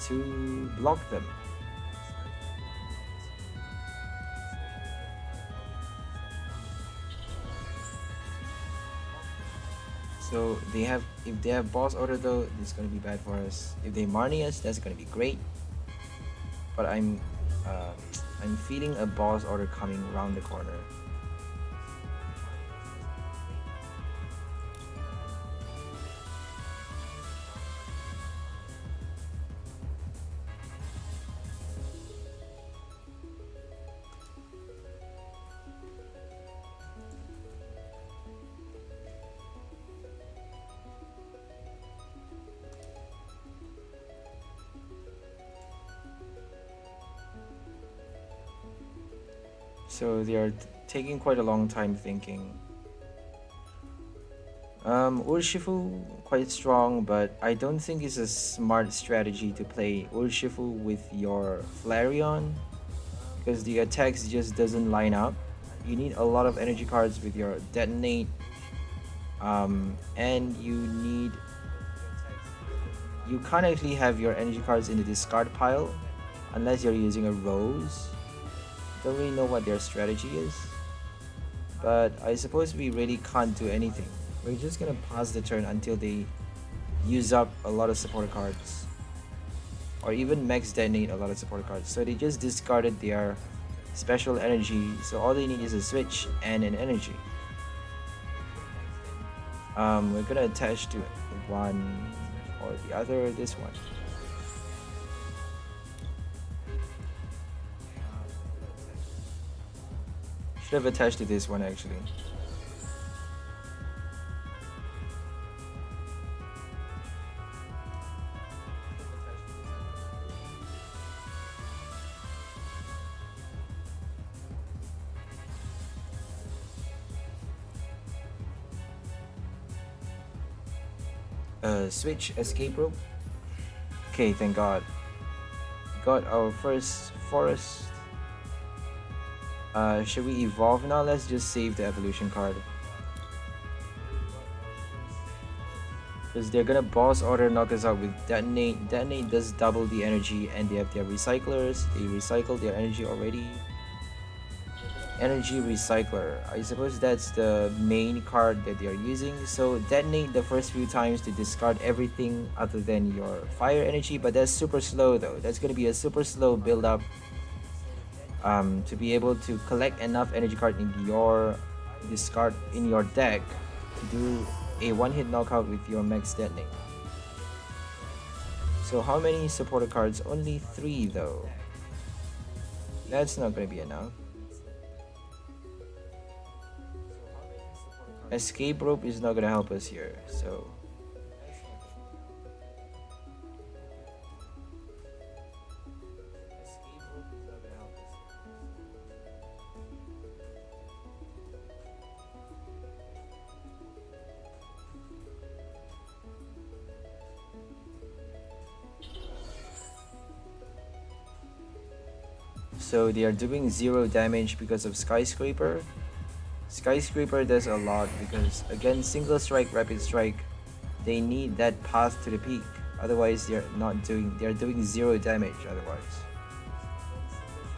to block them. So they have, if they have boss order though, it's gonna be bad for us. If they Marnie us, that's gonna be great. But I'm feeling a boss order coming around the corner. So they are taking quite a long time thinking. Urshifu quite strong, but I don't think it's a smart strategy to play Urshifu with your Flareon because the attacks just doesn't line up. You need a lot of energy cards with your Detonate, and you can't actually have your energy cards in the discard pile unless you're using a Rose. Don't really know what their strategy is, but I suppose we really can't do anything. We're just gonna pass the turn until they use up a lot of supporter cards, or even max detonate a lot of supporter cards. So they just discarded their special energy, so all they need is a switch and an energy. We're gonna attach to one or the other, this one. Should have attached to this one actually. Switch escape rope. Okay, thank God. Got our first forest. Should we evolve now? Let's just save the evolution card. Because they're gonna boss order knock us out with Detonate. Detonate does double the energy, and they have their recyclers. They recycle their energy already. Energy recycler. I suppose that's the main card that they are using. So Detonate the first few times to discard everything other than your fire energy, but that's super slow though. That's gonna be a super slow build up. To be able to collect enough energy card in your discard in your deck to do a one-hit knockout with your max detonate. So how many supporter cards? Only 3 though. That's not gonna be enough. Escape rope is not gonna help us here, so So they are doing 0 damage because of Skyscraper. Skyscraper does a lot because again, single strike, rapid strike, they need that path to the peak. Otherwise they're doing 0 damage otherwise.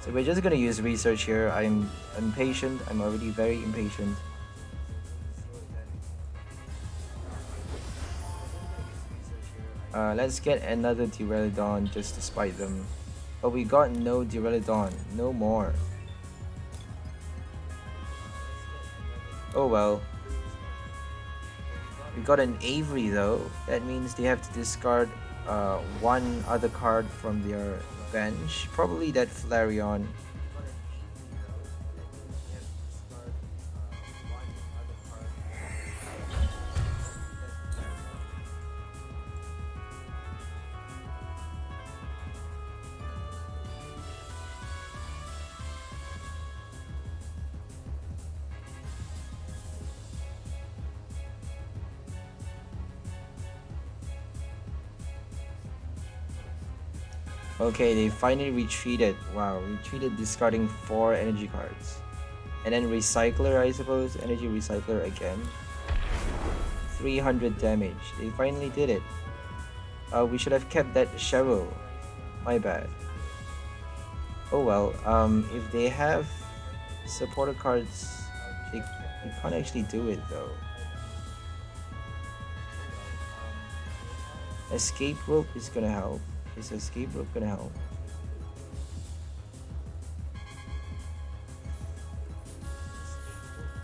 So we're just gonna use research here. I'm impatient, I'm already very impatient. Let's get another Duraludon just to spite them. But we got no Duraludon, no more. Oh well. We got an Avery though. That means they have to discard one other card from their bench. Probably that Flareon. Okay, they finally retreated. Wow, retreated discarding 4 energy cards. And then Recycler, I suppose. Energy Recycler again. 300 damage. They finally did it. We should have kept that Cheryl. My bad. Oh well, if they have supporter cards, they can't actually do it though. Escape Rope is gonna help. Is Escape Rope gonna help?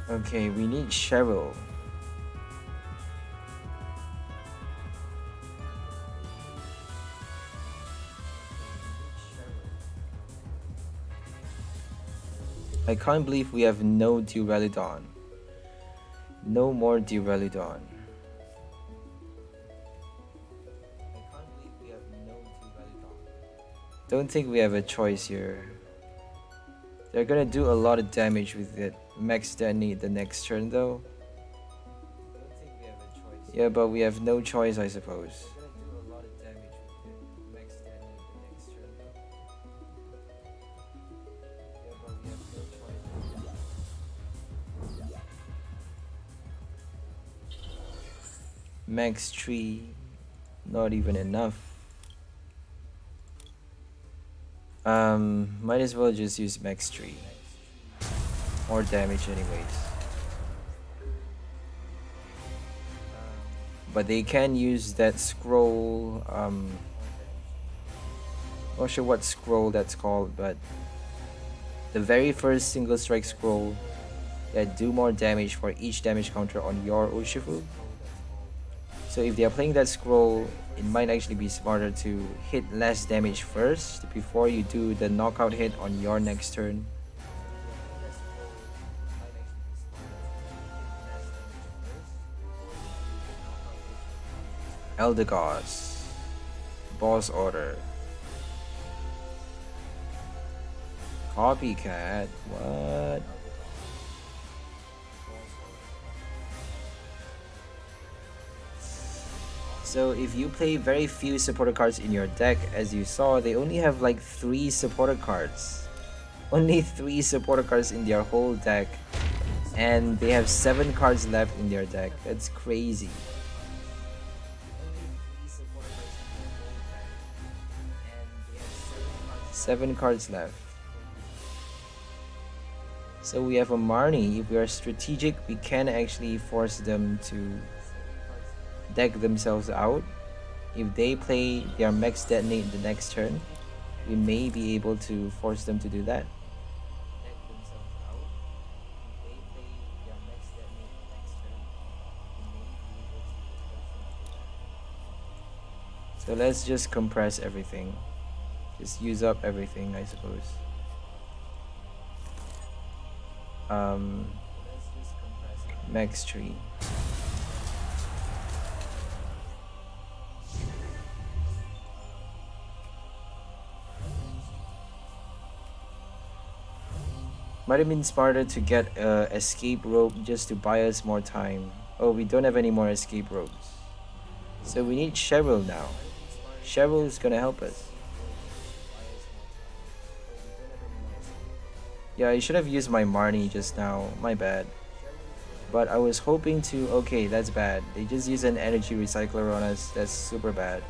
Okay, we need Cheryl. I can't believe we have no Duraludon. No more Duraludon. Don't think we have a choice here. They're gonna do a lot of damage with it. Max Detonate the next turn though. Yeah, but we have no choice, I suppose. Max 3, not even enough. Might as well just use Max 3. More damage anyways. But they can use that scroll, not sure what scroll that's called, but the very first single strike scroll that do more damage for each damage counter on your Urshifu. So if they are playing that scroll, it might actually be smarter to hit less damage first before you do the knockout hit on your next turn. Eldegoss. Boss Order. Copycat? What? So if you play very few supporter cards in your deck, as you saw, they only have like 3 supporter cards. Only 3 supporter cards in their whole deck. And they have 7 cards left in their deck. That's crazy. 7 cards left. So we have a Marnie. If we are strategic, we can actually force them to deck themselves out. If they play their Max Detonate the next turn, we may be able to force them to do that. So let's just compress everything. Just use up everything, I suppose. Max tree. Might have been smarter to get escape rope just to buy us more time. Oh, we don't have any more escape ropes. So we need Cheryl now. Cheryl is gonna help us. Yeah, I should have used my Marnie just now. My bad. But I was hoping to... Okay, that's bad. They just used an energy recycler on us. That's super bad.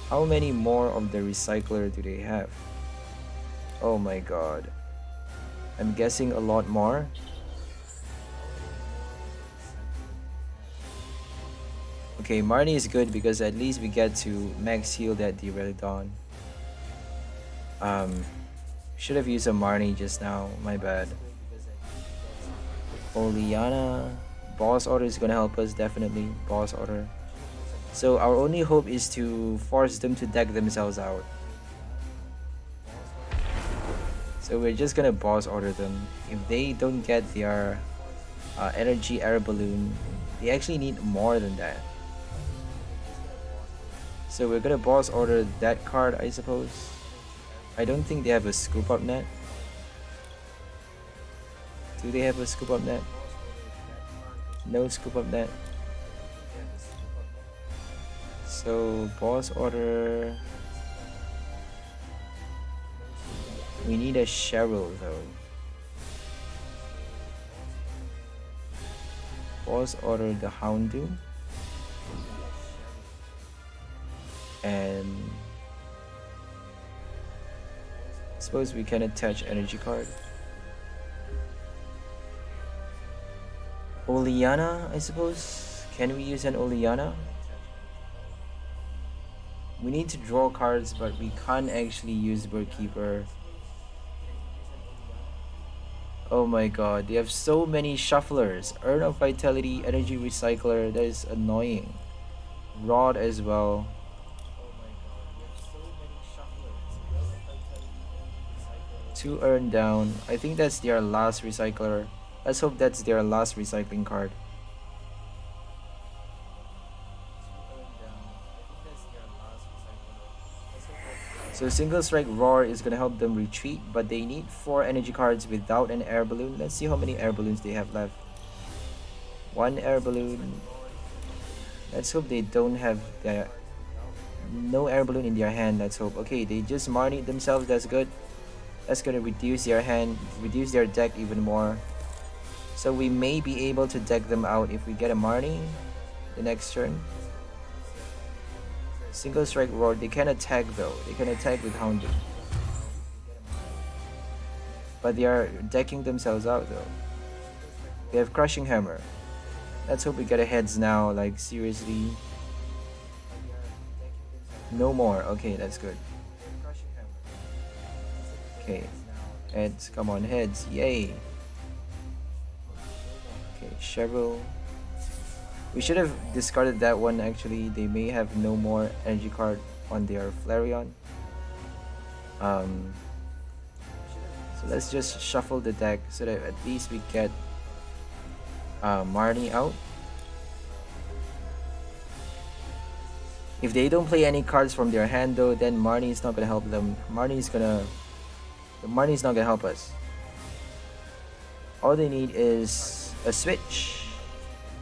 How many more of the recycler do they have? Oh my god. I'm guessing a lot more. Okay, Marnie is good because at least we get to max heal that Duraludon. Should have used a Marnie just now, my bad. Oleana. Boss order is gonna help us, definitely. Boss order. So our only hope is to force them to deck themselves out. So we're just gonna boss order them. If they don't get their energy air balloon, they actually need more than that. So we're gonna boss order that card, I suppose. I don't think they have a scoop up net. Do they have a scoop up net? No scoop up net. So boss order. We need a Cheryl though. Boss order the Houndoom. And suppose we can attach energy card. Oleana, I suppose. Can we use an Oleana? We need to draw cards, but we can't actually use Birdkeeper. Oh my god, they have so many shufflers. Urn of Vitality, Energy Recycler, that is annoying. Rod as well. Two urn down. I think that's their last recycler. Let's hope that's their last recycling card. So single strike roar is gonna help them retreat, but they need 4 energy cards without an air balloon. Let's see how many air balloons they have left. 1 air balloon. Let's hope they don't have their no air balloon in their hand. Let's hope. Okay, they just Marnied themselves. That's good. That's gonna reduce their hand, reduce their deck even more. So we may be able to deck them out if we get a Marnie the next turn. Single strike roar. They can attack though. They can attack with Houndoom. But they are decking themselves out though. They have Crushing Hammer. Let's hope we get a heads now. Like seriously. No more. Okay, that's good. Okay. Heads. Come on, heads. Yay. Okay, Cheryl. We should have discarded that one actually. They may have no more energy card on their Flareon. So let's just shuffle the deck so that at least we get Marnie out. If they don't play any cards from their hand though, then Marnie is not gonna help them. Marnie's not gonna help us. All they need is a switch.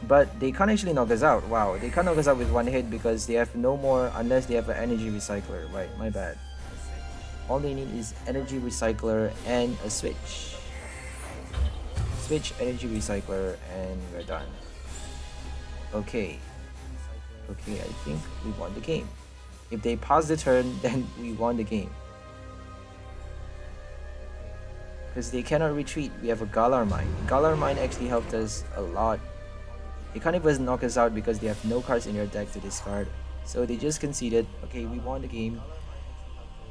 But they can't actually knock us out. Wow, they can't knock us out with one hit because they have no more unless they have an energy recycler. Right, my bad. All they need is energy recycler and a switch. Switch, energy recycler, and we're done. Okay. Okay, I think we won the game. If they pause the turn, then we won the game. Because they cannot retreat. We have a Galar Mine. Galar Mine actually helped us a lot. They can't even knock us out because they have no cards in their deck to discard. So they just conceded. Okay, we won the game.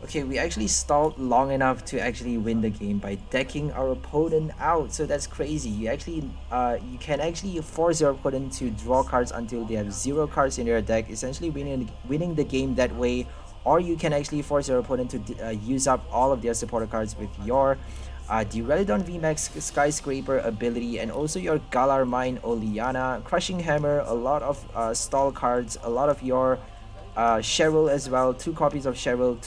Okay, we actually stalled long enough to actually win the game by decking our opponent out. So that's crazy. You actually, you can actually force your opponent to draw cards until they have 0 cards in their deck, essentially winning the game that way. Or you can actually force your opponent to use up all of their supporter cards with your Duraludon VMAX Skyscraper ability, and also your Galar Mine, Oleana, Crushing Hammer, a lot of stall cards, a lot of your Cheryl as well, 2 copies of Cheryl,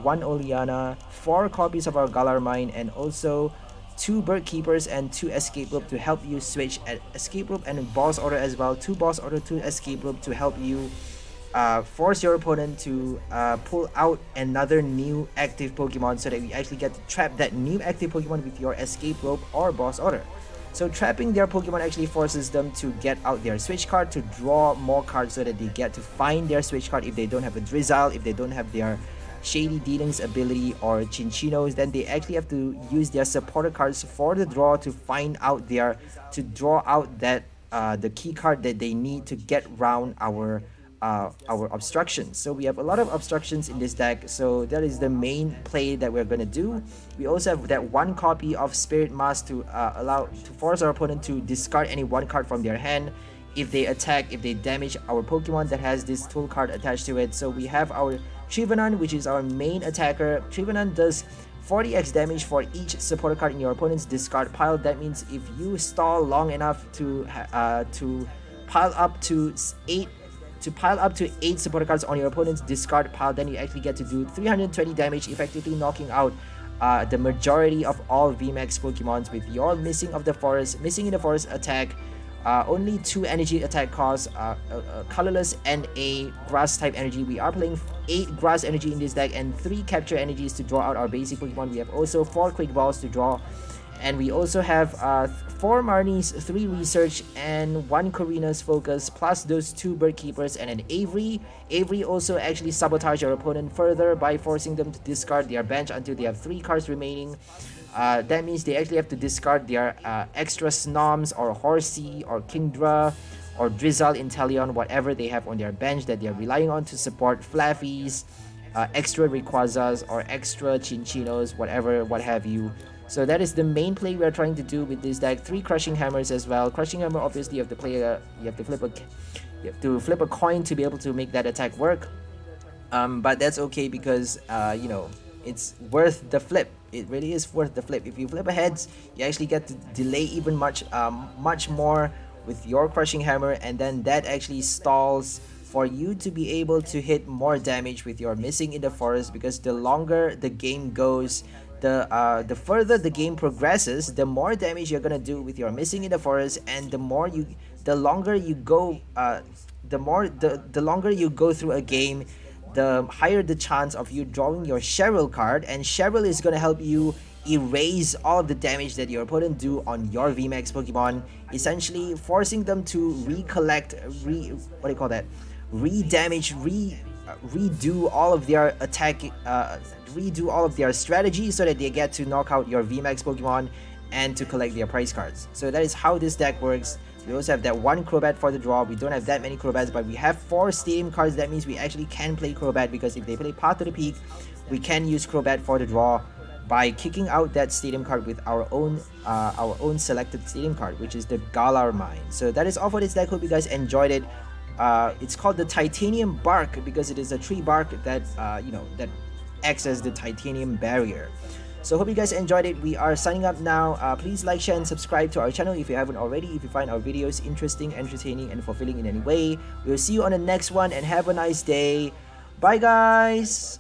1 Oleana, 4 copies of our Galar Mine, and also 2 Bird Keepers and 2 Escape Rope to help you switch at Escape Rope and Boss Order as well, 2 Boss Order, 2 Escape Rope to help you force your opponent to pull out another new active Pokemon so that we actually get to trap that new active Pokemon with your escape rope or boss order. So trapping their Pokemon actually forces them to get out their switch card to draw more cards so that they get to find their switch card. If they don't have a Drizzle, if they don't have their Shady Dealings ability or Chinchinos, then they actually have to use their supporter cards for the draw to find out to draw out that the key card that they need to get round our obstructions. So we have a lot of obstructions in this deck, so that is the main play that we're gonna do. We also have that one copy of Spirit Mask to force our opponent to discard any one card from their hand if they attack, if they damage our Pokemon that has this tool card attached to it. So we have our Trevenant, which is our main attacker. Trevenant does 40x damage for each supporter card in your opponent's discard pile. That means if you stall long enough to pile up to 8 supporter cards on your opponent's discard pile, then you actually get to do 320 damage, effectively knocking out the majority of all VMAX Pokemons with your Missing in the Forest attack. Only 2 energy attack costs, colorless and a grass type energy. We are playing 8 grass energy in this deck and 3 capture energies to draw out our basic Pokemon. We have also 4 quick balls to draw, and we also have 4 Marnies, 3 research, and 1 Corina's focus, plus those 2 bird keepers and an Avery. Avery also actually sabotage your opponent further by forcing them to discard their bench until they have 3 cards remaining. That means they actually have to discard their extra Snoms or Horsey or Kingdra or Drizzle, Inteleon, whatever they have on their bench that they're relying on to support Flaffies, extra Rayquazas or extra Chinchinos, what have you. So that is the main play we are trying to do with this deck. 3 Crushing Hammers as well. Crushing Hammer, obviously you have to flip a coin to be able to make that attack work. But that's okay because it's worth the flip. It really is worth the flip. If you flip a heads, you actually get to delay even much more with your Crushing Hammer, and then that actually stalls for you to be able to hit more damage with your Missing in the Forest, because the longer the game goes, the further the game progresses, the more damage you're gonna do with your Missing in the Forest, and the longer you go through a game, the higher the chance of you drawing your Cheryl card, and Cheryl is gonna help you erase all of the damage that your opponent do on your VMAX Pokemon, essentially forcing them to redo all of their redo all of their strategies so that they get to knock out your VMAX Pokemon and to collect their prize cards. So that is how this deck works. We also have that 1 Crobat for the draw. We don't have that many Crobats, but we have 4 Stadium cards. That means we actually can play Crobat, because if they play Path to the Peak, we can use Crobat for the draw by kicking out that Stadium card with our own selected Stadium card, which is the Galar Mine. So that is all for this deck. Hope you guys enjoyed it. It's called the Titanium Bark because it is a tree bark that that acts as the titanium barrier. So hope you guys enjoyed it. We are signing up now. Please like, share, and subscribe to our channel if you haven't already. If you find our videos interesting, entertaining, and fulfilling in any way. We'll see you on the next one, and have a nice day. Bye guys!